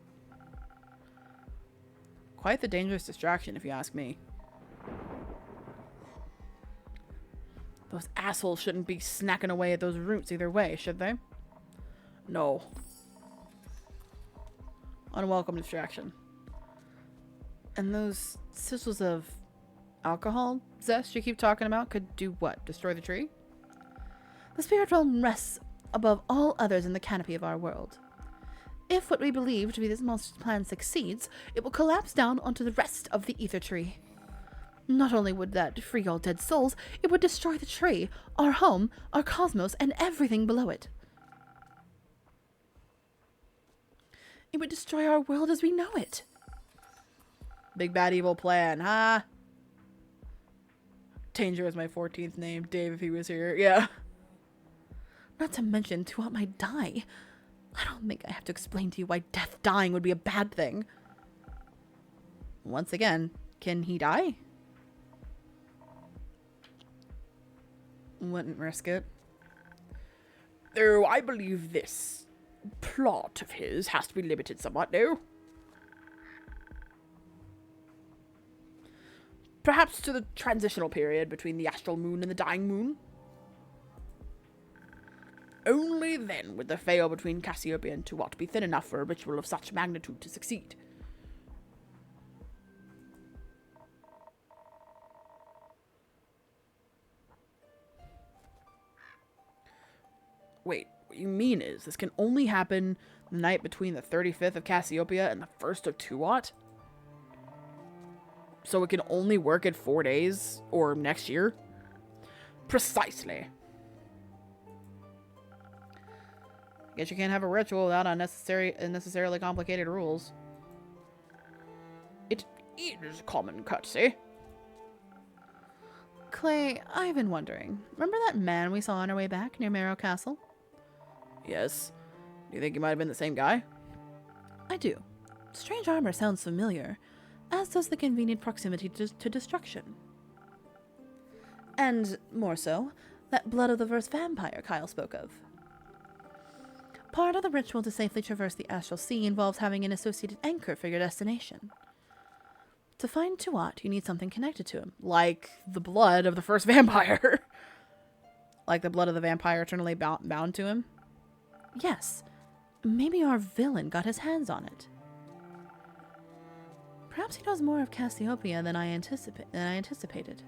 Quite the dangerous distraction, if you ask me. Those assholes shouldn't be snacking away at those roots either way, should they? No. Unwelcome distraction. And those sigils of alcohol zest you keep talking about could do what? Destroy the tree? The spirit realm rests above all others in the canopy of our world. If what we believe to be this monster's plan succeeds, it will collapse down onto the rest of the ether tree. Not only would that free all dead souls, it would destroy the tree, our home, our cosmos, and everything below it. It would destroy our world as we know it. Big bad evil plan, huh? Danger is my 14th name. Dave, if he was here. Yeah. Not to mention, Tuat might die. I don't think I have to explain to you why death dying would be a bad thing. Once again, can he die? Wouldn't risk it. Though I believe this plot of his has to be limited somewhat, no? Perhaps to the transitional period between the astral moon and the dying moon? Only then would the veil between Cassiopeia and Tuat be thin enough for a ritual of such magnitude to succeed. Wait, what you mean is this can only happen the night between the 35th of Cassiopeia and the 1st of Tuat? So it can only work at 4 days? Or next year? Precisely. Guess you can't have a ritual without unnecessarily complicated rules. It is common courtesy. Clay, I've been wondering. Remember that man we saw on our way back near Marrow Castle? Yes. Do you think he might have been the same guy? I do. Strange armor sounds familiar, as does the convenient proximity to destruction. And, more so, that blood of the first vampire Kyle spoke of. Part of the ritual to safely traverse the astral sea involves having an associated anchor for your destination. To find Tuat, you need something connected to him. Like the blood of the first vampire. Like the blood of the vampire eternally bound to him? Yes. Maybe our villain got his hands on it. Perhaps he knows more of Cassiopeia than I anticipated.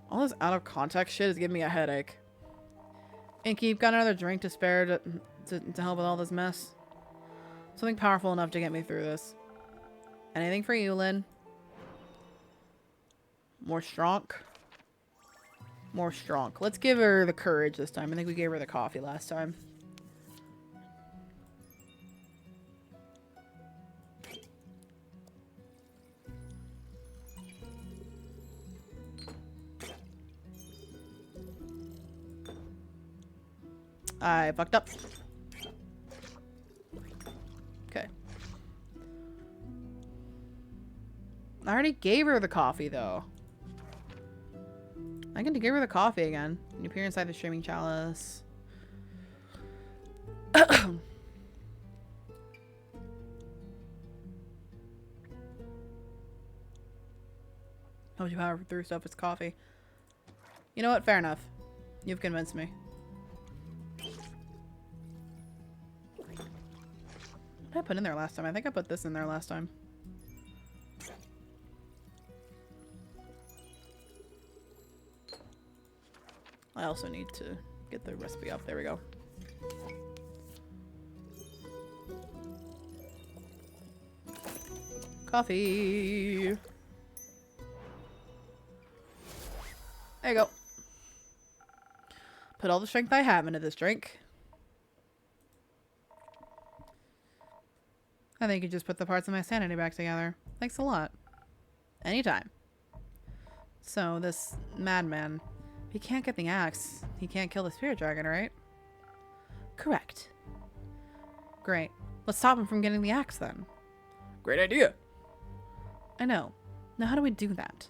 All this out of context shit is giving me a headache. Innkeep, got another drink to spare to help with all this mess? Something powerful enough to get me through this. Anything for you, Lynn? More strong? More strong. Let's give her the courage this time. I think we gave her the coffee last time. I fucked up. Okay. I already gave her the coffee, though. I can give her the coffee again. You appear inside the streaming chalice. Helps you power through stuff. It's coffee. You know what? Fair enough. You've convinced me. I put in there last time? I think I put this in there last time. I also need to get the recipe up. There we go. Coffee. There you go. Put all the strength I have into this drink. I think you just put the parts of my sanity back together. Thanks a lot. Anytime. So, this madman, if he can't get the axe, he can't kill the spirit dragon, right? Correct. Great. Let's stop him from getting the axe, then. Great idea. I know. Now how do we do that?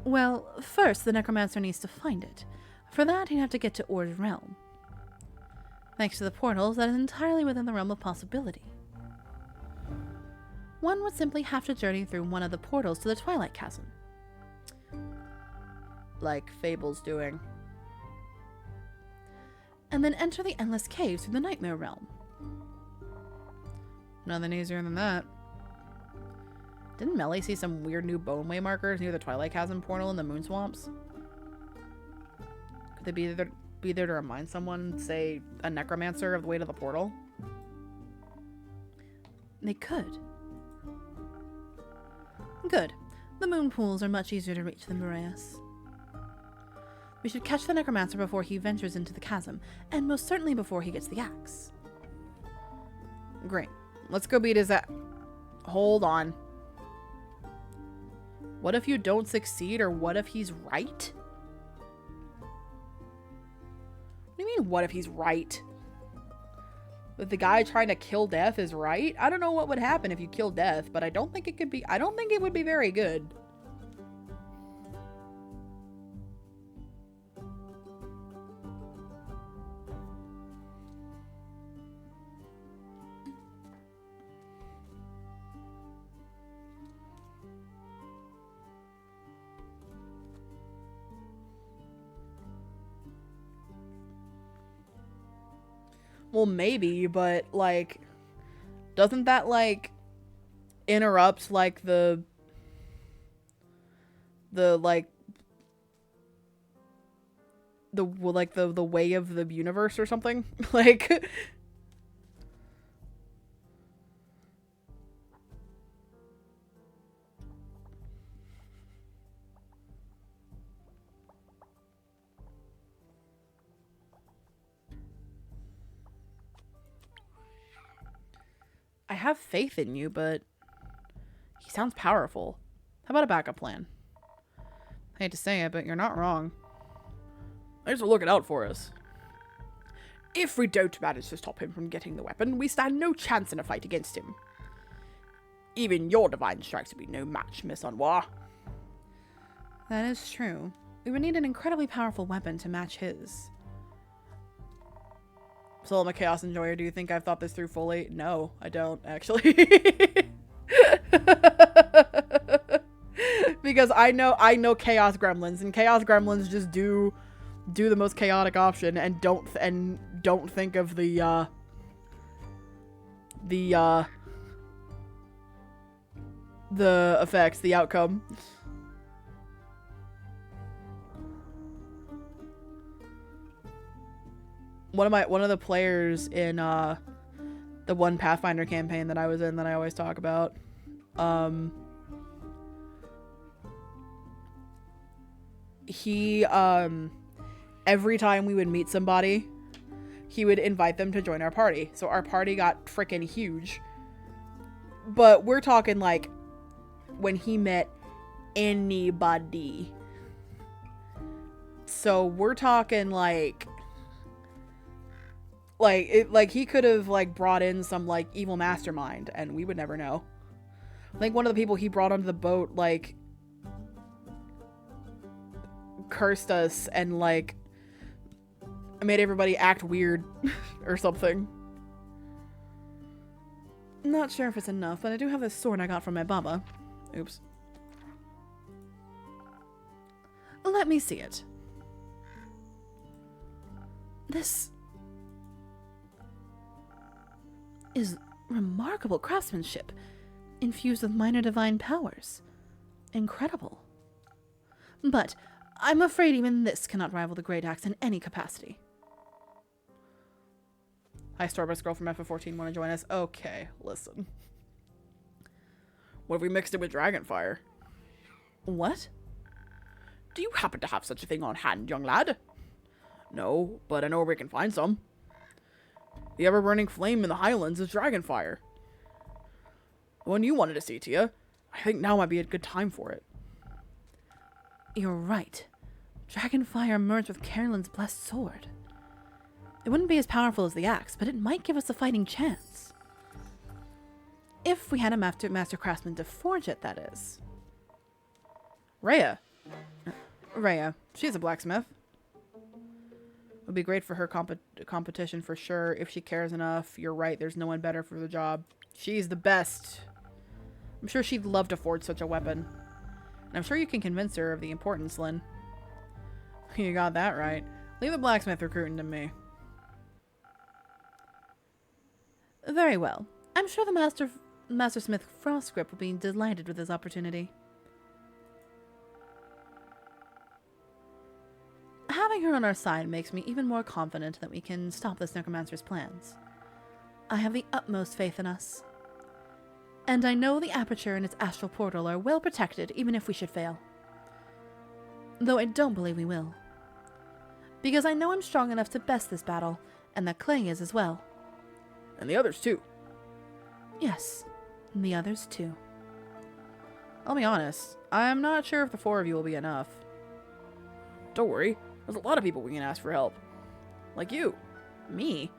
Well, first the necromancer needs to find it. For that, he'd have to get to Or's realm. Thanks to the portals, that is entirely within the realm of possibility. One would simply have to journey through one of the portals to the Twilight Chasm. Like Fable's doing. And then enter the endless caves through the Nightmare realm. Nothing easier than that. Didn't Melly see some weird new boneway markers near the Twilight Chasm portal in the Moon Swamps? Could they be there to remind someone, say, a necromancer, of the way to the portal? They could. Good. The moon pools are much easier to reach than Boreas. We should catch the necromancer before he ventures into the chasm, and most certainly before he gets the axe. Great. Let's go beat his axe. Hold on. What if you don't succeed, or what if he's right? What do you mean, what if he's right? If the guy trying to kill Death is right? I don't know what would happen if you kill Death, but I don't think it would be very good. Well, maybe, but, like, doesn't that, like, interrupt, like, the way of the universe or something? Like, I have faith in you, but he sounds powerful. How about a backup plan? I hate to say it, but you're not wrong. Thanks for looking out for us. If we don't manage to stop him from getting the weapon, we stand no chance in a fight against him. Even your divine strikes would be no match, Miss Anwar. That is true. We would need an incredibly powerful weapon to match his. So I'm a Chaos Enjoyer. Do you think I've thought this through fully? No, I don't, actually. Because I know Chaos Gremlins, and Chaos Gremlins just do the most chaotic option and don't think of the effects, the outcome. One of the players in the one Pathfinder campaign that I was in that I always talk about, he every time we would meet somebody, he would invite them to join our party. So our party got freaking huge. But we're talking like when he met anybody. So we're talking like he could have like brought in some like evil mastermind and we would never know. I think one of the people he brought onto the boat like cursed us and like made everybody act weird or something. Not sure if it's enough, but I do have this sword I got from my baba. Oops. Let me see it. is remarkable craftsmanship, infused with minor divine powers. Incredible. But I'm afraid even this cannot rival the Great Axe in any capacity. Hi, Starbucks girl from FF14, want to join us? Okay, listen. What if we mixed it with Dragonfire? What? Do you happen to have such a thing on hand, young lad? No, but I know where we can find some. The ever-burning flame in the Highlands is Dragonfire. The one you wanted to see, Tia. I think now might be a good time for it. You're right. Dragonfire merged with Carolyn's blessed sword. It wouldn't be as powerful as the axe, but it might give us a fighting chance. If we had a master craftsman to forge it, that is. Rhea. She's a blacksmith. Would be great for her competition for sure, if she cares enough. You're right, there's no one better for the job. She's the best. I'm sure she'd love to forge such a weapon. And I'm sure you can convince her of the importance, Lynn. You got that right. Leave the blacksmith recruiting to me. Very well. I'm sure the Mastersmith Frostgrip will be delighted with this opportunity. Having her on our side makes me even more confident that we can stop this necromancer's plans. I have the utmost faith in us. And I know the aperture and its astral portal are well protected even if we should fail. Though I don't believe we will. Because I know I'm strong enough to best this battle, and that Clay is as well. And the others too. Yes, and the others too. I'll be honest, I'm not sure if the 4 of you will be enough. Don't worry, there's a lot of people we can ask for help. Like you. Me?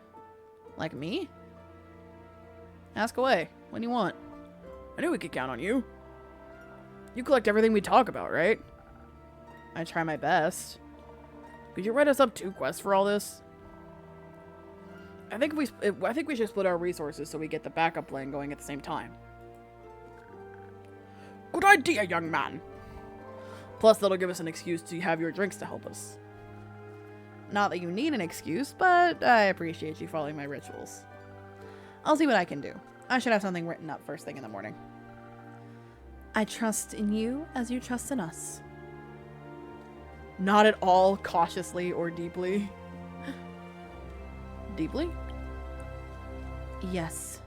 Like me? Ask away. What do you want? I knew we could count on you. You collect everything we talk about, right? I try my best. Could you write us up 2 quests for all this? I think we should split our resources so we get the backup plan going at the same time. Good idea, young man. Plus, that'll give us an excuse to have your drinks to help us. Not that you need an excuse, but I appreciate you following my rituals. I'll see what I can do. I should have something written up first thing in the morning. I trust in you as you trust in us. Not at all cautiously or deeply. Deeply? Yes.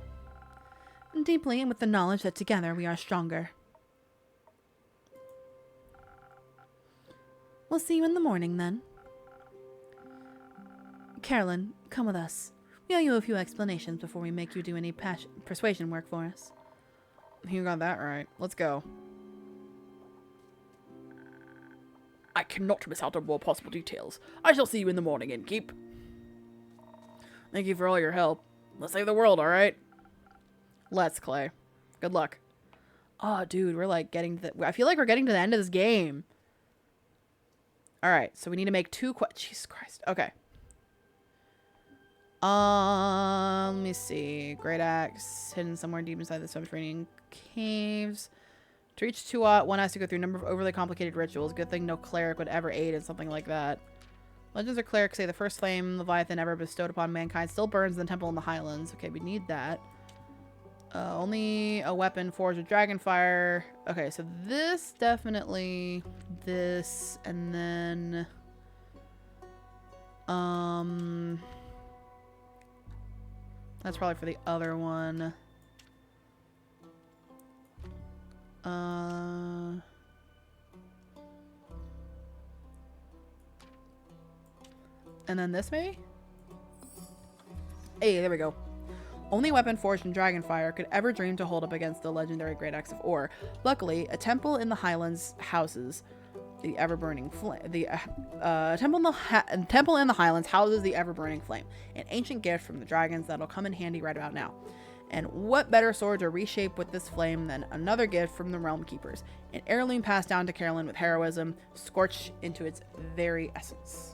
Deeply, and with the knowledge that together we are stronger. We'll see you in the morning, then. Carolyn, come with us. We owe you a few explanations before we make you do any persuasion work for us. You got that right. Let's go. I cannot miss out on more possible details. I shall see you in the morning, Innkeep. Thank you for all your help. Let's save the world, alright? Let's, Clay. Good luck. Oh, dude, we're like getting to I feel like we're getting to the end of this game. Alright, so we need to make 2 Jesus Christ. Okay. Let me see. Great Axe, hidden somewhere deep inside the subterranean caves. To reach Tuat, one has to go through a number of overly complicated rituals. Good thing no cleric would ever aid in something like that. Legends of clerics say the first flame Leviathan ever bestowed upon mankind still burns in the temple in the Highlands. Okay, we need that. Only a weapon forged with Dragonfire. Okay, so this definitely... This, and then... That's probably for the other one. And then this maybe? Hey, there we go. Only weapon forged in Dragonfire could ever dream to hold up against the legendary Great Axe of Ore. Luckily, a temple in the Highlands houses the ever-burning flame. Temple in the Highlands houses the ever-burning flame, an ancient gift from the dragons that'll come in handy right about now. And what better sword to reshape with this flame than another gift from the Realm Keepers, an heirloom passed down to Carolyn with heroism, scorched into its very essence.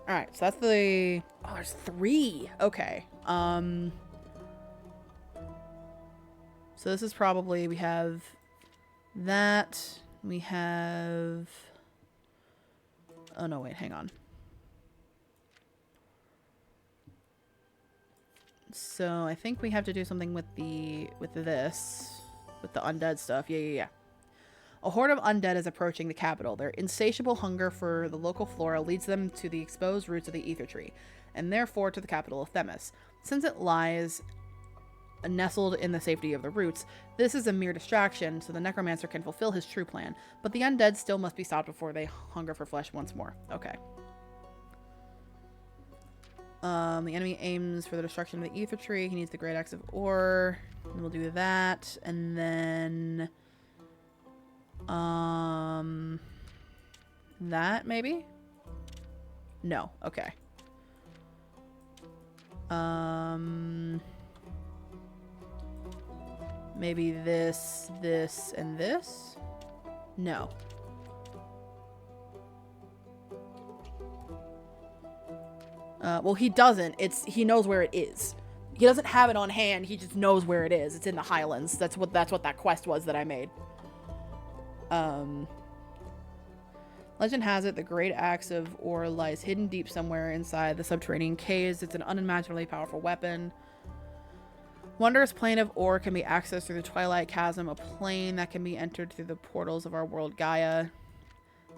Alright, so that's the... Oh, there's 3! Okay. So this is probably... We have that... We have... Oh, no, wait, hang on. So I think we have to do something with the undead stuff. Yeah. A horde of undead is approaching the capital. Their insatiable hunger for the local flora leads them to the exposed roots of the ether tree, and therefore to the capital of Themis. Since it lies nestled in the safety of the roots, this is a mere distraction, so the necromancer can fulfill his true plan. But the undead still must be stopped before they hunger for flesh once more. Okay. The enemy aims for the destruction of the ether tree. He needs the great axe of ore. And we'll do that, and then that maybe? No. Okay. Maybe this, and this? No. Well, he doesn't. He knows where it is. He doesn't have it on hand. He just knows where it is. It's in the Highlands. That's what that quest was that I made. Legend has it the great axe of ore lies hidden deep somewhere inside the subterranean caves. It's an unimaginably powerful weapon. Wondrous plane of ore can be accessed through the Twilight Chasm, a plane that can be entered through the portals of our world Gaia.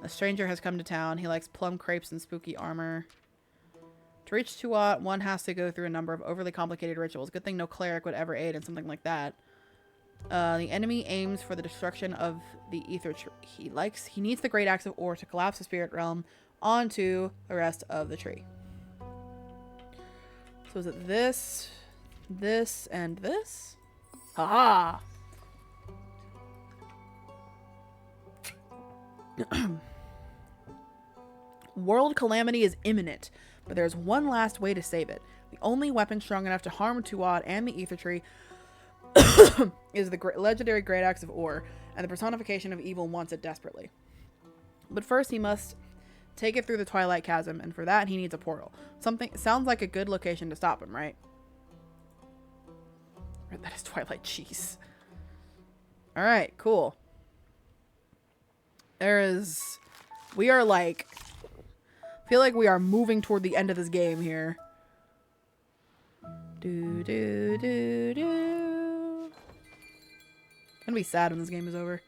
A stranger has come to town. He likes plum crepes and spooky armor. To reach Tuat, one has to go through a number of overly complicated rituals. Good thing no cleric would ever aid in something like that. The enemy aims for the destruction of the ether tree. He needs the great axe of ore to collapse the spirit realm onto the rest of the tree. So is it this, and this? Haha! World calamity is imminent, but there's one last way to save it. The only weapon strong enough to harm Tuat and the ether tree is the legendary great axe of ore, and the personification of evil wants it desperately. But first he must take it through the Twilight Chasm, and for that he needs a portal. Sounds like a good location to stop him, right? That is Twilight cheese. Alright, cool. We are like, I feel like we are moving toward the end of this game here. Do. Gonna be sad when this game is over.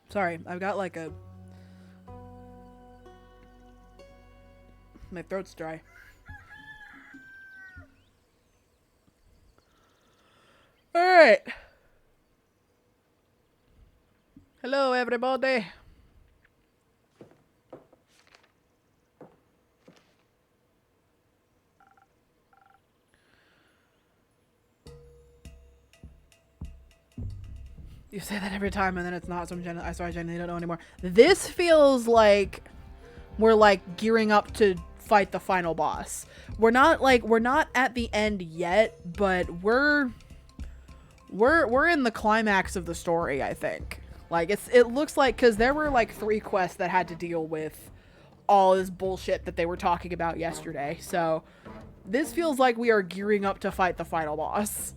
Sorry, I've got like my throat's dry. Alright. Hello, everybody. You say that every time, and then it's not. So I genuinely don't know anymore. This feels like we're like gearing up to fight the final boss. We're not at the end yet, but we're in the climax of the story, I think. Like it looks like, because there were like 3 quests that had to deal with all this bullshit that they were talking about yesterday. So this feels like we are gearing up to fight the final boss.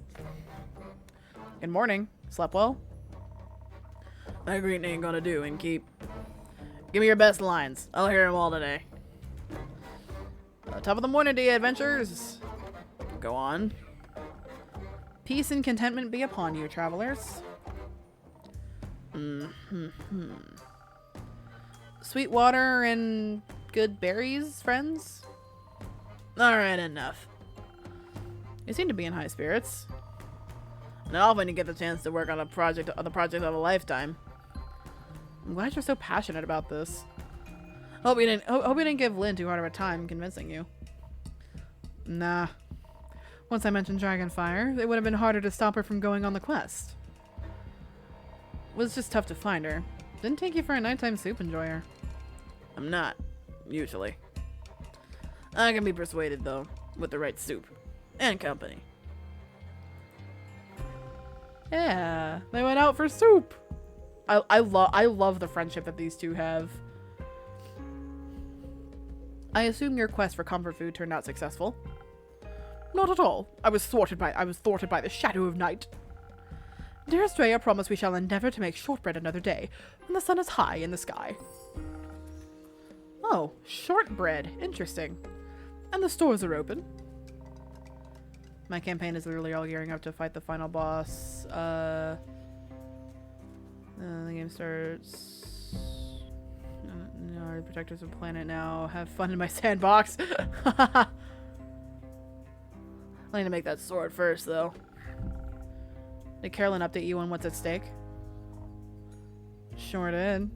Good morning. Slept well? That green ain't gonna do, and keep. Give me your best lines. I'll hear them all today. Top of the morning to you, adventurers. Go on. Peace and contentment be upon you, travelers. Sweet water and good berries, friends? Alright, enough. You seem to be in high spirits. Not often you get the chance to work on the project of a lifetime. I'm glad you're so passionate about this. Hope you didn't give Lynn too hard of a time convincing you. Nah. Once I mentioned Dragonfire, it would have been harder to stop her from going on the quest. It was just tough to find her. Didn't take you for a nighttime soup enjoyer. I'm not, usually. I can be persuaded, though, with the right soup. And company. Yeah, they went out for soup. I love the friendship that these two have. I assume your quest for comfort food turned out successful. Not at all. I was thwarted by the shadow of night. Dearest Rhea, promise we shall endeavor to make shortbread another day, when the sun is high in the sky. Oh, shortbread. Interesting. And the stores are open. My campaign is literally all gearing up to fight the final boss. The game starts. No, our protectors of the planet now. Have fun in my sandbox. I need to make that sword first, though. Did Carolyn update you on what's at stake? Sure did.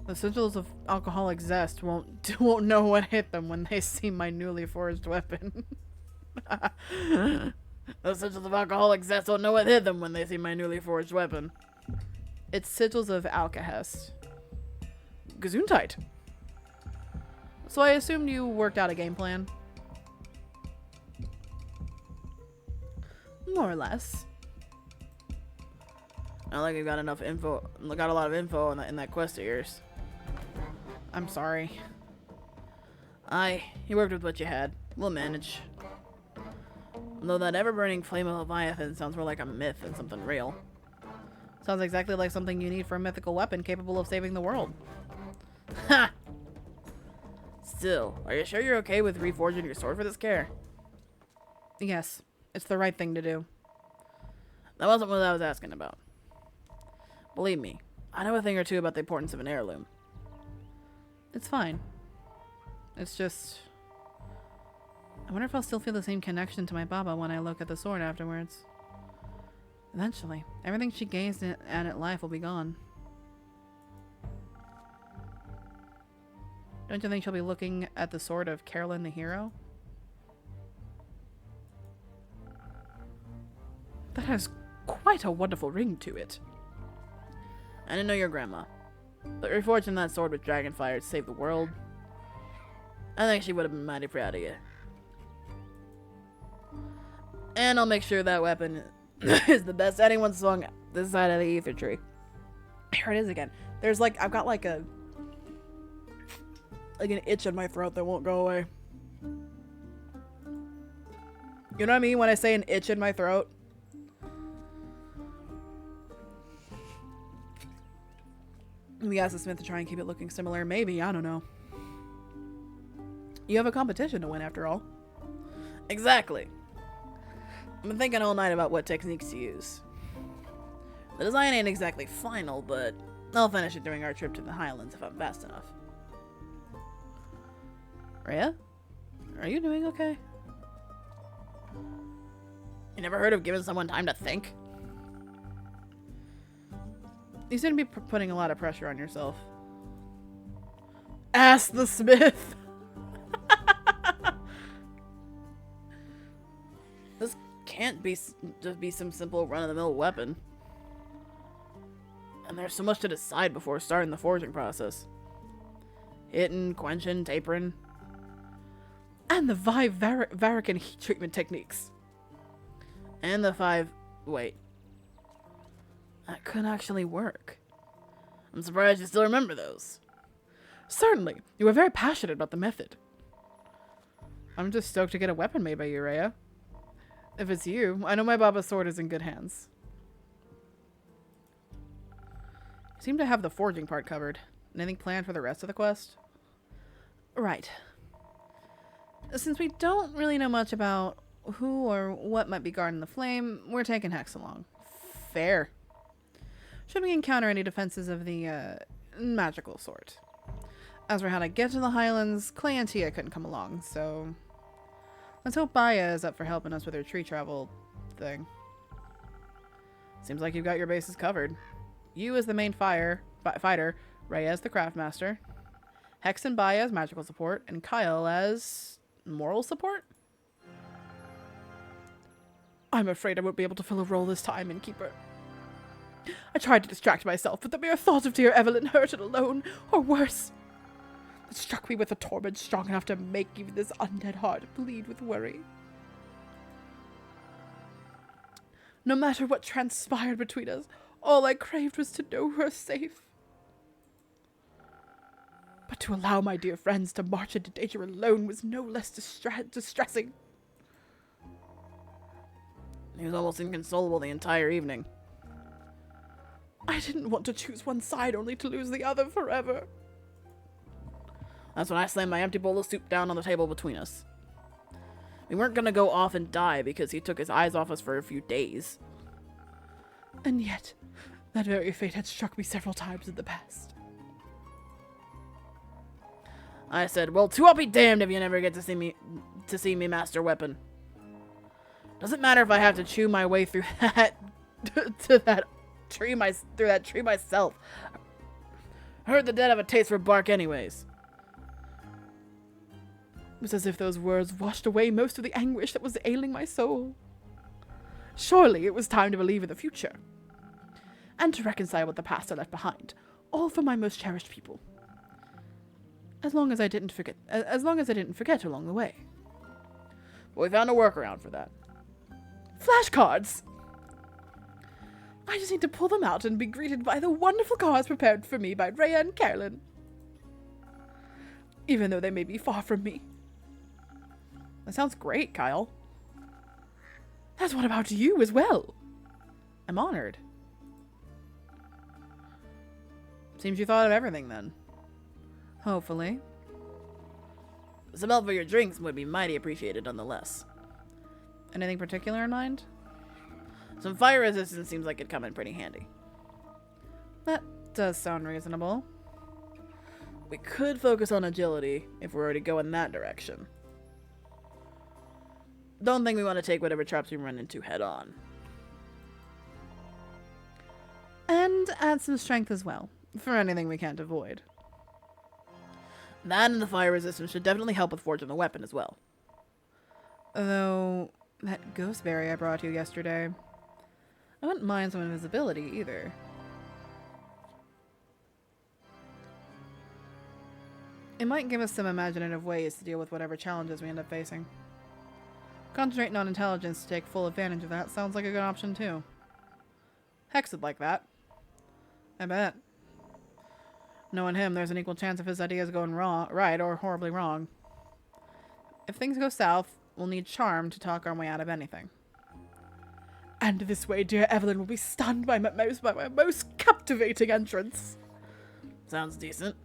The sigils of alcoholic zest won't know what hit them when they see my newly forged weapon. The sigils of alcoholic zest don't know what hit them when they see my newly forged weapon. It's sigils of alkahest. Gesundheit. So I assumed you worked out a game plan? More or less. I don't think you got enough info. Got a lot of info in that quest of yours. I'm sorry. You worked with what you had. We'll manage. Though that ever-burning flame of Leviathan sounds more like a myth than something real. Sounds exactly like something you need for a mythical weapon capable of saving the world. Ha! Still, are you sure you're okay with reforging your sword for this care? Yes, it's the right thing to do. That wasn't what I was asking about. Believe me, I know a thing or two about the importance of an heirloom. It's fine. It's just... I wonder if I'll still feel the same connection to my Baba when I look at the sword afterwards. Eventually, everything she gazed at in life will be gone. Don't you think she'll be looking at the sword of Carolyn the hero? That has quite a wonderful ring to it. I didn't know your grandma, but reforging that sword with dragon fire to save the world, I think she would have been mighty proud of you. And I'll make sure that weapon is the best anyone swung this side of the ether tree. Here it is again. There's like, I've got like an itch in my throat that won't go away. You know what I mean when I say an itch in my throat? We asked the Smith to try and keep it looking similar. Maybe, I don't know. You have a competition to win after all. Exactly. I've been thinking all night about what techniques to use. The design ain't exactly final, but I'll finish it during our trip to the Highlands if I'm fast enough. Rhea? Are you doing okay? You never heard of giving someone time to think? You seem to be putting a lot of pressure on yourself. Ask the Smith! This can't be just be some simple run-of-the-mill weapon. And there's so much to decide before starting the forging process. Hitting, quenching, tapering. And the 5 Varican heat treatment techniques. And the 5... Wait. That could actually work. I'm surprised you still remember those. Certainly. You were very passionate about the method. I'm just stoked to get a weapon made by you, Rhea. If it's you, I know my Baba's sword is in good hands. You seem to have the forging part covered. Anything planned for the rest of the quest? Right. Since we don't really know much about who or what might be guarding the flame, we're taking Hex along. Fair. Should we encounter any defenses of the magical sort. As for how to get to the Highlands, Clay and Tia couldn't come along, so let's hope Baya is up for helping us with her tree travel thing. Seems like you've got your bases covered. You as the main fighter, Rhea as the craftmaster, Hex and Baya as magical support, and Kyle as moral support? I'm afraid I won't be able to fill a role this time, Innkeeper. I tried to distract myself, but the mere thought of dear Evelyn hurted alone, or worse. It struck me with a torment strong enough to make even this undead heart bleed with worry. No matter what transpired between us, all I craved was to know her safe. But to allow my dear friends to march into danger alone was no less distressing. He was almost inconsolable the entire evening. I didn't want to choose one side only to lose the other forever. That's when I slammed my empty bowl of soup down on the table between us. We weren't gonna go off and die because he took his eyes off us for a few days. And yet, that very fate had struck me several times in the past. I said, well, to I'll be damned if you never get to see me master weapon. Doesn't matter if I have to chew my way through that through that tree myself. I heard the dead have a taste for bark anyways. It was as if those words washed away most of the anguish that was ailing my soul. Surely it was time to believe in the future. And to reconcile with the past I left behind. All for my most cherished people. As long as I didn't forget along the way. But we found a workaround for that. Flashcards! I just need to pull them out and be greeted by the wonderful cards prepared for me by Rhea and Carolyn. Even though they may be far from me. That sounds great, Kyle. That's what about you as well? I'm honored. Seems you thought of everything then. Hopefully. Some help for your drinks would be mighty appreciated nonetheless. Anything particular in mind? Some fire resistance seems like it'd come in pretty handy. That does sound reasonable. We could focus on agility if we're already going that direction. Don't think we want to take whatever traps we run into head on. And add some strength as well, for anything we can't avoid. That and the fire resistance should definitely help with forging the weapon as well. Though, that ghost berry I brought you yesterday, I wouldn't mind some invisibility either. It might give us some imaginative ways to deal with whatever challenges we end up facing. Concentrating on intelligence to take full advantage of that sounds like a good option too. Hex would like that. I bet. Knowing him, there's an equal chance of his ideas going right or horribly wrong. If things go south, we'll need charm to talk our way out of anything. And this way, dear Evelyn will be stunned by my most captivating entrance. Sounds decent.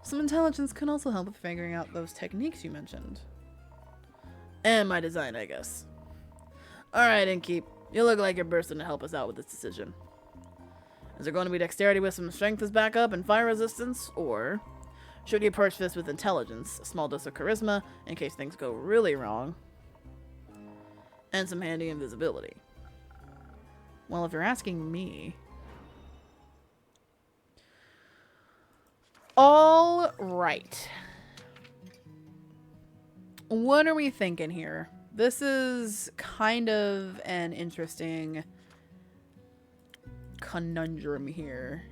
Some intelligence can also help with figuring out those techniques you mentioned. And my design, I guess. Alright, Innkeep. You look like you're bursting to help us out with this decision. Is there going to be dexterity with some strength as backup and fire resistance? Or should you approach this with intelligence, a small dose of charisma in case things go really wrong, and some handy invisibility? Well, if you're asking me... All right. What are we thinking here? This is kind of an interesting conundrum here.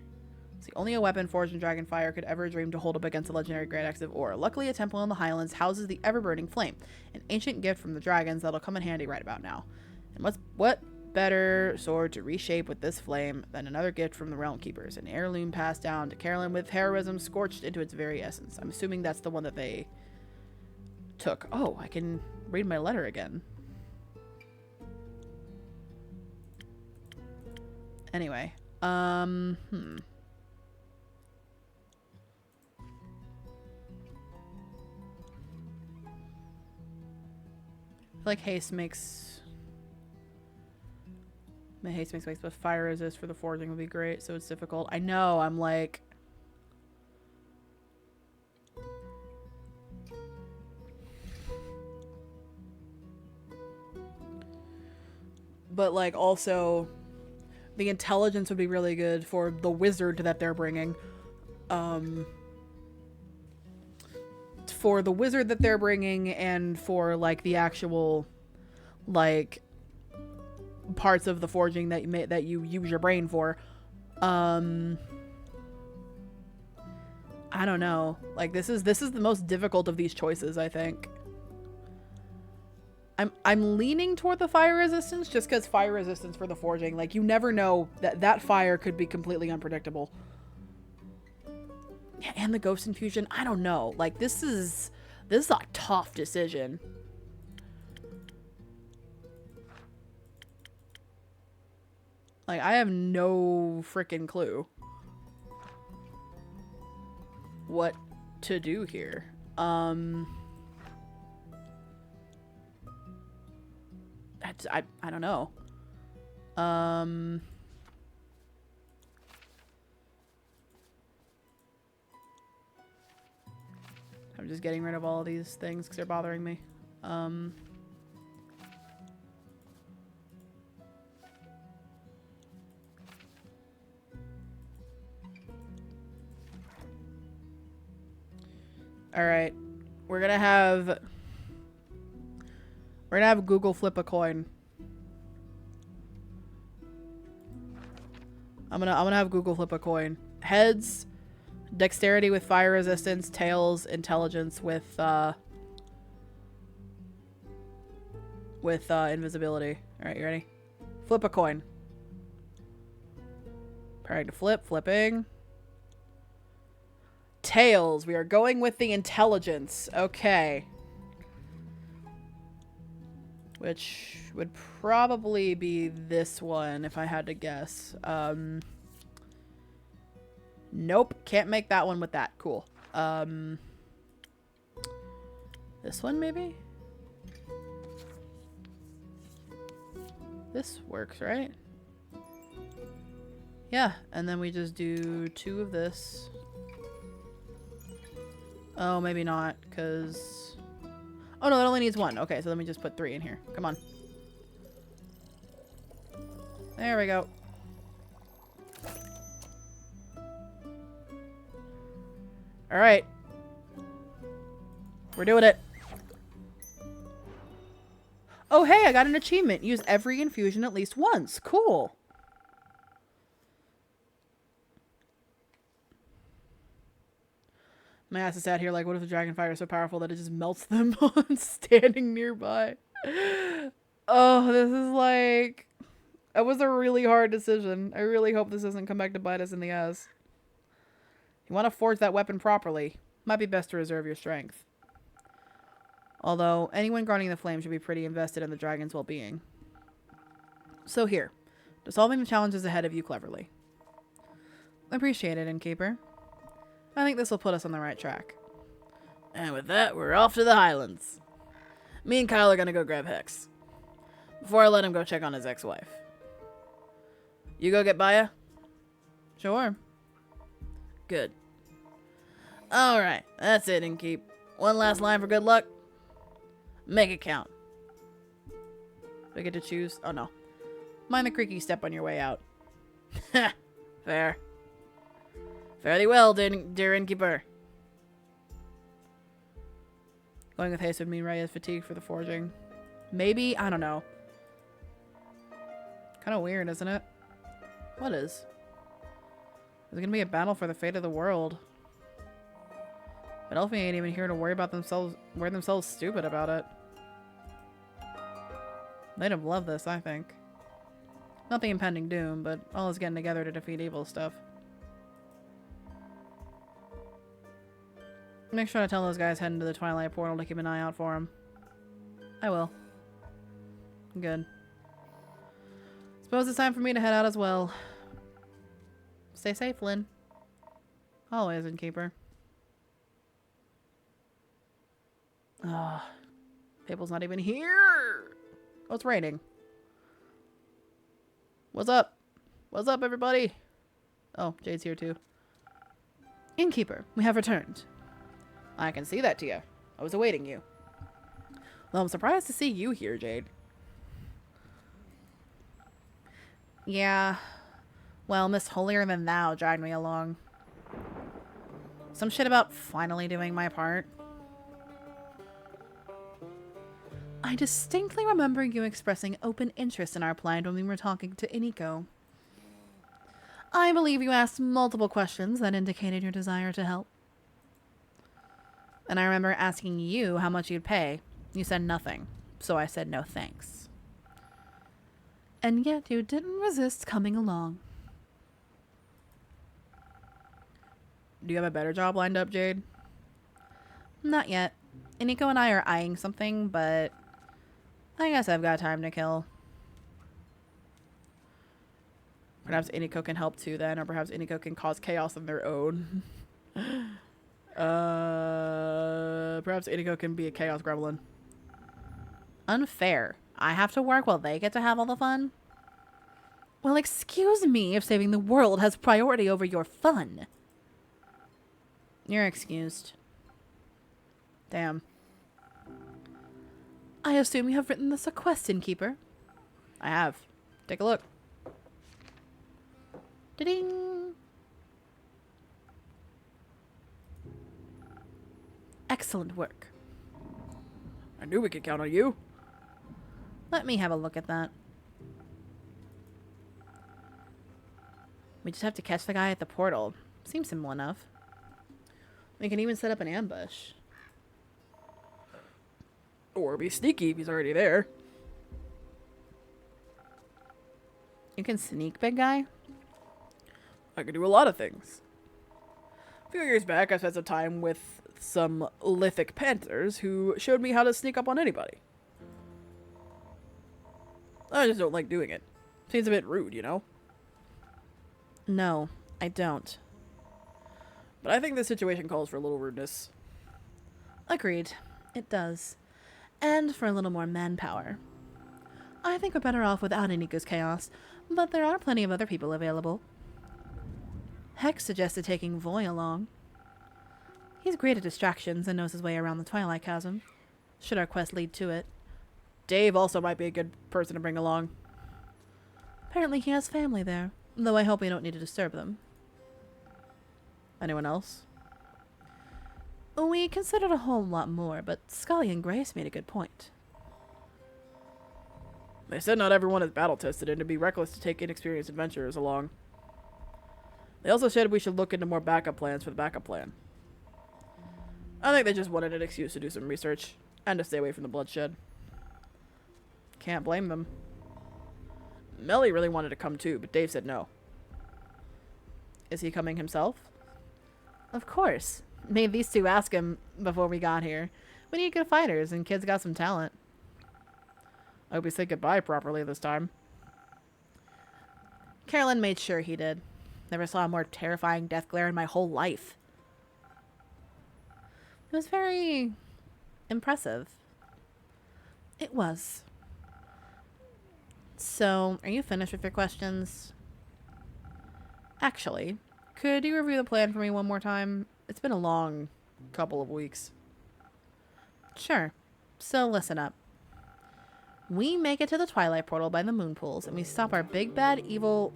See, only a weapon forged in Dragonfire could ever dream to hold up against a legendary Great Axe of Ore. Luckily, a temple in the Highlands houses the ever-burning flame, an ancient gift from the dragons that'll come in handy right about now. And what better sword to reshape with this flame than another gift from the Realm Keepers, an heirloom passed down to Carolyn with heroism scorched into its very essence. I'm assuming that's the one that they took. Oh, I can read my letter again. Anyway, I feel like haste makes space, but fire resist for the forging would be great, so it's difficult. I know, I'm like... But, like, also, the intelligence would be really good for the wizard that they're bringing. For the wizard that they're bringing, and for, like, the actual, like, parts of the forging that you use your brain for. I don't know. Like, this is the most difficult of these choices, I think. I'm leaning toward the fire resistance just because fire resistance for the forging, like, you never know that fire could be completely unpredictable. Yeah, and the ghost infusion, I don't know. Like, this is a tough decision. Like, I have no freaking clue what to do here. I don't know. I'm just getting rid of all of these things because they're bothering me. All right, we're gonna have Google flip a coin. I'm gonna have Google flip a coin. Heads, dexterity with fire resistance. Tails, intelligence with invisibility. All right, you ready? Flip a coin. Preparing to flip. Flipping. Tails. We are going with the intelligence. Okay. Which would probably be this one if I had to guess. Nope. Can't make that one with that. Cool. This one maybe? This works, right? Yeah. And then we just do 2 of this. Oh, maybe not, because... Oh, no, that only needs 1. Okay, so let me just put 3 in here. Come on. There we go. Alright. We're doing it. Oh, hey, I got an achievement. Use every infusion at least once. Cool. My ass is out here like, what if the dragon fire is so powerful that it just melts them on standing nearby? Oh, this is like... It was a really hard decision. I really hope this doesn't come back to bite us in the ass. You want to forge that weapon properly. Might be best to reserve your strength. Although, anyone guarding the flame should be pretty invested in the dragon's well-being. So here. To solving the challenges ahead of you cleverly. Appreciate it, Innkeeper. I think this will put us on the right track. And with that, we're off to the Highlands. Me and Kyle are gonna go grab Hex. Before I let him go check on his ex-wife. You go get Baya? Sure. Good. Alright, that's it, Innkeep. One last line for good luck. Make it count. Do I get to choose? Oh no. Mind the creaky step on your way out. Fair. Fare thee well, dear Innkeeper. Going with haste would mean Ray is fatigued for the forging. Maybe? I don't know. Kind of weird, isn't it? What is? There's gonna be a battle for the fate of the world. But Elfie ain't even here to worry themselves stupid about it. They'd have loved this, I think. Not the impending doom, but all is getting together to defeat evil stuff. Make sure to tell those guys heading to the Twilight Portal to keep an eye out for them. I will. Good. Suppose it's time for me to head out as well. Stay safe, Lynn. Always, Innkeeper. Ah, Fable's not even here. Oh, it's raining. What's up? What's up, everybody? Oh, Jade's here too. Innkeeper, we have returned. I can see that, Tia. I was awaiting you. Well, I'm surprised to see you here, Jade. Yeah. Well, Miss Holier Than Thou dragged me along. Some shit about finally doing my part. I distinctly remember you expressing open interest in our plan when we were talking to Iniko. I believe you asked multiple questions that indicated your desire to help. And I remember asking you how much you'd pay. You said nothing, so I said no thanks. And yet you didn't resist coming along. Do you have a better job lined up, Jade? Not yet. Iniko and I are eyeing something, but I guess I've got time to kill. Perhaps Iniko can help too then, or perhaps Iniko can cause chaos on their own. Perhaps Iniko can be a chaos gremlin. Unfair. I have to work while they get to have all the fun? Well, excuse me if saving the world has priority over your fun. You're excused. Damn. I assume you have written this a quest, Innkeeper. I have. Take a look. Da-ding! Excellent work. I knew we could count on you. Let me have a look at that. We just have to catch the guy at the portal. Seems simple enough. We can even set up an ambush. Or be sneaky if he's already there. You can sneak, big guy? I could do a lot of things. A few years back, I spent some time with some lithic panthers who showed me how to sneak up on anybody. I just don't like doing it. Seems a bit rude, you know? No, I don't. But I think this situation calls for a little rudeness. Agreed. It does. And for a little more manpower. I think we're better off without Iniko's chaos, but there are plenty of other people available. Hex suggested taking Voy along. He's great at distractions and knows his way around the Twilight Chasm, should our quest lead to it. Dave also might be a good person to bring along. Apparently he has family there, though I hope we don't need to disturb them. Anyone else? We considered a whole lot more, but Scully and Grace made a good point. They said not everyone is battle-tested and it'd be reckless to take inexperienced adventurers along. They also said we should look into more backup plans for the backup plan. I think they just wanted an excuse to do some research and to stay away from the bloodshed. Can't blame them. Melly really wanted to come too, but Dave said no. Is he coming himself? Of course. Made these two ask him before we got here. We need good fighters, and kid's got some talent. I hope he said goodbye properly this time. Carolyn made sure he did. Never saw a more terrifying death glare in my whole life. It was very impressive. It was. So, are you finished with your questions? Actually, could you review the plan for me one more time? It's been a long couple of weeks. Sure. So listen up. We make it to the Twilight Portal by the moon pools, and we stop our big bad evil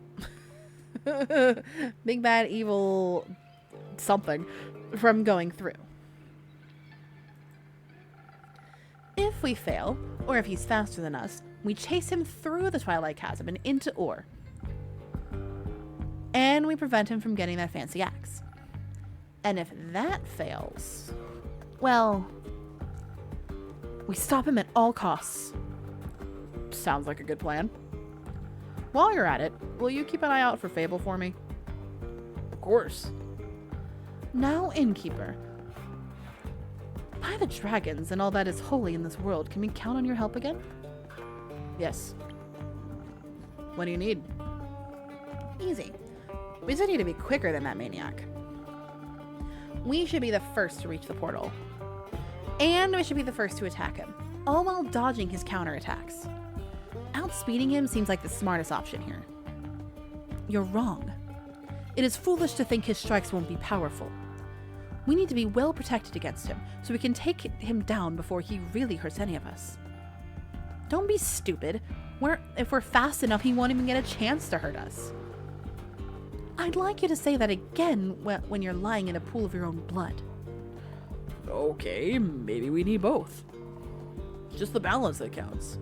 something from going through. If we fail, or if he's faster than us, we chase him through the Twilight Chasm and into Ore. And we prevent him from getting that fancy axe. And if that fails, well, we stop him at all costs. Sounds like a good plan. While you're at it, will you keep an eye out for Fable for me? Of course. Now, Innkeeper. By the dragons and all that is holy in this world, can we count on your help again? Yes. What do you need? Easy. We just need to be quicker than that maniac. We should be the first to reach the portal. And we should be the first to attack him, all while dodging his counterattacks. Outspeeding him seems like the smartest option here. You're wrong. It is foolish to think his strikes won't be powerful. We need to be well protected against him, so we can take him down before he really hurts any of us. Don't be stupid. If we're fast enough, he won't even get a chance to hurt us. I'd like you to say that again when you're lying in a pool of your own blood. Okay, maybe we need both. It's just the balance that counts.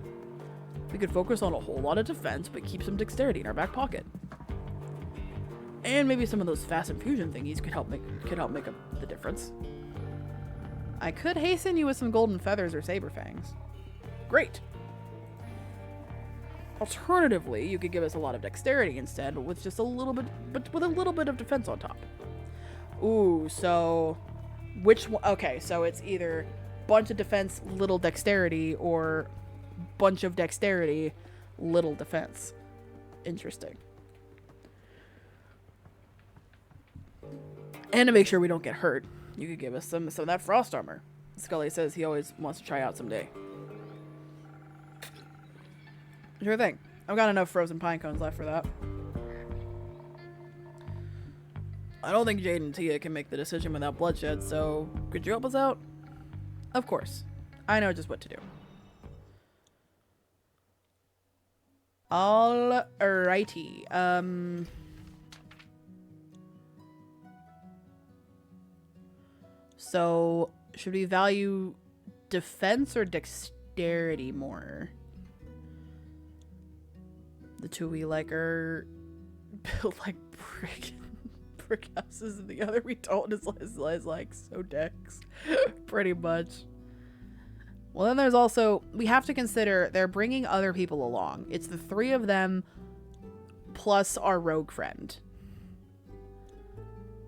We could focus on a whole lot of defense, but keep some dexterity in our back pocket. And maybe some of those fast infusion thingies could help make the difference. I could hasten you with some golden feathers or saber fangs. Great. Alternatively, you could give us a lot of dexterity instead, with just a little bit, but with a little bit of defense on top. Ooh, so which one? Okay, so it's either bunch of defense, little dexterity, or bunch of dexterity, little defense. Interesting. And to make sure we don't get hurt, you could give us some of that frost armor. Scully says he always wants to try out someday. Sure thing. I've got enough frozen pine cones left for that. I don't think Jade and Tia can make the decision without bloodshed, so could you help us out? Of course. I know just what to do. Alrighty. So, should we value defense or dexterity more? The two we like are built like brick houses, and the other we don't is like so dex. Pretty much. Well, then there's also, we have to consider they're bringing other people along. It's the three of them plus our rogue friend.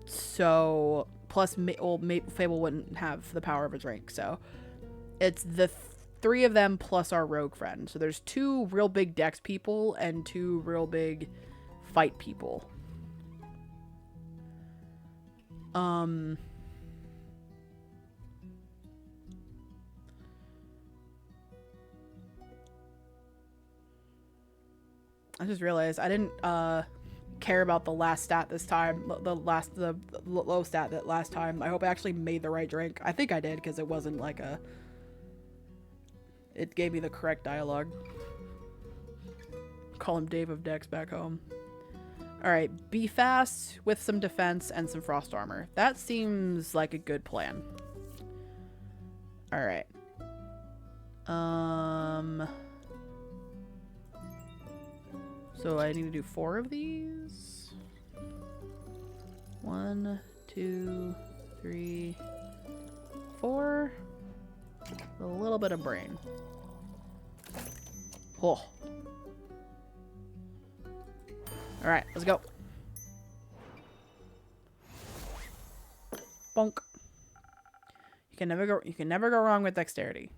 So, plus, Fable wouldn't have the power of a drink. So, it's the three of them plus our rogue friend. So, there's two real big dex people and two real big fight people. I just realized I didn't care about the last stat this time. The low stat that last time. I hope I actually made the right drink. I think I did, because it wasn't like a... It gave me the correct dialogue. Call him Dave of Dex back home. Alright, be fast with some defense and some frost armor. That seems like a good plan. Alright. So I need to do 4 of these. 1, 2, 3, 4. A little bit of brain. Oh. Alright, let's go. Bonk. You can never go wrong with dexterity.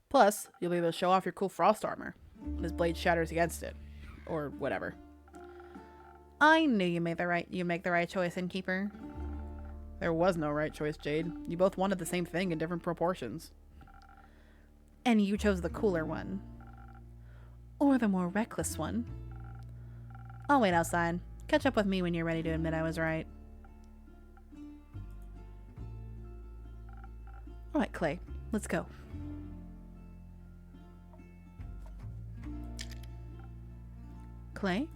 Plus, you'll be able to show off your cool frost armor. His blade shatters against it. Or whatever. I knew you make the right choice, Innkeeper. There was no right choice, Jade. You both wanted the same thing in different proportions. And you chose the cooler one. Or the more reckless one. I'll wait outside. Catch up with me when you're ready to admit I was right. Alright, Clay. Let's go. Clay?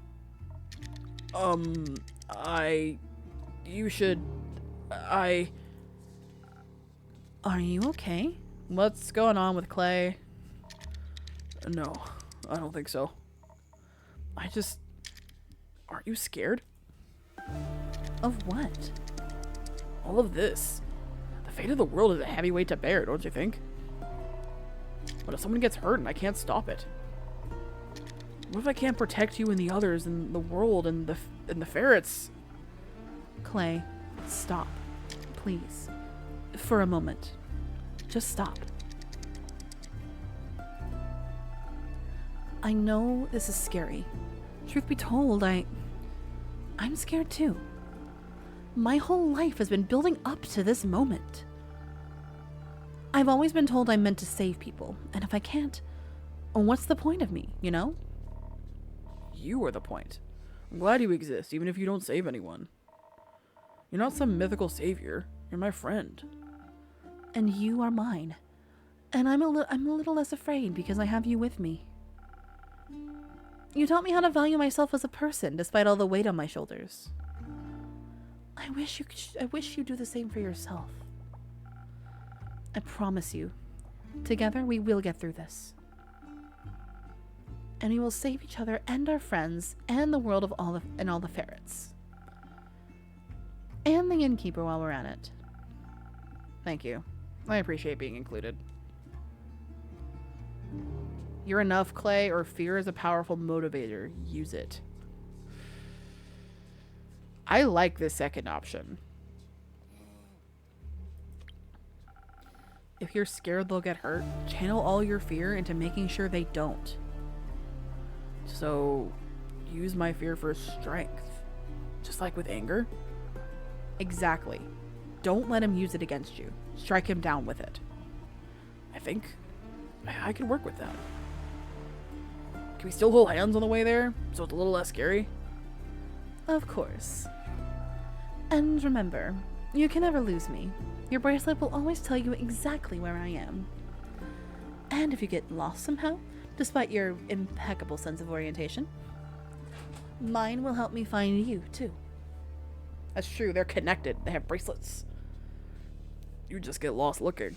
Are you okay? What's going on with Clay? No, I don't think so. Aren't you scared? Of what? All of this. The fate of the world is a heavy weight to bear, don't you think? What if someone gets hurt and I can't stop it? What if I can't protect you and the others and the world and the ferrets? Clay, stop. Please. For a moment. Just stop. I know this is scary. Truth be told, I'm scared too. My whole life has been building up to this moment. I've always been told I'm meant to save people, and if I can't, what's the point of me, you know? You are the point. I'm glad you exist, even if you don't save anyone. You're not some mythical savior. You're my friend. And you are mine. And I'm a little less afraid because I have you with me. You taught me how to value myself as a person, despite all the weight on my shoulders. I wish you do the same for yourself. I promise you, together we will get through this. And we will save each other and our friends and the world of all the ferrets. And the innkeeper while we're at it. Thank you. I appreciate being included. You're enough, Clay, or fear is a powerful motivator. Use it. I like the second option. If you're scared they'll get hurt, channel all your fear into making sure they don't. So, use my fear for strength. Just like with anger. Exactly. Don't let him use it against you. Strike him down with it. I think I can work with that. Can we still hold hands on the way there, so it's a little less scary? Of course. And remember, you can never lose me. Your bracelet will always tell you exactly where I am. And if you get lost somehow, despite your impeccable sense of orientation, mine will help me find you, too. That's true, they're connected. They have bracelets. You just get lost looking.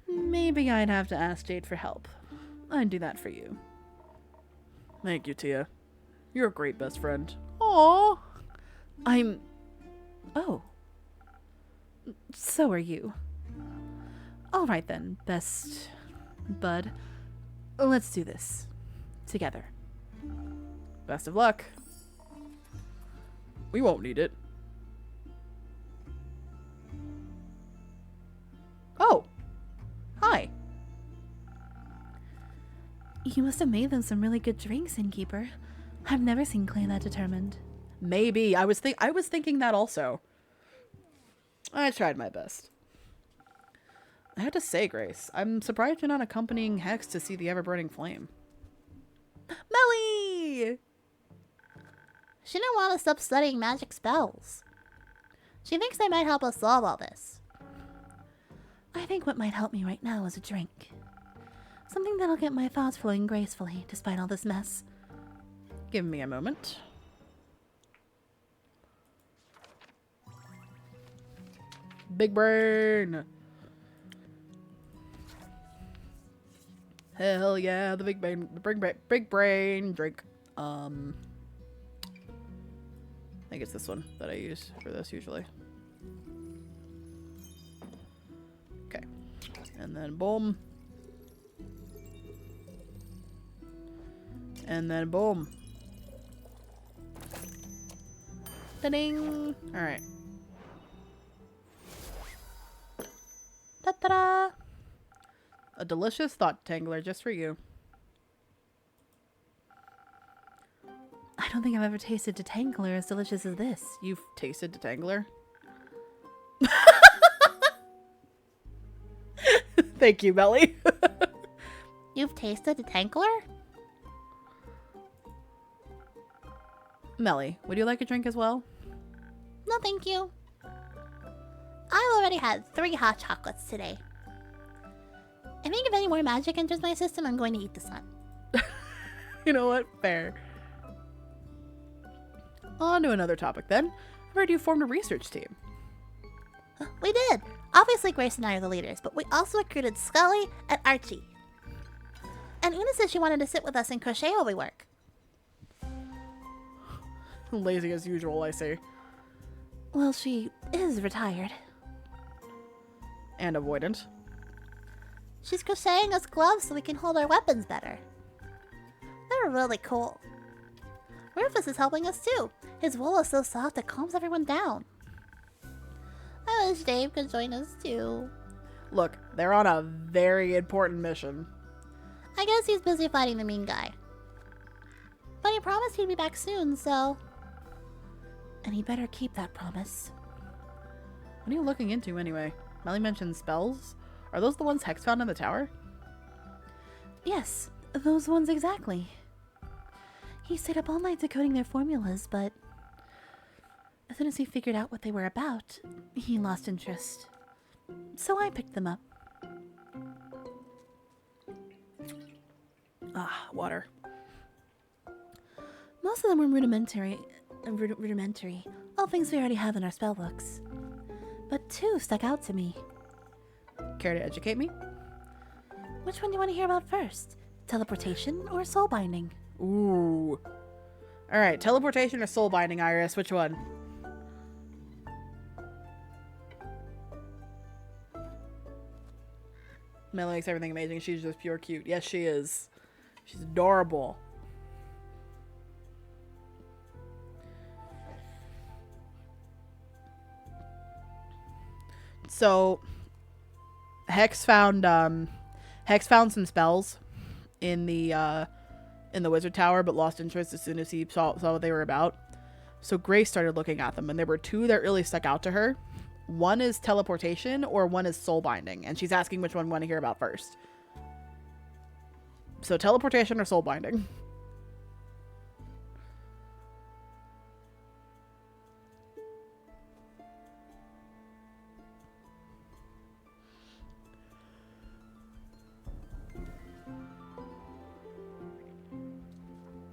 Maybe I'd have to ask Jade for help. I'd do that for you. Thank you, Tia. You're a great best friend. Aww. Oh. So are you. Alright then, best bud. Let's do this. Together. Best of luck. We won't need it. Oh! Hi. You must have made them some really good drinks, innkeeper. I've never seen Clay that determined. Maybe. I was thinking that also. I tried my best. I had to say, Grace, I'm surprised you're not accompanying Hex to see the ever-burning flame. Melly! She didn't want to stop studying magic spells. She thinks they might help us solve all this. I think what might help me right now is a drink. Something that'll get my thoughts flowing gracefully, despite all this mess. Give me a moment. Big brain! Hell yeah, the big brain drink. I think it's this one that I use for this usually. Okay. And then boom. And then boom. Da-ding! Alright. Ta-da! A delicious thought tangler just for you. I don't think I've ever tasted detangler as delicious as this. You've tasted detangler? Thank you, Melly. You've tasted a tankler? Melly, would you like a drink as well? No, thank you. I've already had 3 hot chocolates today. I think if any more magic enters my system, I'm going to eat the sun. You know what? Fair. On to another topic then. I've heard you formed a research team. We did. Obviously, Grace and I are the leaders, but we also recruited Scully and Archie. And Una said she wanted to sit with us and crochet while we work. Lazy as usual, I say. Well, she is retired. And avoidant. She's crocheting us gloves so we can hold our weapons better. They're really cool. Rufus is helping us too. His wool is so soft it calms everyone down. I wish Dave could join us too. Look, they're on a very important mission. I guess he's busy fighting the mean guy. But he promised he'd be back soon, so... And he better keep that promise. What are you looking into anyway? Melly mentioned spells. Are those the ones Hex found in the tower? Yes, those ones exactly. He stayed up all night decoding their formulas, but as soon as he figured out what they were about, he lost interest. So I picked them up. Ah, water. Most of them were rudimentary, all things we already have in our spell books. But 2 stuck out to me. Care to educate me? Which one do you want to hear about first? Teleportation or soul binding? Ooh. Alright, teleportation or soul binding, Iris? Which one? Melly makes everything amazing. She's just pure cute. Yes, she is. She's adorable. So, Hex found some spells in the wizard tower, but lost interest as soon as he saw what they were about. So Grace started looking at them, and there were two that really stuck out to her. One is teleportation, or one is soul binding, and she's asking which one we want to hear about first. So teleportation or soul binding?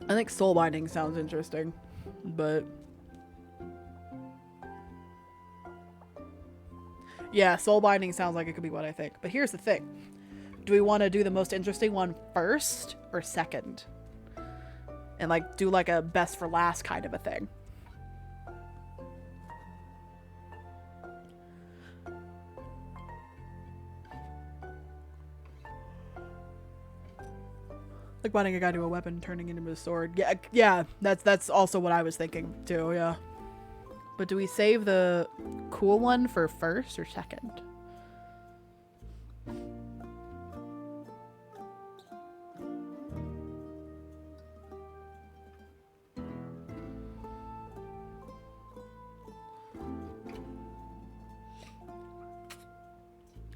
I think soul binding sounds interesting, but yeah, soul binding sounds like it could be what I think. But here's the thing. Do we want to do the most interesting one first or second? And like do like a best for last kind of a thing. Like binding a guy to a weapon, turning into a sword. Yeah, that's also what I was thinking too, yeah. But do we save the cool one for first or second?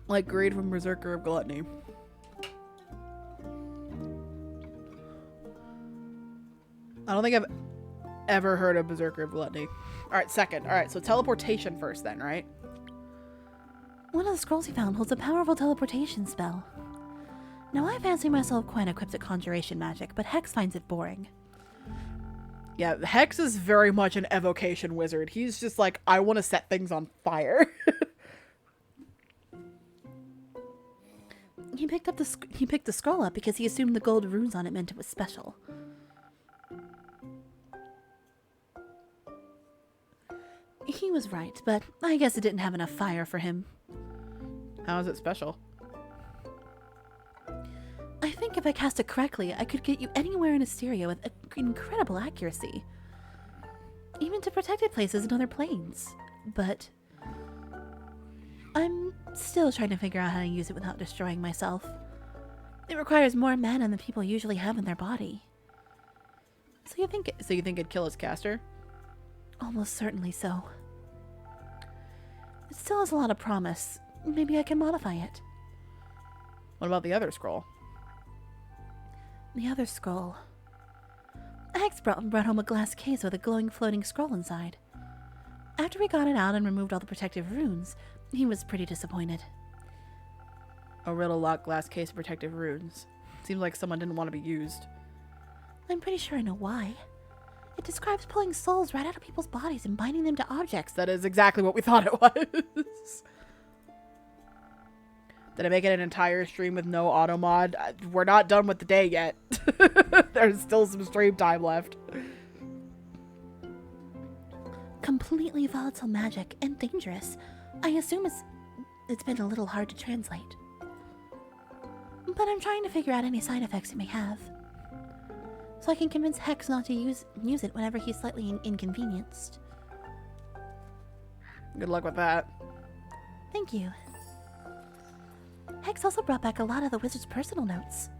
Like Grade from Berserker of Gluttony. I don't think I've ever heard of Berserker of Gluttony. Alright, second. Alright, so teleportation first then, right? One of the scrolls he found holds a powerful teleportation spell. Now, I fancy myself quite equipped at conjuration magic, but Hex finds it boring. Yeah, Hex is very much an evocation wizard. He's just like, I want to set things on fire. He picked the scroll up because he assumed the gold runes on it meant it was special. He was right, but I guess it didn't have enough fire for him. How is it special? I think if I cast it correctly, I could get you anywhere in Asteria with incredible accuracy. Even to protected places and other planes. But I'm still trying to figure out how to use it without destroying myself. It requires more mana than people usually have in their body. So you think it'd kill its caster? Almost certainly so. It still has a lot of promise. Maybe I can modify it. What about the other scroll? The other scroll. Hex brought home a glass case with a glowing floating scroll inside. After we got it out and removed all the protective runes, he was pretty disappointed. A riddle lock glass case of protective runes. Seems like someone didn't want to be used. I'm pretty sure I know why. It describes pulling souls right out of people's bodies and binding them to objects. That is exactly what we thought it was. Did I make it an entire stream with no auto mod? We're not done with the day yet. There's still some stream time left. Completely volatile magic and dangerous. I assume it's been a little hard to translate. But I'm trying to figure out any side effects it may have. So I can convince Hex not to use it whenever he's slightly inconvenienced. Good luck with that. Thank you. Hex also brought back a lot of the wizard's personal notes.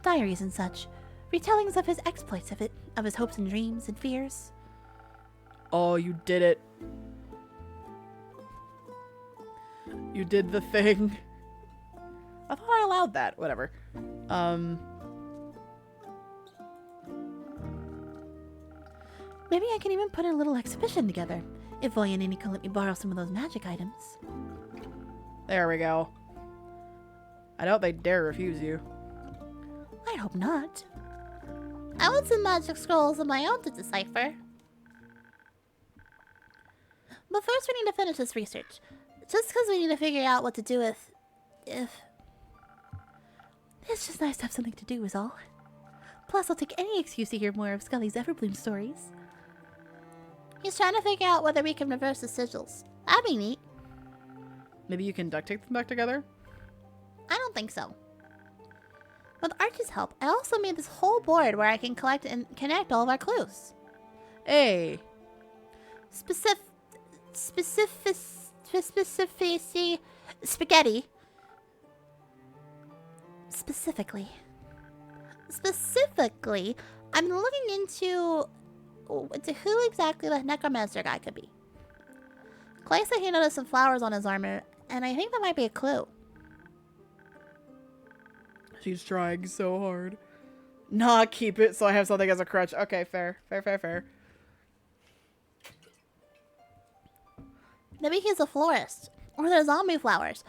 Diaries and such. Retellings of his exploits, of his hopes and dreams and fears. Oh, you did it. You did the thing. I thought I allowed that. Whatever. Maybe I can even put a little exhibition together, if Voy and Annie can let me borrow some of those magic items. There we go. I doubt they'd dare refuse you. I hope not. I want some magic scrolls of my own to decipher. But first we need to finish this research. Just because we need to figure out what to do with... It's just nice to have something to do is all. Plus I'll take any excuse to hear more of Scully's Everbloom stories. He's trying to figure out whether we can reverse the sigils. That'd be neat. Maybe you can duct tape them back together? I don't think so. With Archie's help, I also made this whole board where I can collect and connect all of our clues. Hey. Spaghetti. Specifically, I'm looking into to who exactly the necromancer guy could be. Clay said he noticed some flowers on his armor, and I think that might be a clue. She's trying so hard. Nah, keep it so I have something as a crutch. Okay, fair. Fair. Maybe he's a florist, or they're zombie flowers,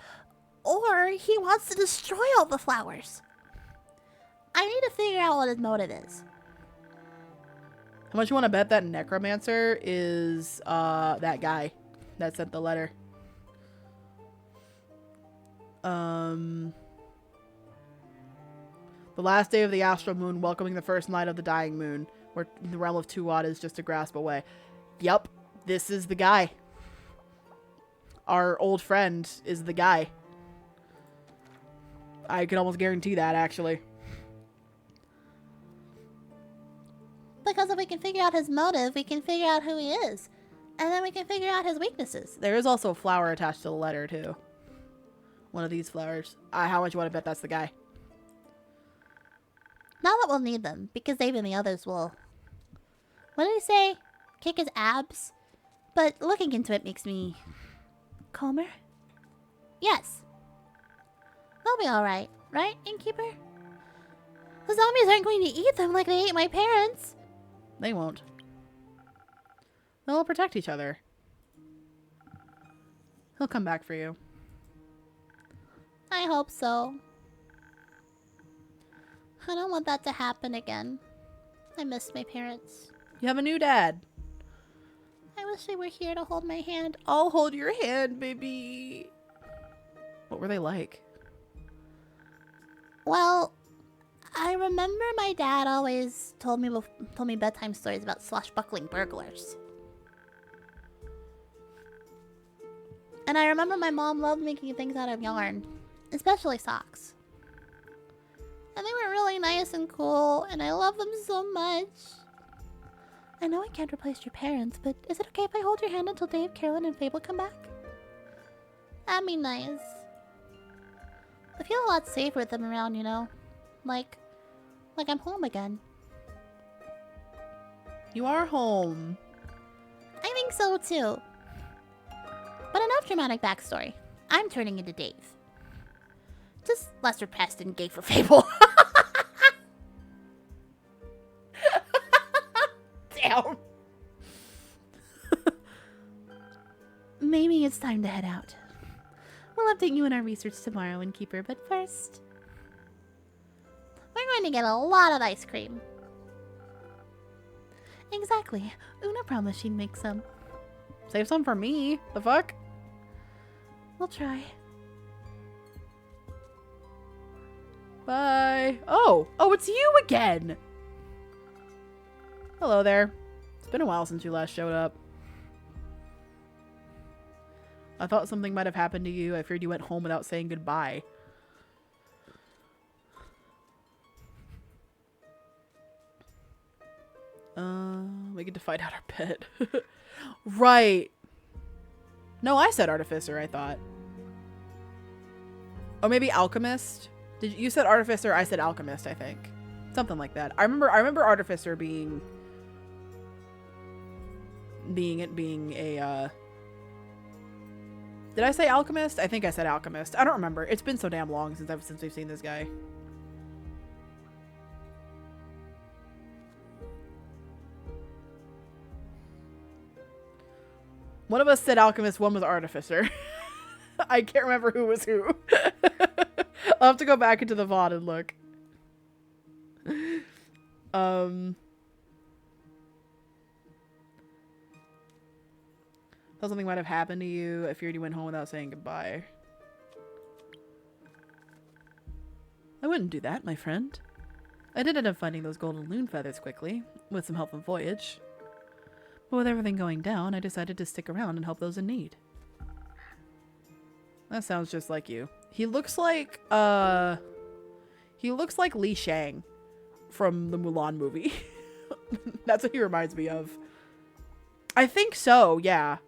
or he wants to destroy all the flowers. I need to figure out what his motive is. How much you want to bet that necromancer is that guy that sent the letter? The last day of the astral moon, welcoming the first night of the dying moon, where the realm of Tuat is just a grasp away. Yep, this is the guy. Our old friend is the guy. I can almost guarantee that, actually. Because if we can figure out his motive, we can figure out who he is. And then we can figure out his weaknesses. There is also a flower attached to the letter, too. One of these flowers. How much you want to bet that's the guy? Not that we'll need them, because Dave and the others will... What did he say? Kick his abs? But looking into it makes me... calmer? Yes. They'll be alright, right, Innkeeper? The zombies aren't going to eat them like they ate my parents. They won't. They'll protect each other. He'll come back for you. I hope so. I don't want that to happen again. I miss my parents. You have a new dad. I wish they were here to hold my hand. I'll hold your hand, baby. What were they like? Well, I remember my dad always told me bedtime stories about swashbuckling burglars. And I remember my mom loved making things out of yarn, especially socks. And they were really nice and cool, and I love them so much. I know I can't replace your parents, but is it okay if I hold your hand until Dave, Carolyn, and Fable come back? That'd be nice. I feel a lot safer with them around, you know? Like I'm home again. You are home. I think so too. But enough dramatic backstory. I'm turning into Dave. Just less repressed and gay for Fable. Damn. Maybe it's time to head out. We'll update you on our research tomorrow, Innkeeper, but first... we're going to get a lot of ice cream. Exactly. Una promised she'd make some. Save some for me. The fuck? We'll try. Bye. Oh, it's you again. Hello there. It's been a while since you last showed up. I thought something might have happened to you. I feared you went home without saying goodbye. We get to fight out our pet. Right. No, I said artificer, I thought. Oh, maybe alchemist? You said artificer, I said alchemist, I think. Something like that. I remember artificer being a Did I say alchemist? I think I said alchemist. I don't remember. It's been so damn long since we've seen this guy. One of us said alchemist, one was artificer. I can't remember who was who. I'll have to go back into the VOD and look. Thought something might have happened to you. I feared you went home without saying goodbye. I wouldn't do that, my friend. I did end up finding those golden loon feathers quickly, with some help from Voyage. But with everything going down, I decided to stick around and help those in need. That sounds just like you. He looks like Li Shang from the Mulan movie. That's what he reminds me of. I think so, yeah.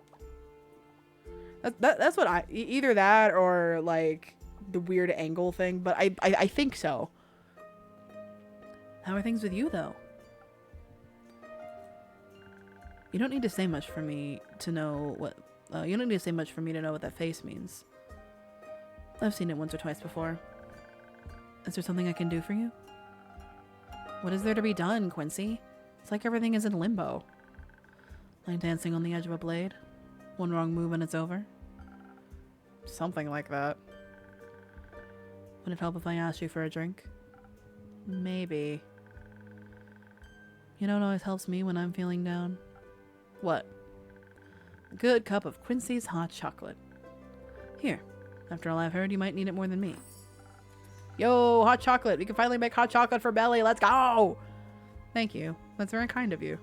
That's what either that or like the weird angle thing, but I think so. How are things with you though? You don't need to say much for me to know what... you don't need to say much for me to know what that face means. I've seen it once or twice before. Is there something I can do for you? What is there to be done, Quincy? It's like everything is in limbo. Like dancing on the edge of a blade. One wrong move and it's over. Something like that. Would it help if I asked you for a drink? Maybe. You know what always helps me when I'm feeling down? What? A good cup of Quincy's hot chocolate. Here. After all I've heard, you might need it more than me. Yo, hot chocolate. We can finally make hot chocolate for Belly. Let's go. Thank you. That's very kind of you.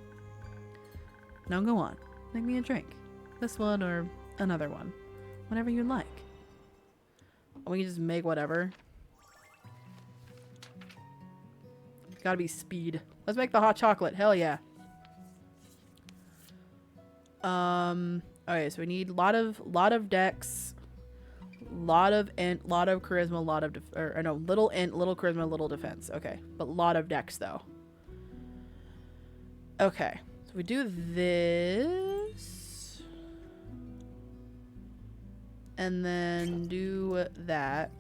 Now go on. Make me a drink. This one or another one. Whatever you'd like. We can just make whatever. It's gotta be speed. Let's make the hot chocolate. Hell yeah. Okay, so we need lot of dex, lot of int, lot of charisma, lot of little int, little charisma, little defense. Okay, but lot of dex though. Okay, so we do this, and then do that,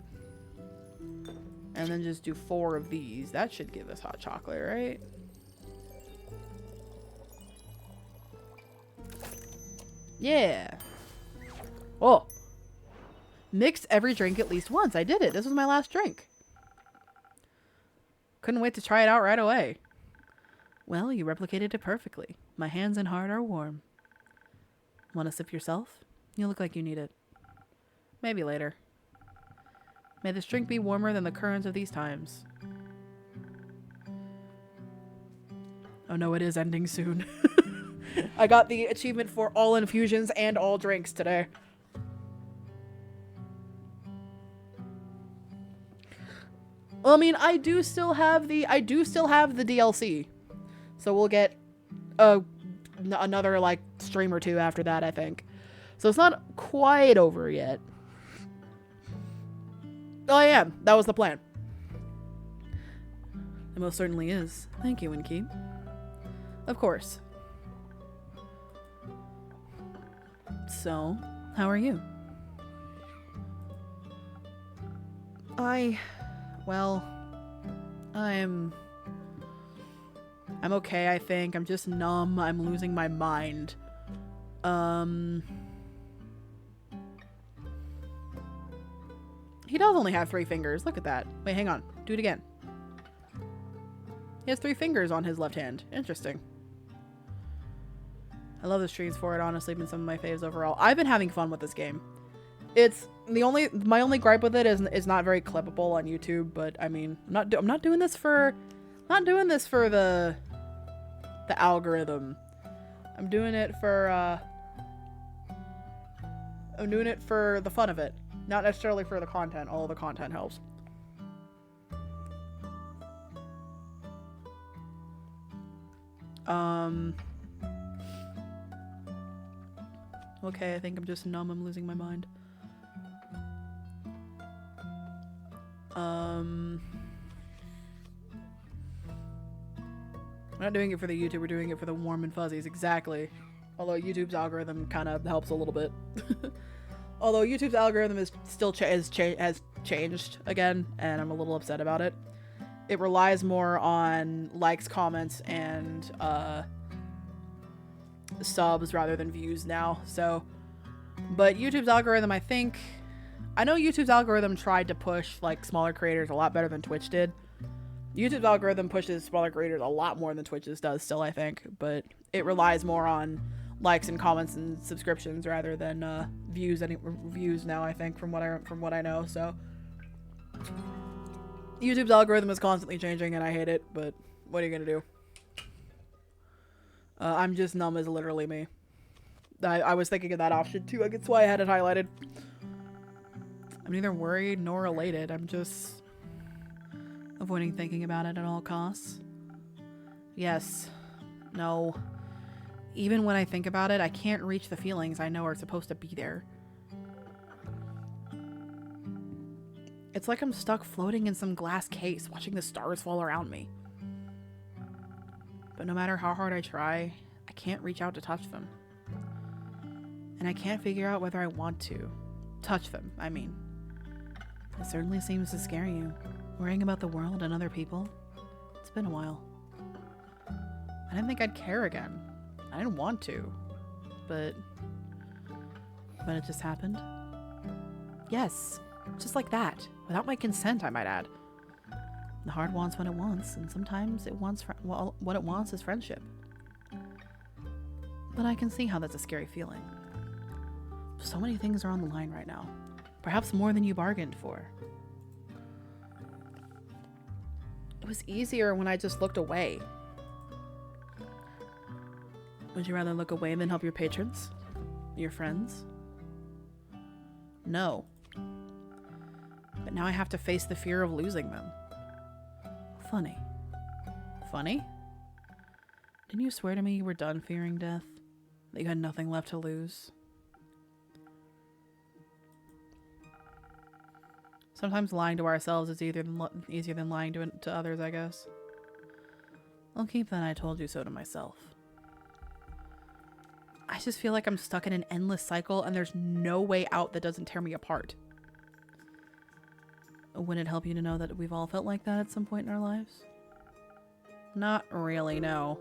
and then just do 4 of these. That should give us hot chocolate, right? Yeah. Oh. Mix every drink at least once. I did it. This was my last drink. Couldn't wait to try it out right away. Well, you replicated it perfectly. My hands and heart are warm. Want a sip yourself? You look like you need it. Maybe later. May this drink be warmer than the currents of these times. Oh no, it is ending soon. I got the achievement for all infusions and all drinks today. Well, I mean, I do still have the DLC. So we'll get another like stream or 2 after that, I think. So it's not quite over yet. Oh yeah, that was the plan. It most certainly is. Thank you, Winky. Of course. So, how are you? I'm okay, I think. I'm just numb. I'm losing my mind. He does only have 3 fingers. Look at that. Wait, hang on. Do it again. He has 3 fingers on his left hand. Interesting. I love the streams for it, honestly. Been some of my faves overall. I've been having fun with this game. It's my only gripe with it is not very clippable on YouTube, but I mean, I'm not doing this for the algorithm. I'm doing it for the fun of it, not necessarily for the content, although the content helps. Okay, I think I'm just numb. I'm losing my mind. We're not doing it for the YouTube, we're doing it for the warm and fuzzies, exactly. Although YouTube's algorithm kind of helps a little bit. Although YouTube's algorithm is still has changed again, and I'm a little upset about it. It relies more on likes, comments, and subs rather than views now. So, but YouTube's algorithm, I know YouTube's algorithm tried to push like smaller creators a lot better than Twitch did. YouTube's algorithm pushes smaller creators a lot more than Twitch's does still, I think, but it relies more on likes and comments and subscriptions rather than views now, I think, from what I know. So YouTube's algorithm is constantly changing and I hate it, but what are you gonna do? I'm just numb is literally me. I was thinking of that option too. That's why I had it highlighted. I'm neither worried nor elated. I'm just avoiding thinking about it at all costs. Yes. No. Even when I think about it, I can't reach the feelings I know are supposed to be there. It's like I'm stuck floating in some glass case, watching the stars fall around me. But no matter how hard I try, I can't reach out to touch them. And I can't figure out whether I want to. Touch them, I mean. It certainly seems to scare you. Worrying about the world and other people. It's been a while. I didn't think I'd care again. I didn't want to. But it just happened. Yes, just like that. Without my consent, I might add. The heart wants what it wants, and sometimes it wants what it wants is friendship. But I can see how that's a scary feeling. So many things are on the line right now. Perhaps more than you bargained for. It was easier when I just looked away. Would you rather look away than help your patrons? Your friends? No. But now I have to face the fear of losing them. Funny. Funny? Didn't you swear to me you were done fearing death? That you had nothing left to lose? Sometimes lying to ourselves is easier than lying to others, I guess. I'll keep that I told you so to myself. I just feel like I'm stuck in an endless cycle and there's no way out that doesn't tear me apart. Wouldn't it help you to know that we've all felt like that at some point in our lives? Not really, no.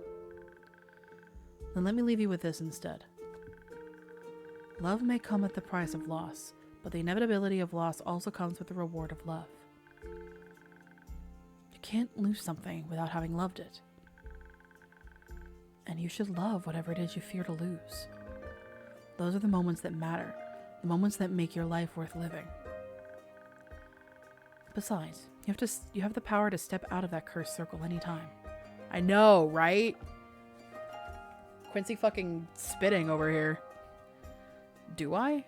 Then let me leave you with this instead. Love may come at the price of loss, but the inevitability of loss also comes with the reward of love. You can't lose something without having loved it. And you should love whatever it is you fear to lose. Those are the moments that matter, the moments that make your life worth living. Besides, you have the power to step out of that cursed circle anytime. I know, right? Quincy fucking spitting over here. Do I?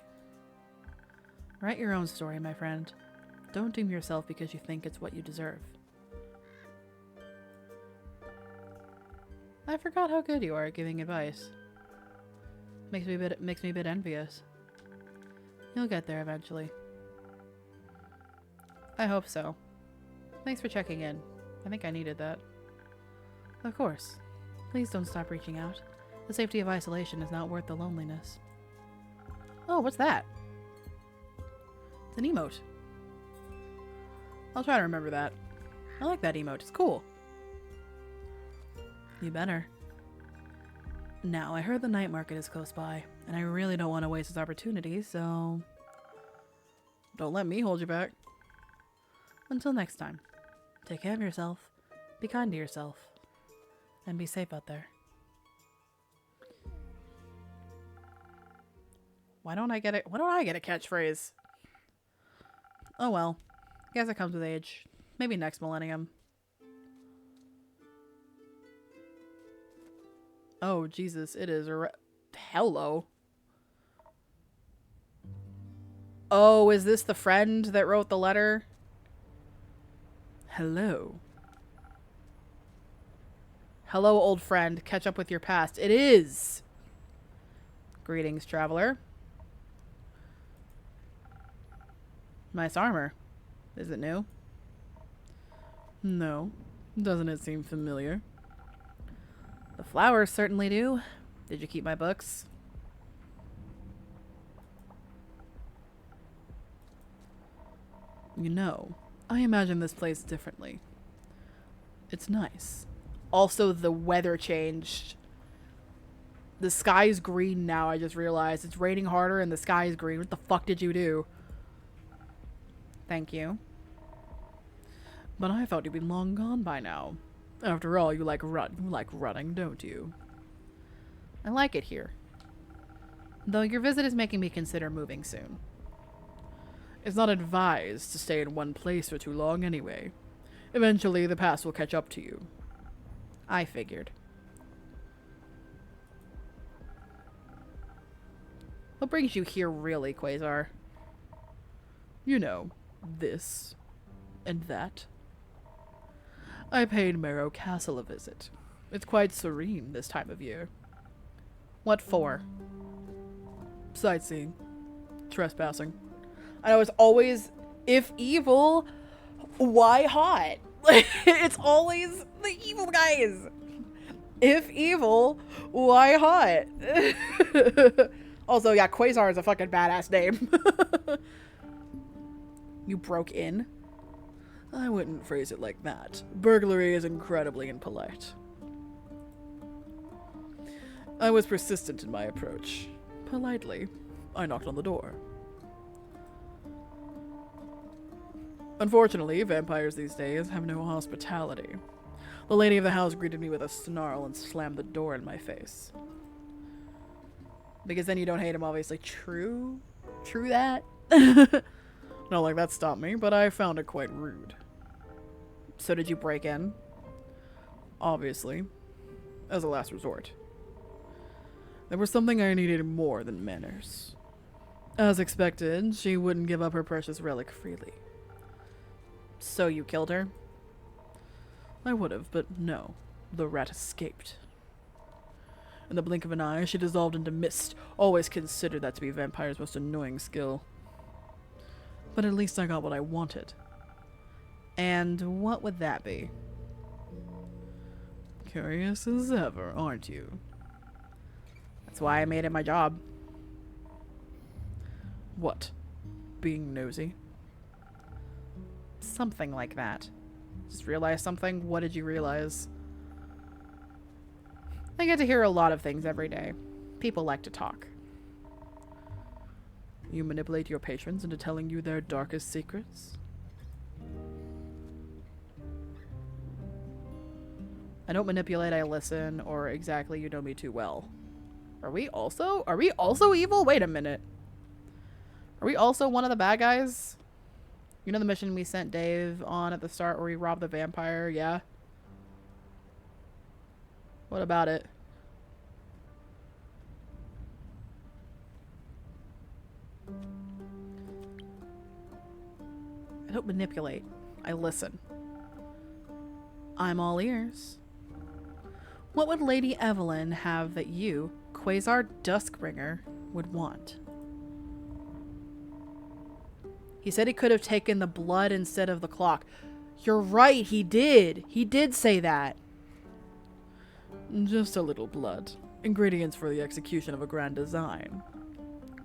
Write your own story, my friend. Don't doom yourself because you think it's what you deserve. I forgot how good you are at giving advice. Makes me a bit envious. You'll get there eventually. I hope so. Thanks for checking in. I think I needed that. Of course. Please don't stop reaching out. The safety of isolation is not worth the loneliness. Oh, what's that? It's an emote. I'll try to remember that. I like that emote. It's cool. You better. Now, I heard the night market is close by, and I really don't want to waste this opportunity, so don't let me hold you back. Until next time, take care of yourself, be kind to yourself, and be safe out there. Why don't I get a catchphrase? Oh well. Guess it comes with age. Maybe next millennium. Oh, Jesus, it is hello. Oh, is this the friend that wrote the letter? Hello. Hello, old friend. Catch up with your past. It is. Greetings, traveler. Nice armor. Is it new? No. Doesn't it seem familiar? The flowers certainly do. Did you keep my books? You know, I imagine this place differently. It's nice. Also, the weather changed. The sky's green now, I just realized. It's raining harder and the sky's green. What the fuck did you do? Thank you. But I thought you'd been long gone by now. After all, you like running, don't you? I like it here. Though your visit is making me consider moving soon. It's not advised to stay in one place for too long anyway. Eventually, the past will catch up to you. I figured. What brings you here really, Quasar? You know, this and that. I paid Marrow Castle a visit. It's quite serene this time of year. What for? Sightseeing. Trespassing. I know it's always, if evil, why hot? It's always the evil guys. If evil, why hot? Also, yeah, Quasar is a fucking badass name. You broke in? I wouldn't phrase it like that. Burglary is incredibly impolite. I was persistent in my approach. Politely, I knocked on the door. Unfortunately, vampires these days have no hospitality. The lady of the house greeted me with a snarl and slammed the door in my face. Because then you don't hate him, obviously. True that. Not like that stopped me, but I found it quite rude. So did you break in? Obviously. As a last resort. There was something I needed more than manners. As expected, she wouldn't give up her precious relic freely. So you killed her? I would have, but no. The rat escaped. In the blink of an eye, she dissolved into mist. Always considered that to be vampire's most annoying skill. But at least I got what I wanted. And what would that be? Curious as ever, aren't you? That's why I made it my job. What? Being nosy? Something like that. Just realized something? What did you realize? I get to hear a lot of things every day. People like to talk. You manipulate your patrons into telling you their darkest secrets? I don't manipulate, I listen, or exactly you know me too well. Are we also evil? Wait a minute. Are we also one of the bad guys? You know the mission we sent Dave on at the start where we robbed the vampire? Yeah? What about it? I don't manipulate. I listen. I'm all ears. What would Lady Evelyn have that you, Quasar Duskbringer, would want? He said he could have taken the blood instead of the clock. You're right, he did. He did say that. Just a little blood. Ingredients for the execution of a grand design.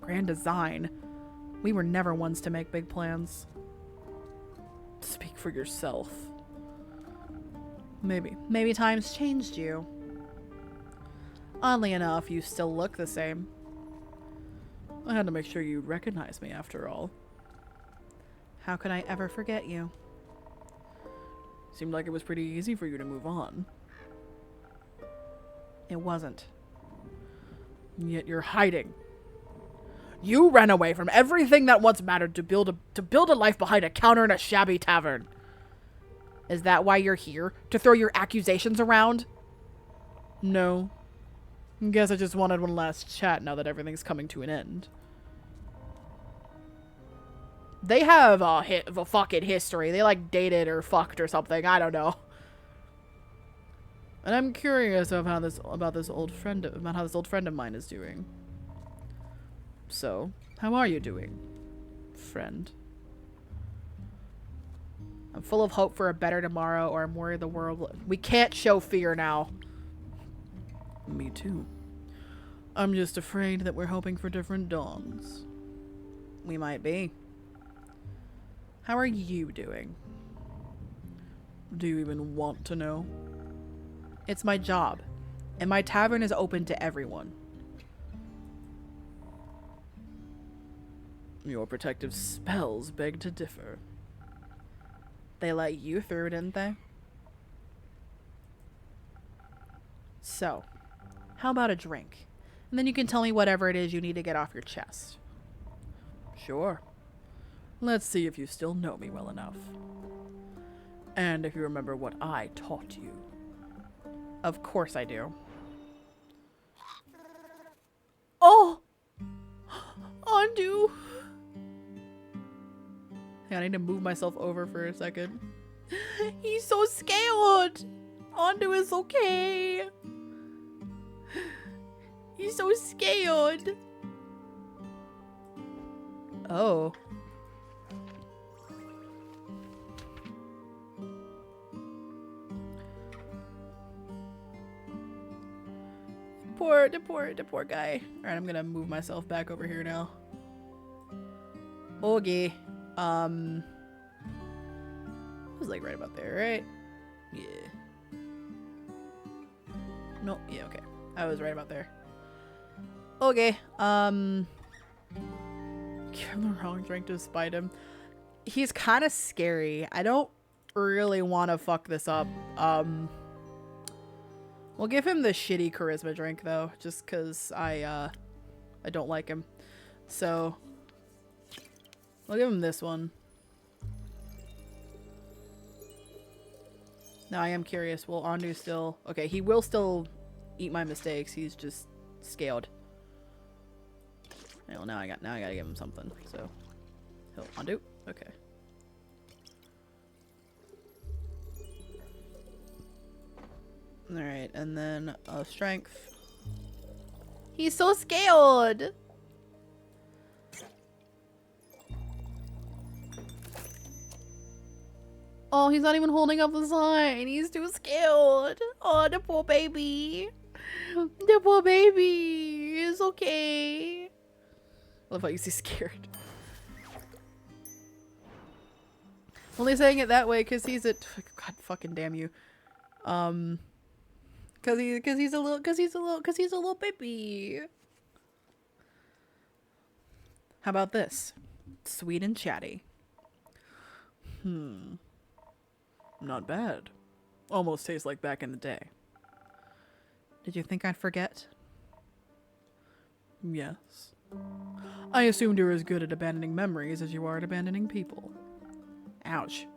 Grand design? We were never ones to make big plans. Speak for yourself. Maybe times changed you. Oddly enough, you still look the same. I had to make sure you recognize me after all. How could I ever forget you? Seemed like it was pretty easy for you to move on. It wasn't. And yet you're hiding. You ran away from everything that once mattered to build a life behind a counter in a shabby tavern. Is that why you're here? To throw your accusations around? No. Guess I just wanted one last chat now that everything's coming to an end. They have a fucking history. They like dated or fucked or something. I don't know. And I'm curious of how this old friend of mine is doing. So, how are you doing, friend? I'm full of hope for a better tomorrow, or I'm worried the world will... We can't show fear now. Me too. I'm just afraid that we're hoping for different dawns. We might be. How are you doing? Do you even want to know? It's my job, and my tavern is open to everyone. Your protective spells beg to differ. They let you through, didn't they? So, how about a drink? And then you can tell me whatever it is you need to get off your chest. Sure. Let's see if you still know me well enough. And if you remember what I taught you. Of course I do. Oh! Undo! I need to move myself over for a second. He's so scared! Undo is okay! He's so scared! Oh. poor guy. All right, I'm gonna move myself back over here now. Okay. I was like right about there, right? Yeah. No, yeah, okay. I was right about there. Okay. Give him the wrong drink to spite him. He's kind of scary. I don't really want to fuck this up. We'll give him the shitty charisma drink though, just cause I don't like him. So we'll give him this one. Now I am curious, will Andu still... Okay, he will still eat my mistakes. He's just scaled. Well, now I gotta give him something. So he'll Andu. Okay. All right, and then strength. He's so scaled. Oh, he's not even holding up the sign. He's too scaled. Oh, the poor baby. The poor baby. It's okay. I love how you see scared. Only saying it that way because he's a... God fucking damn you. Cause he's a little baby. How about this? Sweet and chatty. Not bad. Almost tastes like back in the day. Did you think I'd forget? Yes. I assumed you were as good at abandoning memories as you are at abandoning people. Ouch.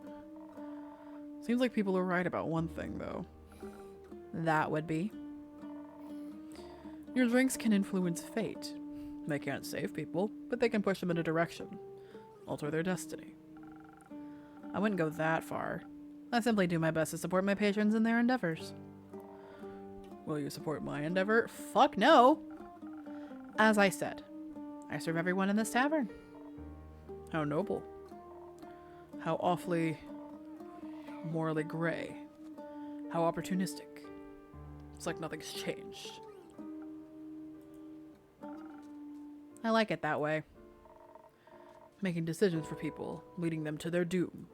Seems like people are right about one thing, though. That would be... Your drinks can influence fate. They can't save people, but they can push them in a direction. Alter their destiny. I wouldn't go that far. I simply do my best to support my patrons in their endeavors. Will you support my endeavor? Fuck no! As I said, I serve everyone in this tavern. How noble. How awfully... morally gray. How opportunistic. It's like nothing's changed. I like it that way. Making decisions for people, leading them to their doom.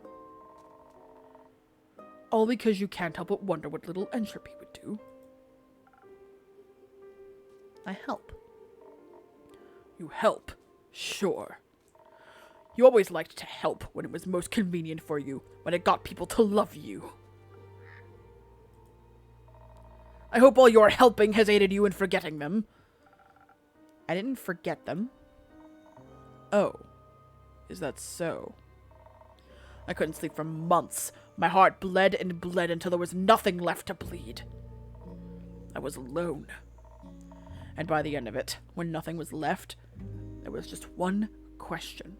All because you can't help but wonder what little entropy would do. I help. You help? Sure. You always liked to help when it was most convenient for you, when it got people to love you. I hope all your helping has aided you in forgetting them. I didn't forget them. Oh. Is that so? I couldn't sleep for months. My heart bled and bled until there was nothing left to bleed. I was alone. And by the end of it, when nothing was left, there was just one question.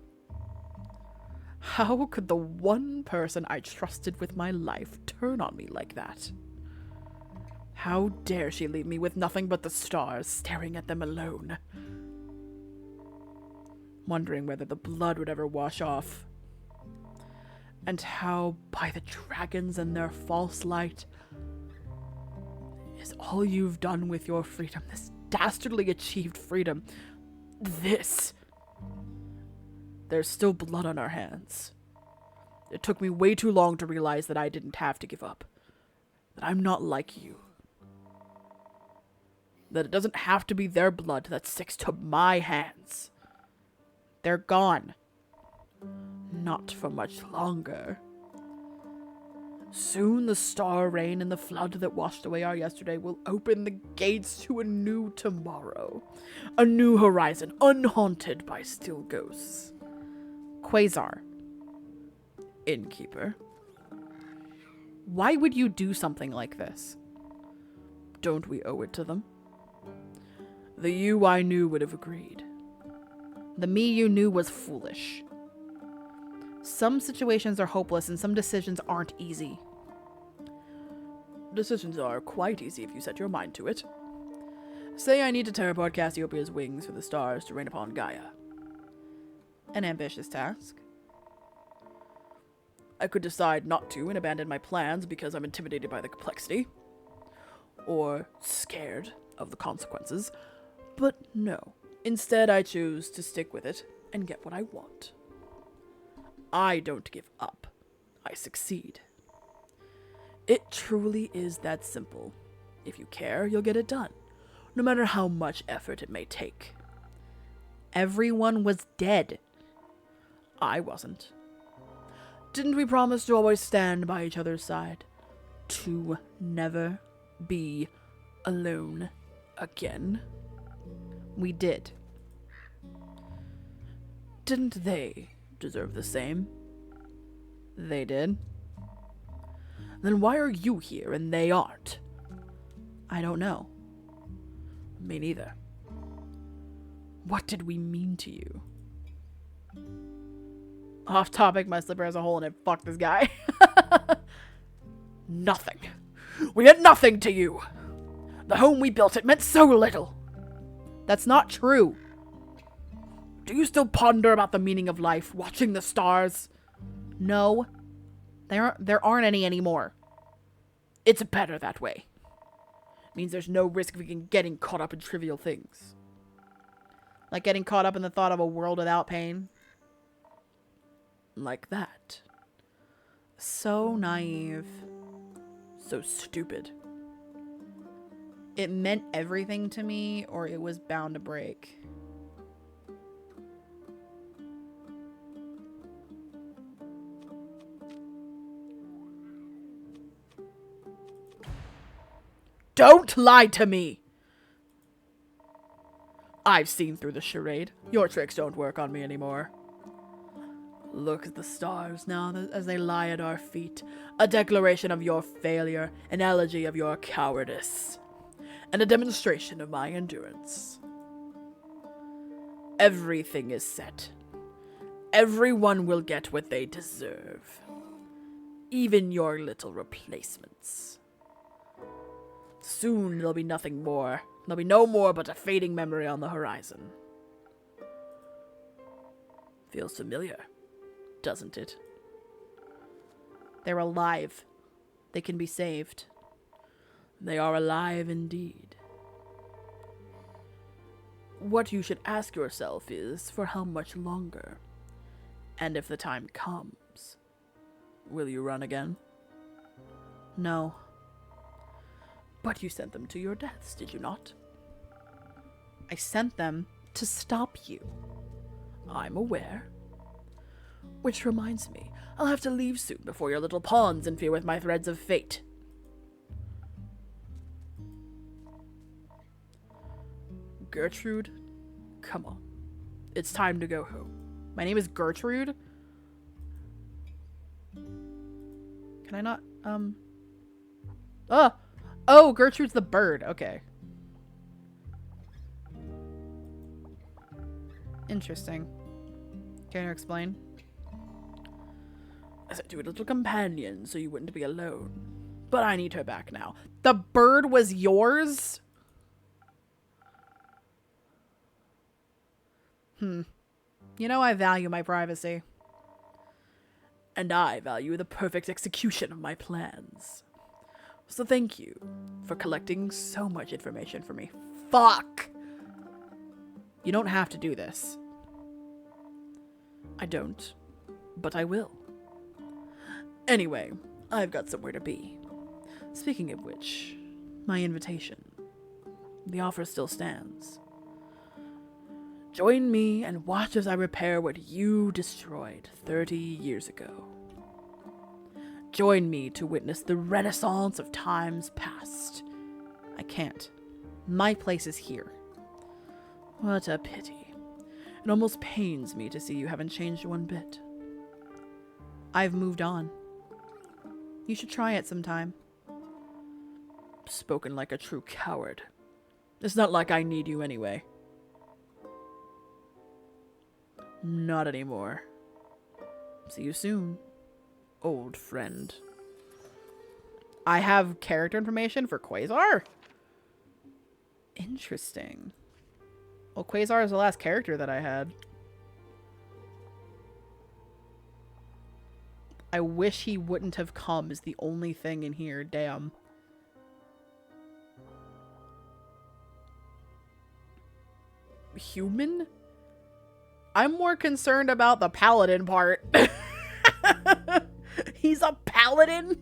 How could the one person I trusted with my life turn on me like that? How dare she leave me with nothing but the stars, staring at them alone? Wondering whether the blood would ever wash off. And how, by the dragons and their false light, is all you've done with your freedom, this dastardly achieved freedom, this. There's still blood on our hands. It took me way too long to realize that I didn't have to give up. That I'm not like you. That it doesn't have to be their blood that sticks to my hands. They're gone. Not for much longer. Soon the star rain and the flood that washed away our yesterday will open the gates to a new tomorrow. A new horizon, unhaunted by still ghosts. Quasar. Innkeeper. Why would you do something like this? Don't we owe it to them? The you I knew would have agreed. The me you knew was foolish. Some situations are hopeless and some decisions aren't easy. Decisions are quite easy if you set your mind to it. Say I need to tear apart Cassiopeia's wings for the stars to rain upon Gaia. An ambitious task. I could decide not to and abandon my plans because I'm intimidated by the complexity. Or scared of the consequences. But no, instead I choose to stick with it and get what I want. I don't give up. I succeed. It truly is that simple. If you care, you'll get it done, no matter how much effort it may take. Everyone was dead. I wasn't. Didn't we promise to always stand by each other's side? To never be alone again? We did. Didn't they deserve the same? They did. Then why are you here and they aren't? I don't know. Me neither. What did we mean to you? Off topic, my slipper has a hole in it. Fuck this guy. Nothing. We meant nothing to you. The home we built, it meant so little. That's not true. Do you still ponder about the meaning of life, watching the stars? No. There aren't any anymore. It's better that way. It means there's no risk of getting caught up in trivial things. Like getting caught up in the thought of a world without pain. Like that. So naive. So stupid. It meant everything to me, or it was bound to break. Don't lie to me! I've seen through the charade. Your tricks don't work on me anymore. Look at the stars now as they lie at our feet. A declaration of your failure, an elegy of your cowardice, and a demonstration of my endurance. Everything is set. Everyone will get what they deserve. Even your little replacements. Soon there'll be nothing more. There'll be no more but a fading memory on the horizon. Feels familiar, doesn't it? They're alive. They can be saved. They are alive indeed. What you should ask yourself is, for how much longer? And if the time comes, will you run again? No. But you sent them to your deaths, did you not? I sent them to stop you. I'm aware. Which reminds me, I'll have to leave soon before your little pawns interfere with my threads of fate. Gertrude, come on. It's time to go home. My name is Gertrude? Can I not, Oh, Gertrude's the bird. Okay. Interesting. Can you explain? I sent you a little companion so you wouldn't be alone. But I need her back now. The bird was yours? You know, I value my privacy. And I value the perfect execution of my plans. So thank you for collecting so much information for me. Fuck! You don't have to do this. I don't, but I will. Anyway, I've got somewhere to be. Speaking of which, my invitation. The offer still stands. Join me and watch as I repair what you destroyed 30 years ago. Join me to witness the renaissance of times past. I can't. My place is here. What a pity. It almost pains me to see you haven't changed one bit. I've moved on. You should try it sometime. Spoken like a true coward. It's not like I need you anyway. Not anymore. See you soon, old friend. I have character information for Quasar? Interesting. Well, Quasar is the last character that I had. I wish he wouldn't have come is the only thing in here. Damn. human. I'm more concerned about the paladin part. He's a paladin?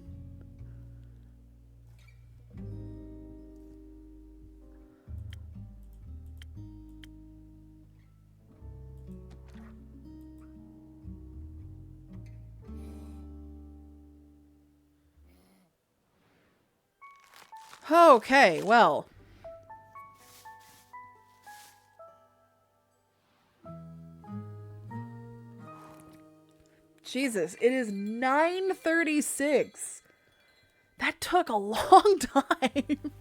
Okay, well. Jesus, it is 9:36. That took a long time.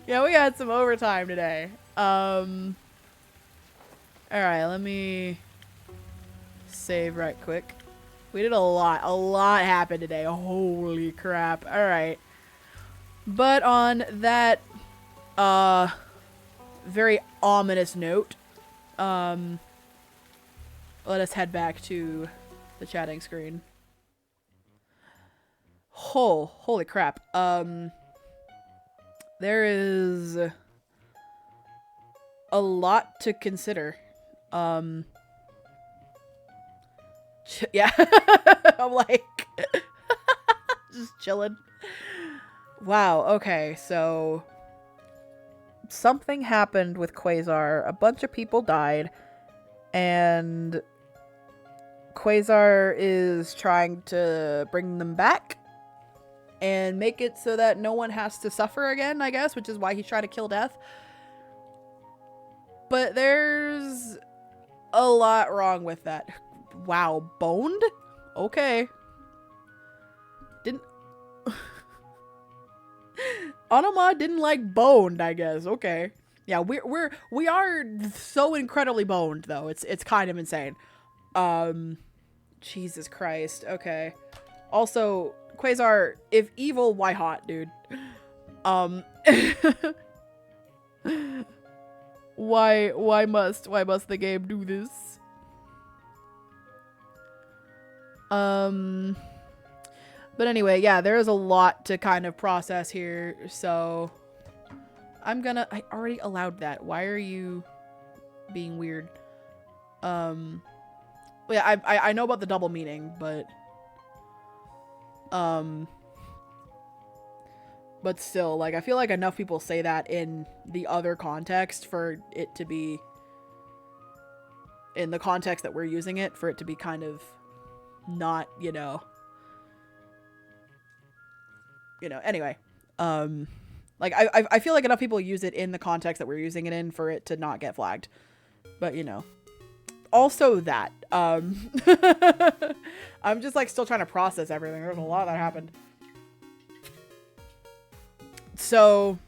Yeah, we had some overtime today. All right, let me save right quick. We did a lot. A lot happened today. Holy crap. All right. But on that very ominous note, let us head back to the chatting screen. Holy crap. There is a lot to consider. Yeah. I'm like just chilling. Wow, okay, so something happened with Quasar. A bunch of people died, and Quasar is trying to bring them back and make it so that no one has to suffer again, I guess, which is why he's trying to kill death. But there's a lot wrong with that. Wow, boned? Okay. Didn't... Anoma didn't like boned, I guess. Okay. Yeah, we are so incredibly boned, though. It's kind of insane. Jesus Christ. Okay. Also, Quasar, if evil, why hot, dude? Why must the game do this? But anyway, yeah, there's a lot to kind of process here, so I already allowed that. Why are you being weird? Yeah, I know about the double meaning, but still, like, I feel like enough people say that in the other context for it to be, in the context that we're using it, for it to be kind of not, you know, anyway. Like, I feel like enough people use it in the context that we're using it in for it to not get flagged. But, you know. Also that. I'm just, like, still trying to process everything. There's a lot that happened. So,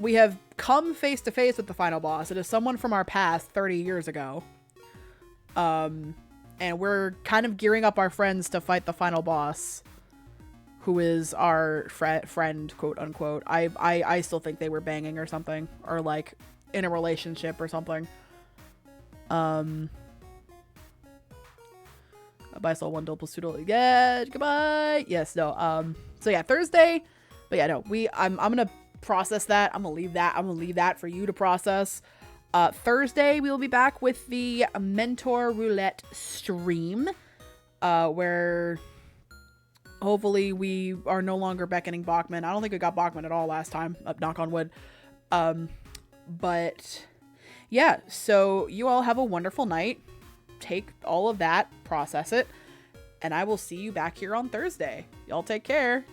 we have come face to face with the final boss. It is someone from our past 30 years ago. And we're kind of gearing up our friends to fight the final boss, who is our friend, quote unquote. I still think they were banging or something, or like in a relationship or something. Bye, Soul 1 double pseudo. Yeah, goodbye. Yes, no. So yeah, Thursday. But yeah, no, I'm gonna process that. I'm gonna leave that for you to process. Thursday we will be back with the Mentor Roulette stream, where hopefully we are no longer beckoning Bachman. I don't think we got Bachman at all last time. Knock on wood. But yeah, so you all have a wonderful night. Take all of that, process it, and I will see you back here on Thursday. Y'all take care.